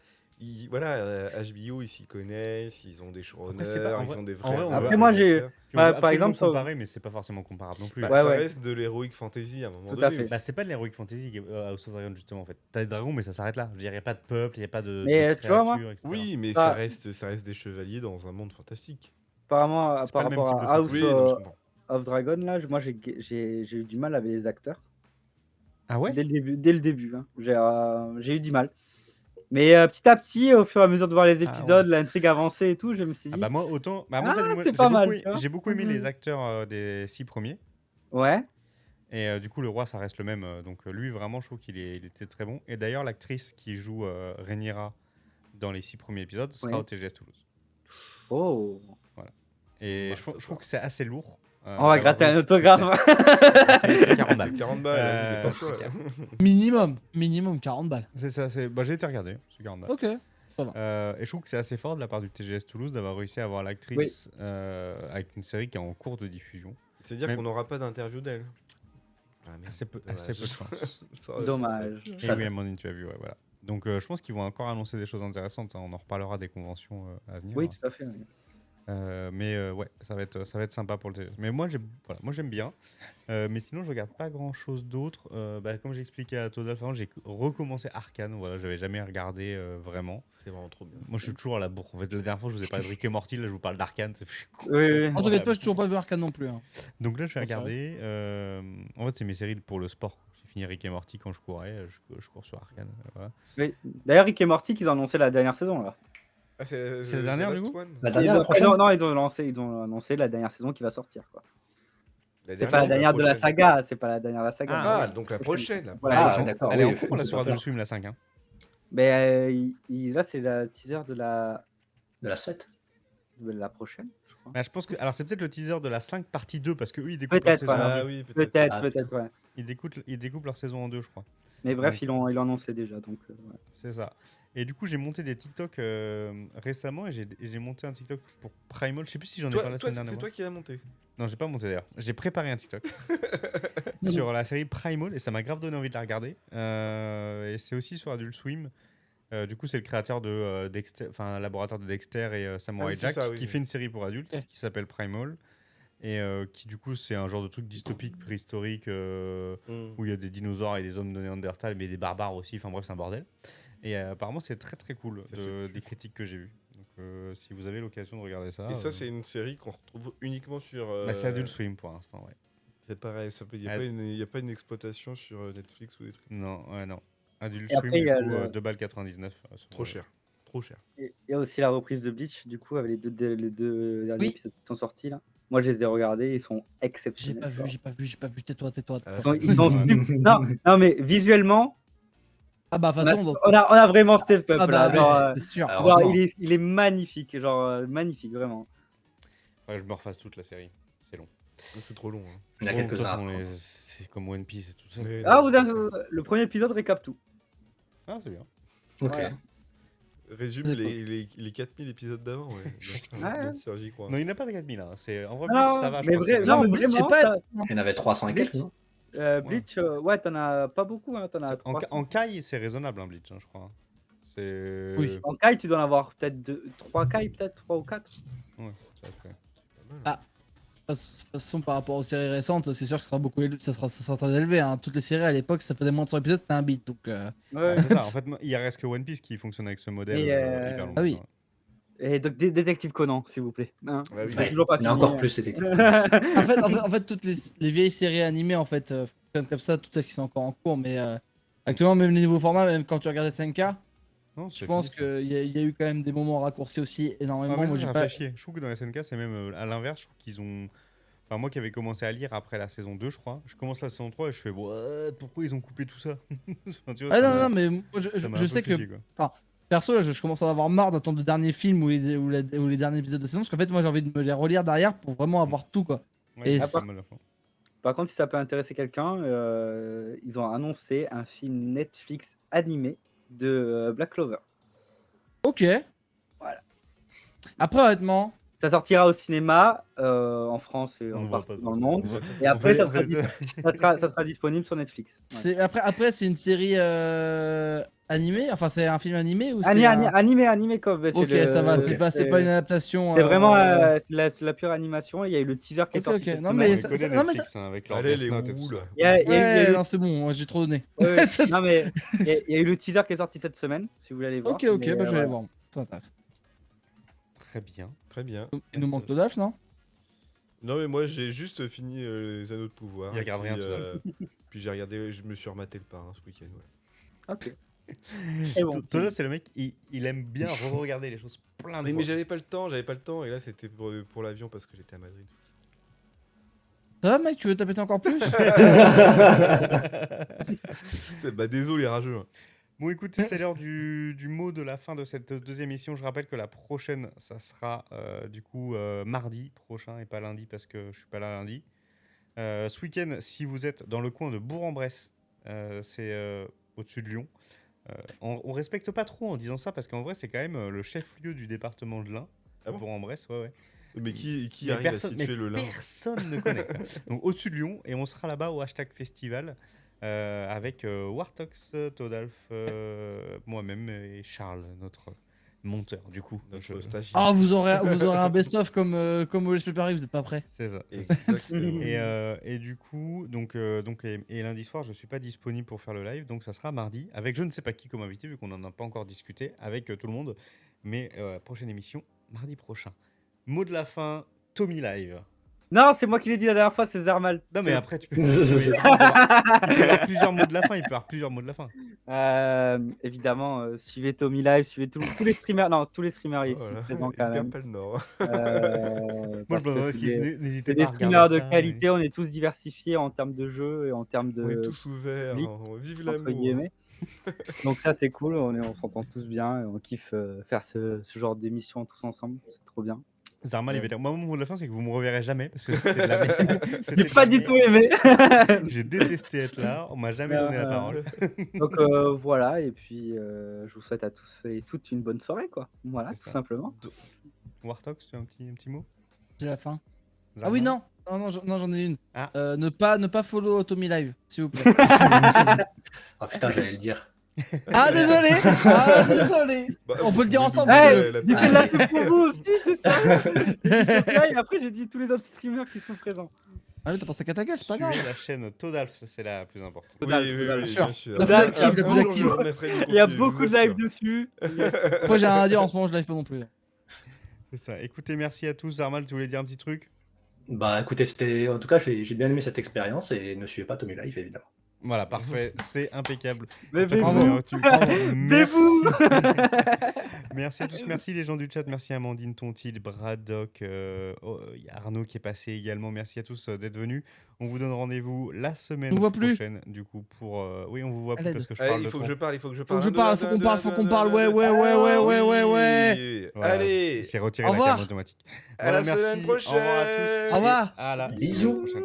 voilà, HBO, ils s'y connaissent, ils ont des showrunners, c'est pas- en ils vrai- ont des en vrais vrai, on joueurs, Après, moi, des j'ai- acteurs. Puis on peut par absolument exemple, sur- comparer, mais c'est pas forcément comparable non plus. Bah, Ouais, ça ouais. reste de l'heroic fantasy à un moment Tout à donné. fait. aussi. Bah, c'est pas de l'Heroic Fantasy, House of Dragon, justement, en fait. T'as des dragons, mais ça s'arrête là. Je veux dire, il n'y a pas de peuple, il n'y a pas de Mais, tu vois, créatures, moi- etc. Oui, mais Bah- ça reste des chevaliers dans un monde fantastique. Apparemment, C'est pas par le même rapport type de à House Oui, non, je comprends. of Dragon, là, moi, j'ai eu du mal avec les acteurs. Ah ouais? Dès le début. Hein. J'ai eu du mal. Mais petit à petit, au fur et à mesure de voir les Ah épisodes, l'intrigue avançait et tout, je me suis Ah dit, bah moi, autant... Bah, moi, en fait, moi, c'est pas mal, tu vois. j'ai beaucoup aimé les acteurs des 6 premiers. Ouais, Et du coup, le roi, ça reste le même. Donc lui, vraiment, je trouve il était très bon. Et d'ailleurs, l'actrice qui joue Rhaenyra dans les 6 premiers épisodes sera Ouais. au TGS Toulouse. oh, Et Bah, je ça trouve part. que c'est assez lourd. on va gratter un autographe. C'est 40 balles. C'est 40 balles, vas-y, Euh, dépense-toi. Minimum 40 balles. C'est ça, bah, j'ai été regardé, c'est 40 balles. Ok, ça va. Et je trouve que c'est assez fort de la part du TGS Toulouse d'avoir réussi à avoir l'actrice avec une série qui est en cours de diffusion. C'est-à-dire Même- qu'on n'aura pas d'interview d'elle. Ah, merde, Assez peu dommage. de chance. Ça aurait- Dommage. Et Ça- oui, Amandine, tu as vu, ouais, voilà. Donc je pense qu'ils vont encore annoncer des choses intéressantes. Hein. On en reparlera des conventions à venir. Oui, tout à fait. Oui. Mais ouais, ça va être sympa pour le TGS. Mais moi, j'aime bien. Mais sinon, je regarde pas grand chose d'autre. Comme j'ai expliqué à Todolf avant, j'ai recommencé Arcane. Voilà, j'avais jamais regardé vraiment. C'est vraiment trop bien. Moi, je suis toujours à la bourre. En fait, la dernière fois, je vous ai parlé de Rick et Morty. Là, je vous parle d'Arcane. Oui, oui. En tout cas, j'ai toujours pas vu Arcane non plus. Hein. Donc là, je vais Ah, c'est regarder. En fait, c'est mes séries pour le sport. J'ai fini Rick et Morty quand je courais. Je cours sur Arcane. Voilà. Oui. D'ailleurs, Rick et Morty, qu'ils ont annoncé la dernière saison là. Ah, c'est C'est la dernière, Last du coup One La dernière, la prochaine. Non, ils ont annoncé la dernière saison qui va sortir. Quoi. La C'est pas la ou dernière de la prochaine saga, c'est pas la dernière de la saga. Ah, donc la prochaine. Voilà. Ah, d'accord. Elle est oui, en cours là c'est sur pas Adult clair. Swim, la 5. Hein. Mais là, c'est la teaser de la prochaine, je crois. Bah, je pense que. Alors, c'est peut-être le teaser de la 5 partie 2 parce que eux, ils découpent leur Peut-être, saison en Ah deux. oui, peut-être. Peut-être, ouais. Ils découpent leur saison en deux, je crois. Mais bref, Donc- ils l'ont annoncé déjà. Donc, ouais. C'est ça. Et du coup, j'ai monté des TikTok récemment et j'ai monté un TikTok pour Primal. Je sais plus si j'en ai parlé la semaine dernière. C'est moi. toi qui l'as monté. Non, j'ai pas monté d'ailleurs. J'ai préparé un TikTok sur la série Primal et ça m'a grave donné envie de la regarder. Et c'est aussi sur Adult Swim. Du coup, c'est le créateur de Dexter, enfin, un laboratoire de Dexter et Samurai Ah oui, c'est Jack ça, oui, qui oui. fait une série pour adultes Ok. qui s'appelle Primal. Et qui, du coup, c'est un genre de truc dystopique, préhistorique où il y a des dinosaures et des hommes de Néandertal, mais des barbares aussi. Enfin bref, c'est un bordel. Et apparemment, c'est très très cool Ça, c'est des critiques que j'ai vues. Donc, si vous avez l'occasion de regarder ça. Et ça, c'est une série qu'on retrouve uniquement sur. Bah, c'est Adult Swim pour l'instant, ouais. C'est pareil, il n'y a, Ah. y a pas une exploitation sur Netflix ou des trucs. Non, ouais, non. Adult Et Swim, après, il du y a coup, le- 2,99 $. Trop cher. Trop cher. Et il y a aussi la reprise de Bleach, du coup, avec les deux derniers Oui. épisodes qui sont sortis là. Moi, je les ai regardés, ils sont J'ai exceptionnels. pas vu, tais-toi. Ah, Ils sont non, mais visuellement, Ah bah, de toute façon, on a vraiment step up ah là. bah, Genre, c'est sûr. Alors, genre, heureusement. il est magnifique, genre magnifique, vraiment. Ouais, je me refasse toute la série. C'est long. C'est trop long. Hein. Il y a Trop long, de toute quelques-uns. façon, c'est comme One Piece et tout ça. Mais Ah, non, le premier épisode récap tout. Ah, c'est bien. Ok. Voilà. Résume C'est les 4000 épisodes d'avant. Ouais. Bien sûr, j'y crois. Non, il n'y en a pas de 4000. Hein. En vrai, Non, ça va. je mais pense, vrai- c'est non, bien. mais Bleach, vraiment, c'est pas- Il y en avait 300 et quelques, non Bleach, ouais, t'en as pas beaucoup, hein, t'en as En 300. Kai, c'est raisonnable, hein, Bleach, hein, je crois. C'est. Oui. En Kai, tu dois en avoir peut-être 3 Kai, peut-être 3 ou 4. Ouais, ça fait. Pas mal. Ah. toute façon, par rapport aux séries récentes, c'est sûr que ça sera beaucoup ça sera très élevé. Hein. Toutes les séries à l'époque, ça faisait moins de 100 épisodes, c'était un beat. Donc, Ouais. C'est ça, en fait, il reste que One Piece qui fonctionne avec ce modèle Et, hyper long. Ah oui. Et donc, Détective Conan, s'il vous plaît. Hein. Ouais, oui. J'ai Ouais, toujours pas mais fini, encore hein. plus, c'était. en fait, toutes les vieilles séries animées, en fait, fonctionnent comme ça, toutes celles qui sont encore en cours. Mais actuellement, même les nouveaux formats, même quand tu regardes SNK, Non, je c'est pense fini, ça. qu'il y a eu quand même des moments raccourcis aussi énormément. Ah, mais Moi, ça j'ai me pas. fait chier. Je trouve que dans SNK, c'est même à l'inverse. Je trouve qu'ils ont. Enfin, moi qui avais commencé à lire après la saison 2, je crois, je commence la saison 3 et je fais What? Pourquoi ils ont coupé tout ça? Enfin, tu vois, Ah ça non, m'a- non, mais moi, ça m'a un je peu sais fait que. chier, quoi. Perso, là, je commence à en avoir marre d'attendre le dernier film ou les derniers épisodes de la saison. Parce qu'en fait, moi, j'ai envie de me les relire derrière pour vraiment avoir tout, quoi. Ouais, Et c'est c'est- pas mal la fin. Par contre, si ça peut intéresser quelqu'un, ils ont annoncé un film Netflix animé de Black Clover. Ok. Voilà. Après, honnêtement, Ça sortira au cinéma en France et On en ne voit partout pas dans le trop. monde. J'attends. Et après, En ça fait, sera, ça sera disponible sur Netflix. Ouais. après c'est une série animée. Enfin, c'est un film animé ou c'est un... Animé comme. C'est Ok, ça va. C'est pas une adaptation. C'est vraiment ouais. c'est la pure animation. Il y a eu le teaser qui est Ok, sorti ok. cette Non, on semaine. mais les ça- connaît ça- non, mais Netflix, hein, avec leur Allez, Death les Note et tout roues, ça. là. Il y a eu Ouais, le- non, c'est bon. j'ai trop donné. ouais, ouais. Non, mais il y a eu le teaser qui est sorti cette semaine, si vous voulez aller voir. Ok, ok. Mais, Bah, je vais aller voilà. voir. Ça m'intéresse. Très bien. Très bien. Il nous manque Todaf, non? Non, mais moi, j'ai juste fini les Anneaux de Pouvoir. Il et regarde puis, rien, tout puis j'ai regardé, je me suis rematé le parrain ce week-end. Ouais. Ok. Et bon. Toto, c'est le mec, il aime bien re-regarder les choses plein de Mais fois. j'avais pas le temps, et là, c'était pour l'avion parce que j'étais à Madrid. Ça va, mec? Tu veux taper encore plus? Bah, désolé, les rageux. Hein. Bon, écoute, c'est l'heure du mot de la fin de cette deuxième émission. Je rappelle que la prochaine, ça sera du coup mardi prochain et pas lundi parce que je suis pas là lundi. Ce week-end, si vous êtes dans le coin de Bourg-en-Bresse, c'est au-dessus de Lyon. On respecte pas trop en disant ça parce qu'en vrai, c'est quand même le chef-lieu du département de l'Ain. Ah bon Bourg-en-Bresse, ouais. Mais qui Mais arrive à personne- situer mais le lin Personne ne connaît. Donc au-dessus de Lyon et on sera là-bas au hashtag festival avec Wartox, Todalf, moi-même et Charles, notre monteur du coup. Notre Je- stagiaire. Ah, vous aurez un best-of comme au LSP Paris, vous êtes pas prêts. C'est ça. Exactement. Et du coup, et lundi soir, je suis pas disponible pour faire le live, donc ça sera mardi avec je ne sais pas qui comme invité vu qu'on n'en a pas encore discuté avec tout le monde. Mais prochaine émission mardi prochain. Mot de la fin, Tommy Live. Non, c'est moi qui l'ai dit la dernière fois, c'est Zermal. Non mais après tu peux. Il peut y avoir plusieurs mots de la fin. Il peut y avoir plusieurs mots de la fin. Évidemment, suivez Tommy Live, suivez tous les streamers. Non, tous les streamers ici Voilà. présents Il quand perd même. pas le nord. Moi Parce je me que demandais c'est n'hésitez c'est pas des à streamers regarder de ça. qualité, on est tous diversifiés en termes de jeux et en termes On est de tous ouverts. public, Hein. Vive entre l'amour. guillemets. Donc ça c'est cool, on s'entend tous bien et on kiffe faire ce genre d'émission tous ensemble, c'est trop bien. Zarmal il va dire moi mon mot de la fin c'est que vous me reverrez jamais parce que c'était de la merde. C'était J'ai de pas la du merde. tout aimé. J'ai détesté être là. On m'a jamais donné la parole. Donc voilà, et puis je vous souhaite à tous et toutes une bonne soirée quoi. Voilà, C'est tout ça. simplement. Wartox, tu as un petit mot? J'ai la fin. Ah Zarmal oui, non. Non, j'en ai une. Ah. Ne pas follow Tommy Live, s'il vous plaît. Oh putain, j'allais le dire. Ah, désolé. Ah, désolé. Bah, On peut le dire vous ensemble, oubliez Hey, la- j'ai fait la pub pour vous aussi, c'est ça. Et après j'ai dit tous les autres streamers qui sont présents. Ah oui, t'as pensé qu'à ta gueule, c'est pas grave. Suivez la chaîne Todalf, c'est la plus importante. Oui, Total, oui, total. oui, Sûr. bien sûr. La plus active, la plus Un jour, active. je remettrai du Il y a contenu, je beaucoup vous de live assure. dessus. Après, j'ai rien à dire en ce moment, je live pas non plus. C'est ça. Écoutez, merci à tous. Zarmal, tu voulais dire un petit truc? Bah écoutez, c'était. En tout cas, j'ai bien aimé cette expérience et ne suivez pas Tommy Live évidemment. Voilà, parfait. C'est impeccable. Bébé J'espère que Bravo. vous avez reçu. Bébou. Merci à tous, merci les gens du chat, merci Amandine, Tontil, Braddock, il y a Arnaud qui est passé également, merci à tous d'être venus. On vous donne rendez-vous la semaine On vous voit plus. prochaine, du coup, pour... Oui, on vous voit À plus l'aide. parce que je Allez, parle il de faut que trop. je parle, il faut que je Faut parle. que je parle, faut qu'on parle. Ouais. Oui. Voilà, Allez, j'ai retiré Au la revoir. cam automatique. à la Voilà, semaine merci, prochaine. Au revoir à tous. Au revoir. Et à la Bisous. semaine prochaine.